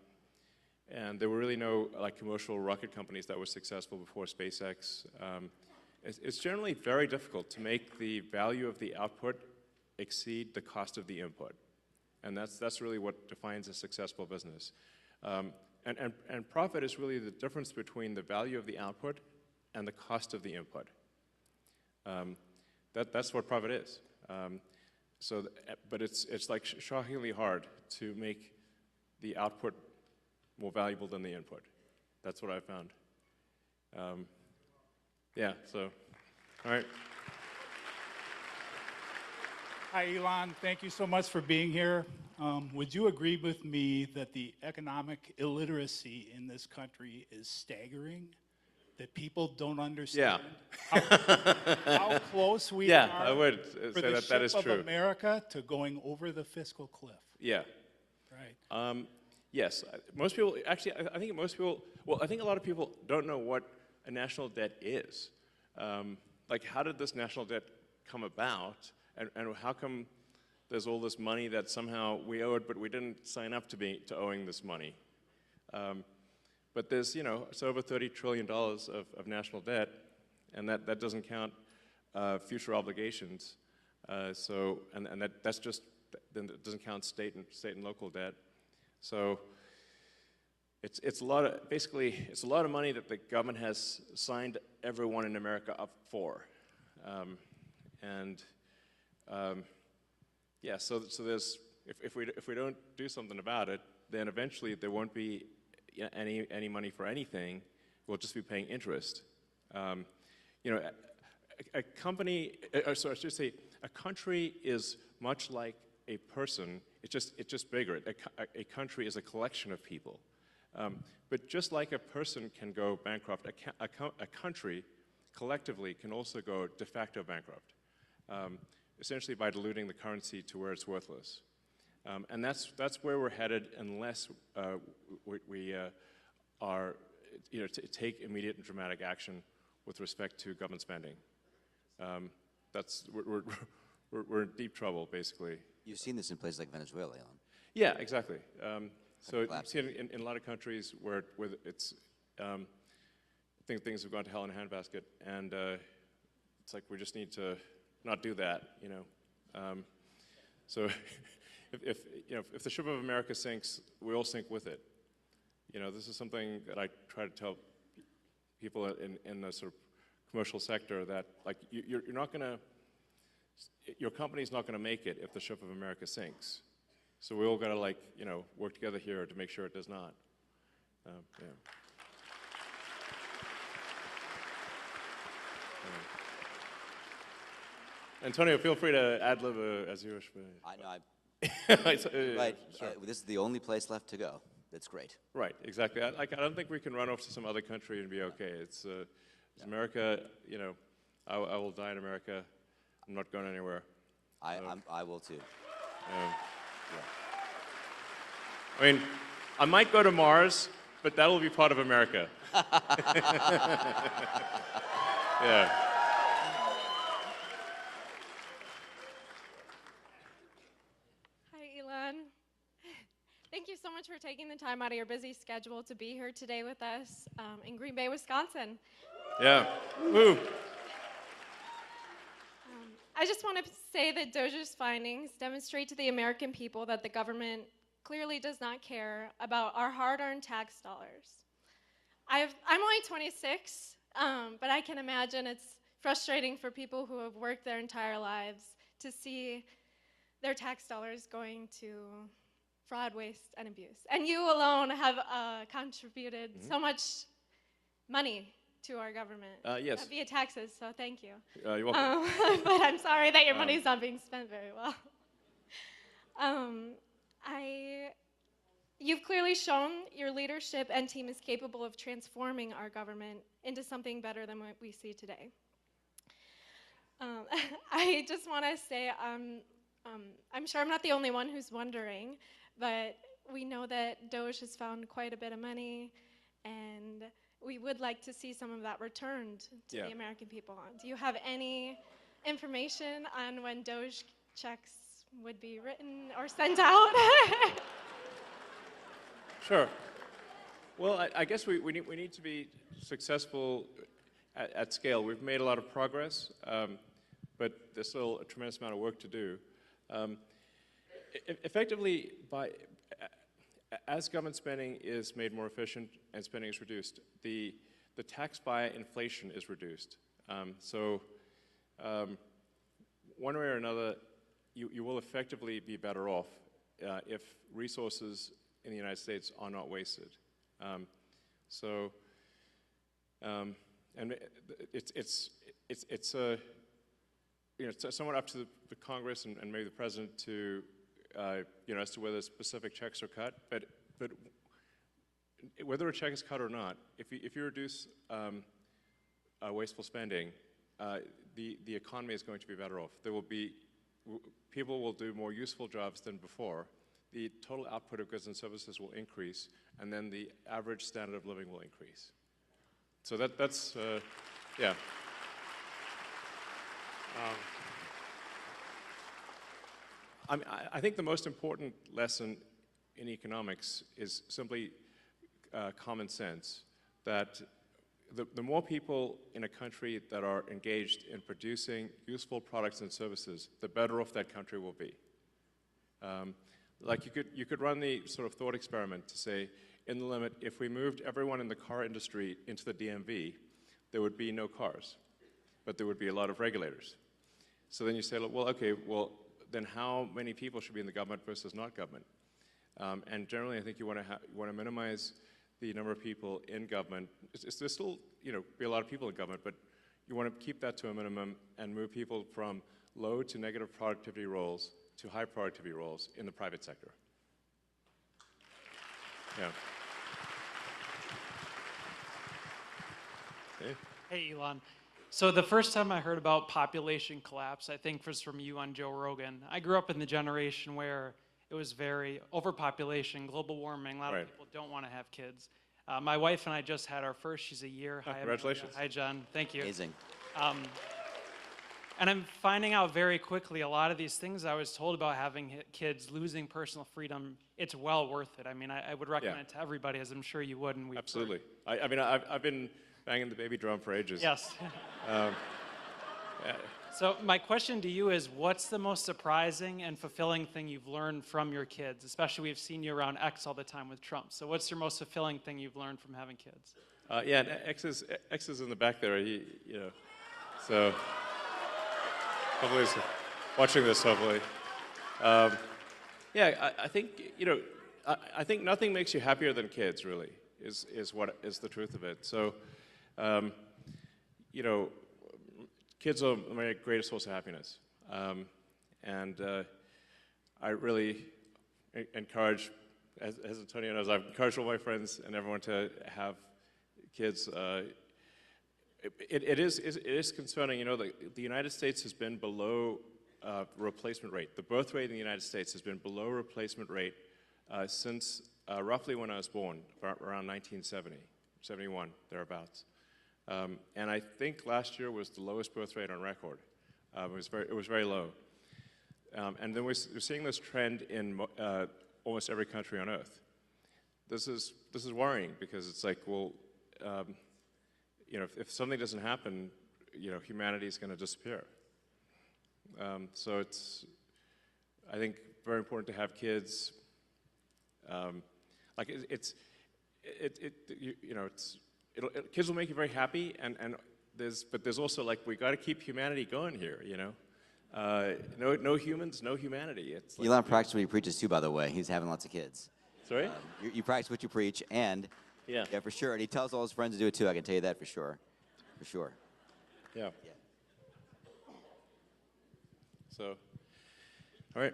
there were really no like commercial rocket companies that were successful before SpaceX. It's generally very difficult to make the value of the output exceed the cost of the input, and that's really what defines a successful business. And profit is really the difference between the value of the output and the cost of the input. That's what profit is. But it's like shockingly hard to make the output more valuable than the input. That's what I found. Yeah, so, all right. Hi, Elon. Thank you so much for being here. Would you agree with me that the economic illiteracy in this country is staggering? That people don't understand how close we are I would for say the that is ship true. of America to going over the fiscal cliff. Yeah. Right. Yes. Most people, actually, I think most people, well, I think a lot of people don't know what a national debt is. Like, how did this national debt come about? And how come there's all this money that somehow we owe it, but we didn't sign up to owing this money? But there's, you know, it's over $30 trillion of national debt, and that doesn't count future obligations. So that's just, then it doesn't count state and local debt. So it's a lot of, basically, it's a lot of money that the government has signed everyone in America up for. Yeah, so there's, if we don't do something about it, then eventually there won't be any money for anything. We'll just be paying interest. You know, a company, sorry, I should say, a country is much like a person. It's just bigger. A country is a collection of people. But just like a person can go bankrupt, a country collectively can also go de facto bankrupt, essentially by diluting the currency to where it's worthless. And that's where we're headed unless we are, you know, take immediate and dramatic action with respect to government spending. We're in deep trouble, basically. You've seen this in places like Venezuela, Elon. Yeah, exactly. So you see it in a lot of countries where it's, I think things have gone to hell in a handbasket, and it's like we just need to not do that, you know. So if the ship of America sinks, we all sink with it. You know, this is something that I try to tell people in the sort of commercial sector, that like you're not gonna, your company's not gonna make it if the ship of America sinks. So we all gotta, like, you know, work together here to make sure it does not. Yeah. Antonio, feel free to ad-lib as you wish. I know. Right. Sure. This is the only place left to go. That's great. Right, exactly. I don't think we can run off to some other country and be okay. It's America, you know, I will die in America. I'm not going anywhere. I will too. I mean, I might go to Mars, but that'll be part of America. Yeah. Hi, Elon. Thank you so much for taking the time out of your busy schedule to be here today with us in Green Bay, Wisconsin. Yeah. Woo. I just want to say that Doge's findings demonstrate to the American people that the government clearly does not care about our hard-earned tax dollars. I'm only 26, but I can imagine it's frustrating for people who have worked their entire lives to see their tax dollars going to fraud, waste, and abuse. And you alone have contributed so much money to our government Yes. via taxes, so thank you. You're welcome. But I'm sorry that your money's not being spent very well. You've clearly shown your leadership and team is capable of transforming our government into something better than what we see today. I just want to say I'm sure I'm not the only one who's wondering, but we know that Doge has found quite a bit of money, and we would like to see some of that returned to the American people. Do you have any information on when Doge checks would be written or sent out? Sure. Well, I guess we need to be successful at scale. We've made a lot of progress, but there's still a tremendous amount of work to do. Effectively, as government spending is made more efficient and spending is reduced, the tax via inflation is reduced. One way or another, you will effectively be better off if resources in the United States are not wasted. And it's somewhat up to the Congress and maybe the President to as to whether specific checks are cut. But whether a check is cut or not, if you reduce wasteful spending, the economy is going to be better off. People will do more useful jobs than before. The total output of goods and services will increase, and then the average standard of living will increase. So that's yeah. I think the most important lesson in economics is simply common sense, that the more people in a country that are engaged in producing useful products and services, the better off that country will be. Like you could run the sort of thought experiment to say, in the limit, if we moved everyone in the car industry into the DMV, there would be no cars, but there would be a lot of regulators. So then you say, well, okay, then how many people should be in the government versus not government? And generally, I think you want to minimize the number of people in government. There's still be a lot of people in government, but you want to keep that to a minimum and move people from low to negative productivity roles to high productivity roles in the private sector. Yeah. Okay. Hey, Elon. So the first time I heard about population collapse, I think was from you on Joe Rogan. I grew up in the generation where it was very overpopulation, global warming. A lot of people don't want to have kids. My wife and I just had our first. She's a year. Hi, congratulations. Hi, John. Thank you. Amazing. And I'm finding out very quickly a lot of these things I was told about having kids, losing personal freedom, it's well worth it. I mean, I would recommend it to everybody, as I'm sure you would. And Absolutely. I mean, I've been banging the baby drum for ages. Yes. Yeah. So my question to you is, what's the most surprising and fulfilling thing you've learned from your kids? Especially we've seen you around X all the time with Trump. So what's your most fulfilling thing you've learned from having kids? Yeah, and X is in the back there. So hopefully he's watching this. Hopefully, yeah. I think I think nothing makes you happier than kids. Really, is what is the truth of it. So, kids are my greatest source of happiness, and I really encourage, as Antonio knows, I've encouraged all my friends and everyone to have kids it is concerning. You know, the United States has been below replacement rate. The birth rate in the United States has been below replacement rate since roughly when I was born, around 1970, 71, thereabouts. And I think last year was the lowest birth rate on record. It was very low. And then we're seeing this trend in almost every country on Earth. This is worrying because it's like, well, you know, if something doesn't happen, you know, humanity is going to disappear. So it's, I think, very important to have kids. Like kids will make you very happy, and there's also like we got to keep humanity going here, you know. No humans, no humanity. It's like, Elon practices what he preaches too, by the way. He's having lots of kids. Sorry? You practice what you preach, and yeah, for sure. And he tells all his friends to do it too. I can tell you that for sure, for sure. Yeah. So, all right.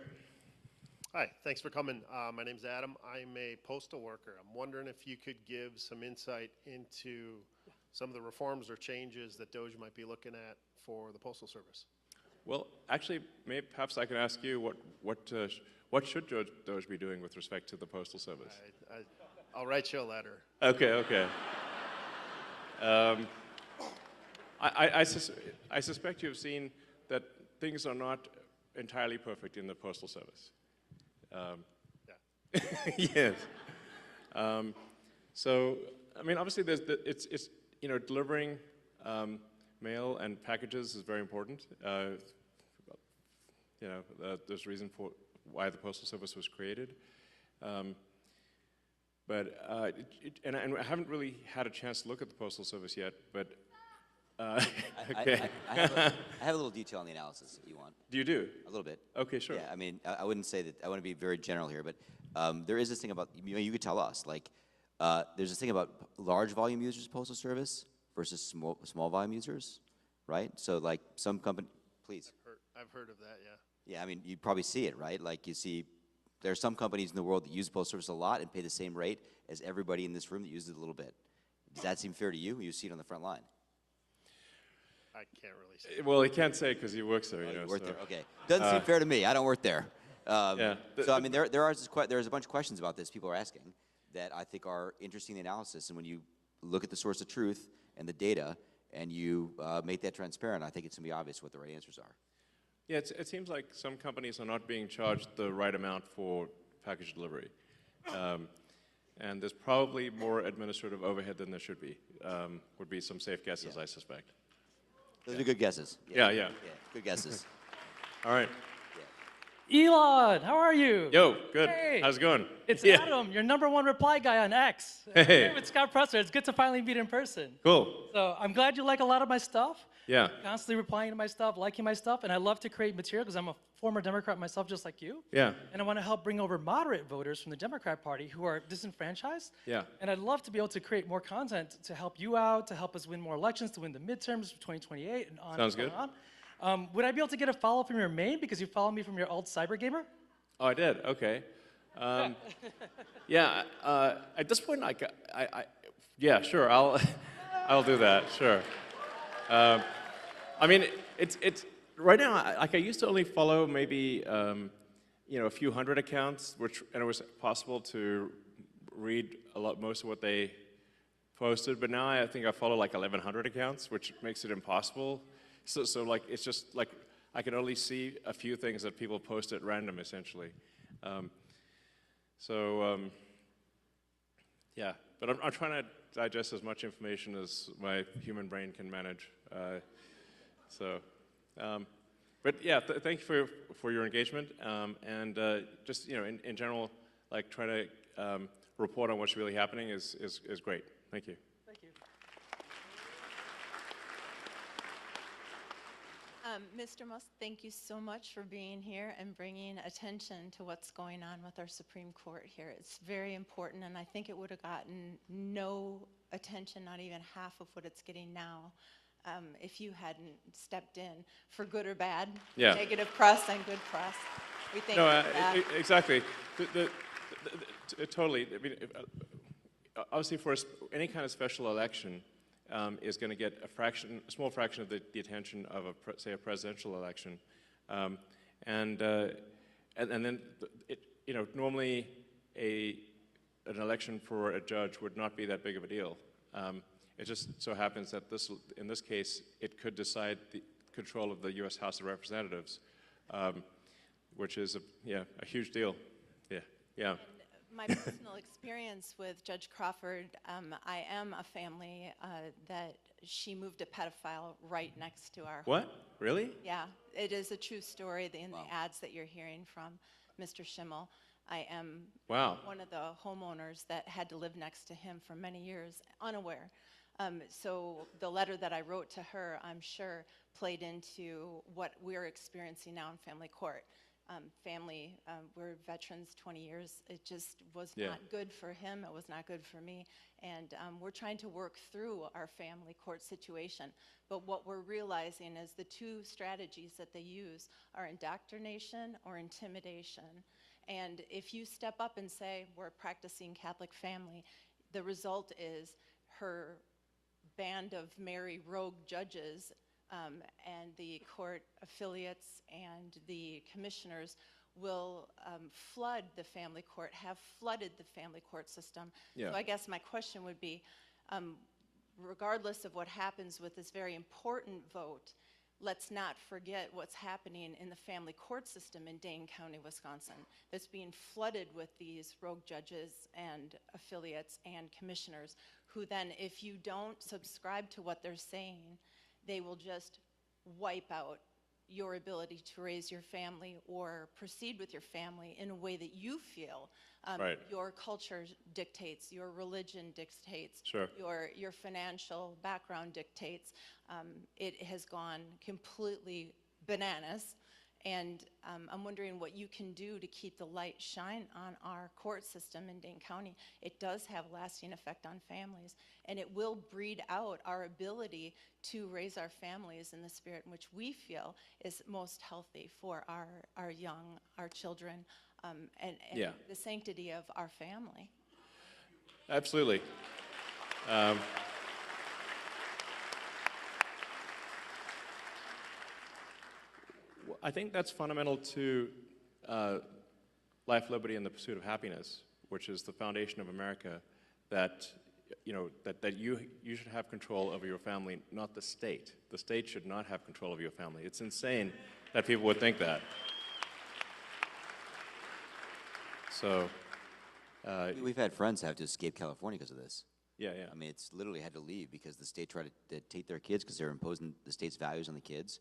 Hi, thanks for coming. My name's Adam. I'm a postal worker. I'm wondering if you could give some insight into some of the reforms or changes that Doge might be looking at for the Postal Service. Well, actually, perhaps I can ask you what should Doge be doing with respect to the Postal Service? I'll write you a letter. Okay. I suspect you've seen that things are not entirely perfect in the Postal Service. Yeah. Yes. So, I mean, obviously, it's you know, delivering mail and packages is very important. You know, there's a reason for why the Postal Service was created. But and I haven't really had a chance to look at the Postal Service yet. But okay. I have a little detail on the analysis if you want. Do you do? A little bit. Okay, sure. Yeah, I mean, I wouldn't say that. I want to be very general here, but there is this thing about, you know, you could tell us, like, there's this thing about large volume users of Postal Service versus small volume users, right? So, like, some company, please. I've heard of that, yeah. Yeah, I mean, you probably see it, right? Like, you see, there are some companies in the world that use the Postal Service a lot and pay the same rate as everybody in this room that uses it a little bit. Does that seem fair to you? You see it on the front line. I can't really say. Well, he can't say because he works there, you know. You work there, okay. Doesn't seem fair to me. I don't work there. Yeah. So, I mean, there's a bunch of questions about this people are asking that I think are interesting in the analysis. And when you look at the source of truth and the data and you make that transparent, I think it's going to be obvious what the right answers are. Yeah, it seems like some companies are not being charged the right amount for package delivery. And there's probably more administrative overhead than there should be, would be some safe guesses, I suspect. Those are good guesses. Yeah. Good guesses. All right. Elon, how are you? Yo, good. Hey. How's it going? It's Adam, your #1 reply guy on X. Hey. Here with Scott Presser. It's good to finally meet in person. Cool. So I'm glad you like a lot of my stuff. Yeah. Constantly replying to my stuff, liking my stuff, and I love to create material because I'm a former Democrat myself, just like you. Yeah. And I want to help bring over moderate voters from the Democrat Party who are disenfranchised. Yeah. And I'd love to be able to create more content to help you out, to help us win more elections, to win the midterms for 2028 and on Sounds and good. on. Would I be able to get a follow from your main because you follow me from your alt cyber gamer? Oh, I did. Okay. Yeah. At this point, yeah, sure. I'll do that. Sure. I mean, it's right now. Like I used to only follow maybe you know, a few hundred accounts, and it was possible to read most of what they posted. But now I think I follow like 1,100 accounts, which makes it impossible. So like it's just like I can only see a few things that people post at random, essentially. Yeah, but I'm trying to digest as much information as my human brain can manage. But yeah, thank you for your engagement, and just, you know, in general, like trying to report on what's really happening is great. Thank you. Thank you. Mr. Musk, thank you so much for being here and bringing attention to what's going on with our Supreme Court here. It's very important, and I think it would have gotten no attention, not even half of what it's getting now, if you hadn't stepped in, for good or bad, Yeah. negative press and good press. We thank you for that. Exactly. Totally. I mean, obviously, for any kind of special election, is going to get a small fraction of the attention of, say, a presidential election. And then, normally an election for a judge would not be that big of a deal. It just so happens that in this case, it could decide the control of the U.S. House of Representatives, which is a huge deal. Yeah. My personal experience with Judge Crawford, I am a family that she moved a pedophile right next to our home. What? Really? Yeah, it is a true story in the ads that you're hearing from Mr. Schimel. I am one of the homeowners that had to live next to him for many years, unaware. So the letter that I wrote to her, I'm sure, played into what we're experiencing now in family court. We're veterans 20 years. It just was not good for him. It was not good for me. And we're trying to work through our family court situation. But what we're realizing is the two strategies that they use are indoctrination or intimidation. And if you step up and say, we're a practicing Catholic family, the result is her band of merry rogue judges and the court affiliates and the commissioners will flood the family court, have flooded the family court system. Yeah. So I guess my question would be, regardless of what happens with this very important vote, let's not forget what's happening in the family court system in Dane County, Wisconsin, that's being flooded with these rogue judges and affiliates and commissioners who then, if you don't subscribe to what they're saying, they will just wipe out your ability to raise your family or proceed with your family in a way that you feel your culture dictates, your religion dictates, your financial background dictates. It has gone completely bananas. And I'm wondering what you can do to keep the light shine on our court system in Dane County. It does have a lasting effect on families, and it will breed out our ability to raise our families in the spirit in which we feel is most healthy for our young, our children, and the sanctity of our family. Absolutely. I think that's fundamental to life, liberty, and the pursuit of happiness, which is the foundation of America, that you should have control over your family, not the state. The state should not have control of your family. It's insane that people would think that. So we've had friends have to escape California because of this. Yeah. I mean, it's literally had to leave because the state tried to take their kids because they're imposing the state's values on the kids,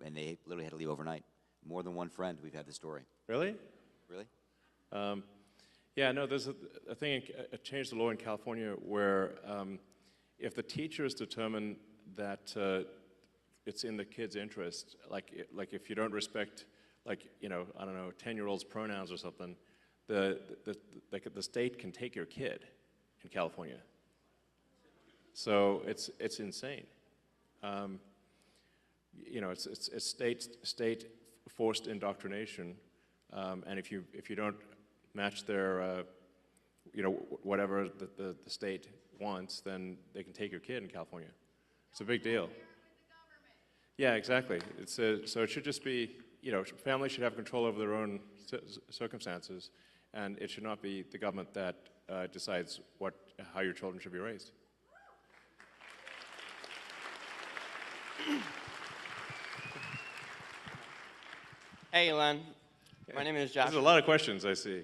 and they literally had to leave overnight. More than one friend, we've had this story. Really? Really? There's a thing, a change the law in California where if the teachers determine that it's in the kid's interest, like if you don't respect, 10-year-old's pronouns or something, the state can take your kid in California. So it's insane. It's state forced indoctrination, and if you don't match their whatever the state wants, then they can take your kid in California. It's a big deal. Yeah, exactly. So it should just be, families should have control over their own circumstances, and it should not be the government that decides how your children should be raised. Hey, Elon. My name is Josh. There's a lot of questions, I see.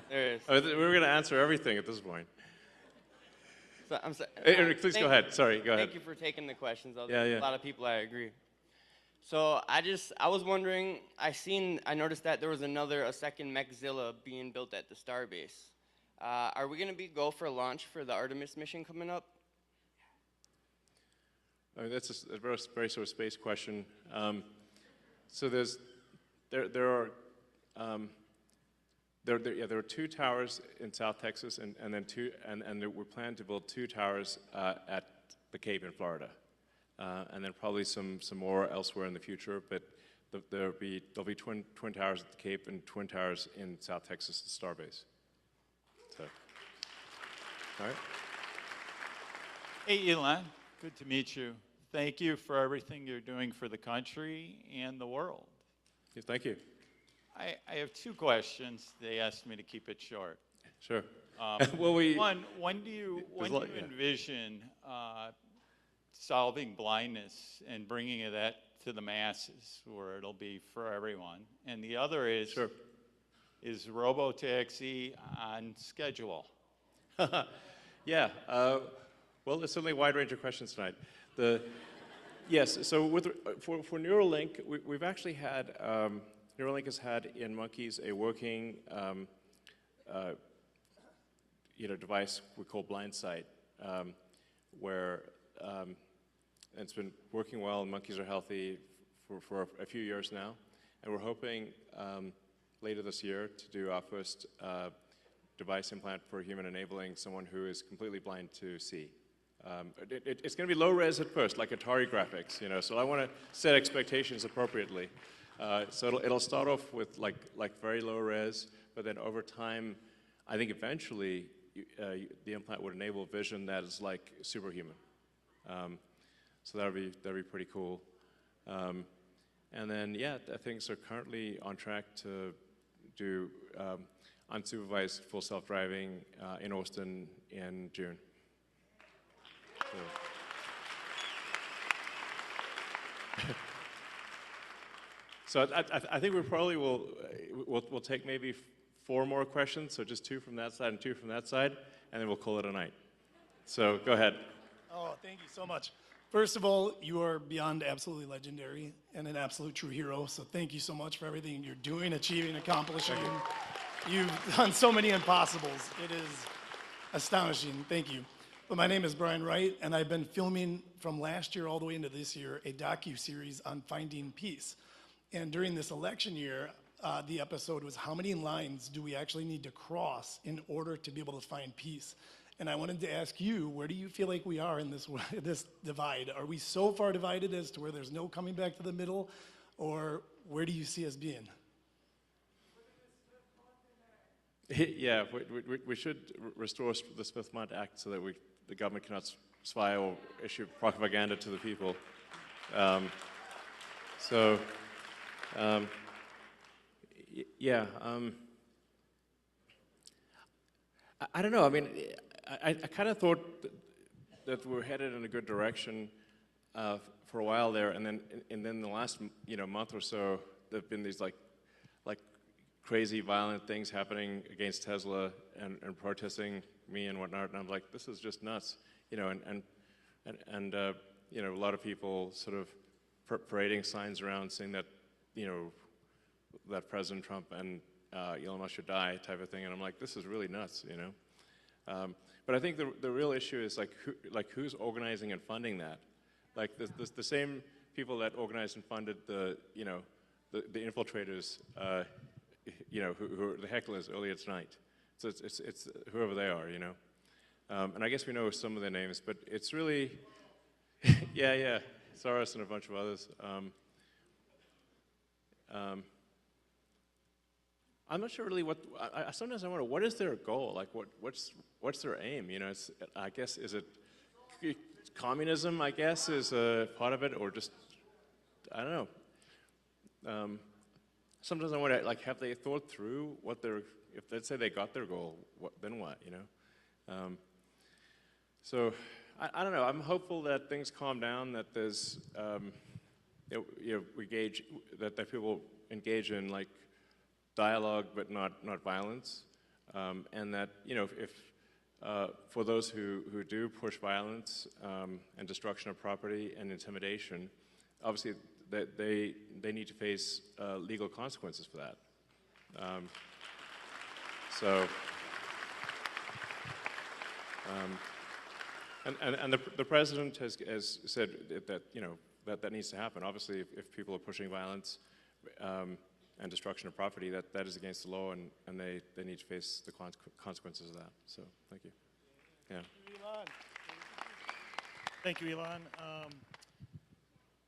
There is. We're going to answer everything at this point. So, I'm sorry. Please go ahead. Sorry, go ahead. Thank you for taking the questions. Yeah. A lot of people, I agree. So I was wondering, I noticed that there was a second Mechzilla being built at the Starbase. Are we going to go for a launch for the Artemis mission coming up? That's a very sort of space question. So there are two towers in South Texas, and then we're planning to build two towers at the Cape in Florida, and then probably some more elsewhere in the future. But there'll be twin towers at the Cape and twin towers in South Texas, the Starbase. So, all right. Hey, Elon, good to meet you. Thank you for everything you're doing for the country and the world. Yes, thank you. I have two questions. They asked me to keep it short. Sure. Well, when do you yeah. envision solving blindness and bringing that to the masses where it'll be for everyone? And the other is, is robo-taxi on schedule? Yeah. Well, there's certainly a wide range of questions tonight. Yes, so for Neuralink, we've actually had, Neuralink has had in monkeys a working device we call Blind Sight, where it's been working well, and monkeys are healthy for a few years now. And we're hoping later this year to do our first device implant for human enabling someone who is completely blind to see. It's going to be low res at first, like Atari graphics, so I want to set expectations appropriately. So it'll start off with like very low res, but then over time, I think eventually the implant would enable vision that is like superhuman. So that'll be pretty cool. And then yeah, things are currently on track to do unsupervised full self-driving in Austin in June. So I think we probably we'll take maybe 4 more questions, so just 2 from that side and 2 from that side, and then we'll call it a night. So go ahead. Oh, thank you so much. First of all, you are beyond absolutely legendary and an absolute true hero, so thank you so much for everything you're doing, achieving, accomplishing. You've done so many impossibles. It is astonishing. Thank you. But my name is Brian Wright, and I've been filming from last year all the way into this year a docu-series on finding peace. And during this election year, the episode was how many lines do we actually need to cross in order to be able to find peace? And I wanted to ask you, where do you feel like we are in this divide? Are we so far divided as to where there's no coming back to the middle, or where do you see us being? Yeah, we should restore the Smith-Mont Act so that the government cannot spy or issue propaganda to the people. I don't know. I mean, I kind of thought that we're headed in a good direction for a while there, and then the last month or so, there've been these like crazy violent things happening against Tesla and protesting me and whatnot, and I'm like, this is just nuts, and a lot of people sort of parading signs around saying that that President Trump and Elon Musk should die type of thing, and I'm like, this is really nuts, But I think the real issue is who's organizing and funding that, like the same people that organized and funded the infiltrators, who are the hecklers earlier tonight. So it's whoever they are, and I guess we know some of their names, but it's really, yeah, Soros and a bunch of others. I'm not sure really sometimes I wonder, what is their goal? Like, what's their aim? I guess, is it communism, I guess, is a part of it, or just, I don't know. Sometimes I wonder, have they thought through if let's say they got their goal, then what, So, I don't know, I'm hopeful that things calm down, that there's, that people engage in, dialogue, but not violence, and that if for those who do push violence and destruction of property and intimidation, obviously that they need to face legal consequences for that. And the president has said that that needs to happen. Obviously, if people are pushing violence and destruction of property, that is against the law, and they need to face the consequences of that. So, thank you. Yeah. Thank you, Elon.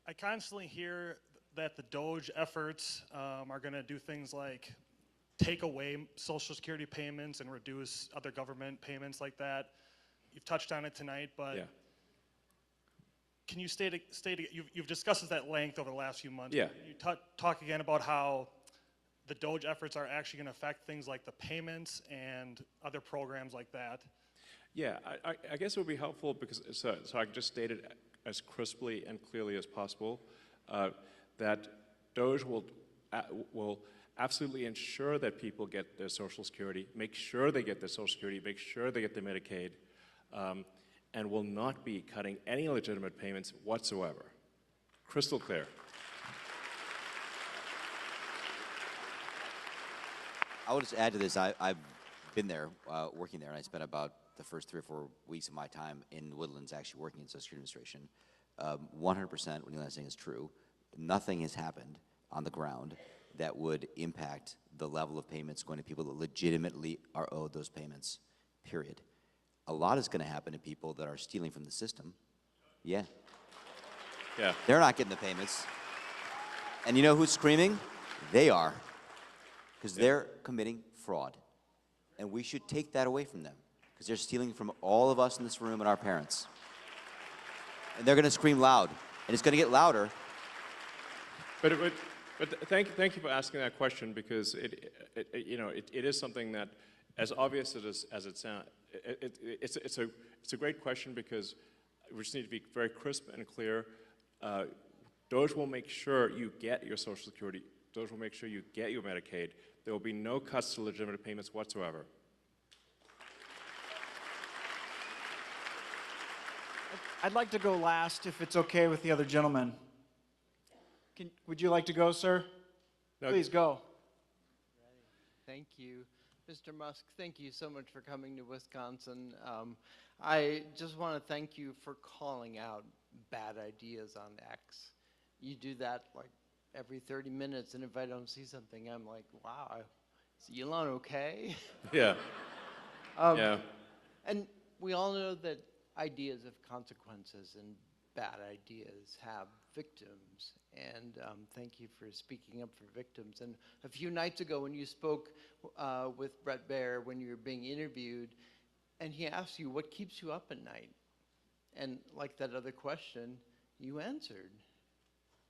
I constantly hear that the Doge efforts are going to do things like take away Social Security payments and reduce other government payments like that. You've touched on it tonight, but can you you've discussed this at length over the last few months. Yeah. Can you talk again about how the Doge efforts are actually going to affect things like the payments and other programs like that? Yeah, I guess it would be helpful because, so I can just state it as crisply and clearly as possible, that Doge will absolutely ensure that people get their Social Security, make sure they get their Social Security, make sure they get their Medicaid, and will not be cutting any legitimate payments whatsoever. Crystal clear. I will just add to this. I've been there, working there, and I spent about the first 3 or 4 weeks of my time in Woodlands actually working in Social Security Administration. 100% what Elon's saying is true. Nothing has happened on the ground that would impact the level of payments going to people that legitimately are owed those payments, period. A lot is going to happen to people that are stealing from the system. Yeah. Yeah. They're not getting the payments. And you know who's screaming? They are. Because they're committing fraud. And we should take that away from them. Because they're stealing from all of us in this room and our parents. And they're going to scream loud. And it's going to get louder. But thank you for asking that question, because it is something that, as obvious as it sounds, it's a great question, because we just need to be very crisp and clear. Doge will make sure you get your Social Security. Doge will make sure you get your Medicaid. There will be no cuts to legitimate payments whatsoever. I'd like to go last, if it's okay with the other gentleman. Would you like to go, sir? No. Please go. Thank you. Mr. Musk, thank you so much for coming to Wisconsin. I just want to thank you for calling out bad ideas on X. You do that like every 30 minutes, and if I don't see something, I'm like, wow, is Elon okay? Yeah. Yeah. And we all know that ideas have consequences, and bad ideas have victims. And thank you for speaking up for victims. And a few nights ago, when you spoke with Brett Baer, when you were being interviewed, and he asked you, what keeps you up at night? And like that other question, you answered.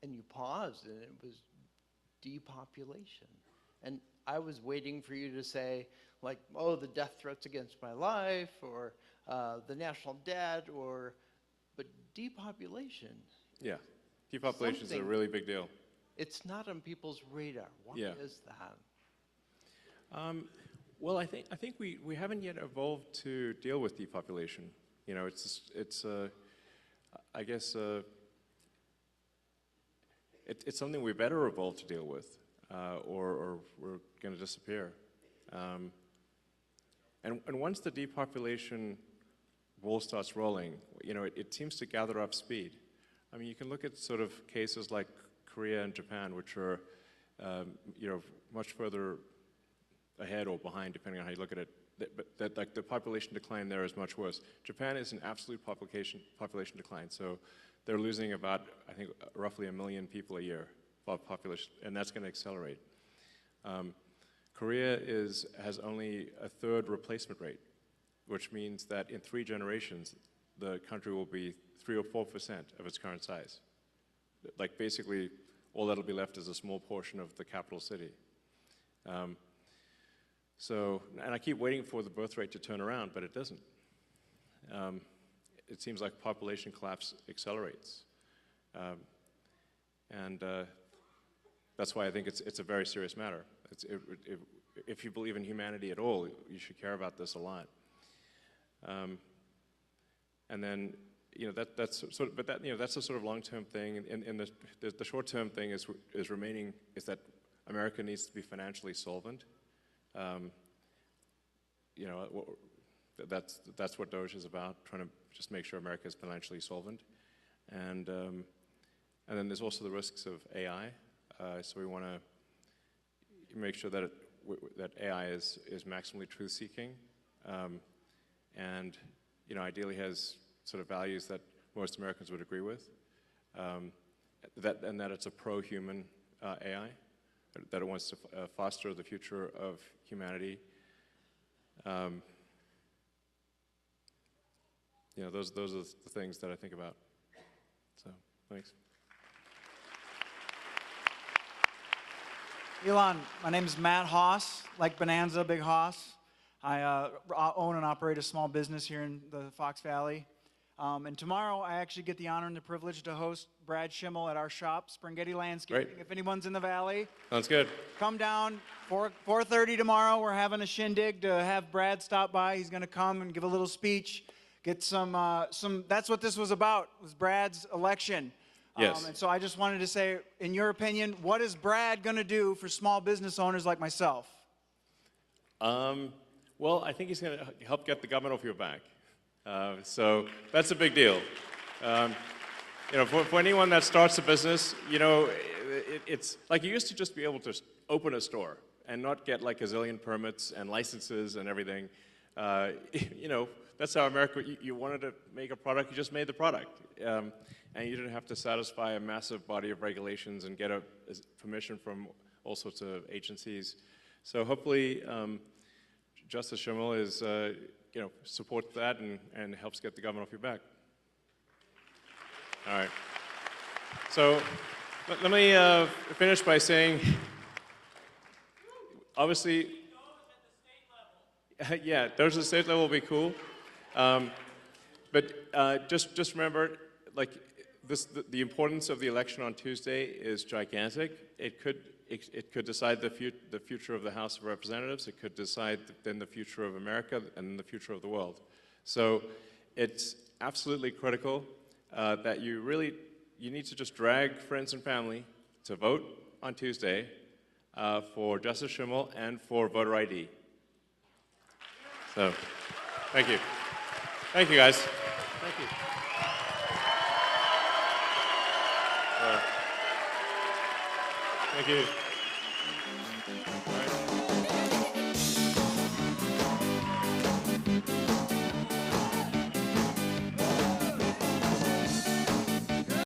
And you paused, and it was depopulation. And I was waiting for you to say, like, oh, the death threats against my life, or the national debt, but depopulation. Yeah, depopulation is a really big deal. It's not on people's radar. Why is that? Well, I think we haven't yet evolved to deal with depopulation. You know, I guess it's something we better evolve to deal with, or we're going to disappear. And once the depopulation ball starts rolling, you know, it seems to gather up speed. I mean, you can look at sort of cases like Korea and Japan, which are, you know, much further ahead or behind, depending on how you look at it. But like the population decline there is much worse. Japan is an absolute population decline, so they're losing about, I think, roughly 1 million people a year of population, and that's going to accelerate. Korea has only a third replacement rate, which means that in 3 generations, the country will be 3 or 4% of its current size. Like basically, all that'll be left is a small portion of the capital city. And I keep waiting for the birth rate to turn around, but it doesn't. It seems like population collapse accelerates. That's why I think it's a very serious matter. If you believe in humanity at all, you should care about this a lot. And then, you know, that's sort of, but that, you know, that's a sort of long-term thing. And the short-term thing is that America needs to be financially solvent. You know, that's what Doge is about, trying to just make sure America is financially solvent. And then there's also the risks of AI. So we want to make sure that that AI is maximally truth-seeking, and, you know, ideally has sort of values that most Americans would agree with. And that it's a pro-human AI, that it wants to foster the future of humanity. You know, those are the things that I think about. Thanks. Elon, my name is Matt Haas, like Bonanza, Big Haas. I own and operate a small business here in the Fox Valley. And tomorrow I actually get the honor and the privilege to host Brad Schimel at our shop, Springhetti Landscaping. Great. If anyone's in the valley, Sounds good. come down, 4:30 tomorrow. We're having a shindig to have Brad stop by. He's going to come and give a little speech, get some. That's what this was about, was Brad's election. Yes. And so I just wanted to say, in your opinion, what is Brad going to do for small business owners like myself? Well, I think he's going to help get the government off your back. So that's a big deal. For anyone that starts a business, it's like you used to just be able to open a store and not get like a zillion permits and licenses and everything. That's how America, you wanted to make a product, you just made the product. And you didn't have to satisfy a massive body of regulations and get permission from all sorts of agencies. So hopefully, Justice Schimel is, supports that and helps get the government off your back. All right. So let me finish by saying, obviously, yeah, Doge at the state level will be cool. But just remember, like, the importance of the election on Tuesday is gigantic. It could decide the future of the House of Representatives. It could decide then the future of America and the future of the world. So it's absolutely critical that you need to just drag friends and family to vote on Tuesday for Justice Schimel and for voter ID. So, thank you. Thank you, guys. Thank you. Thank you.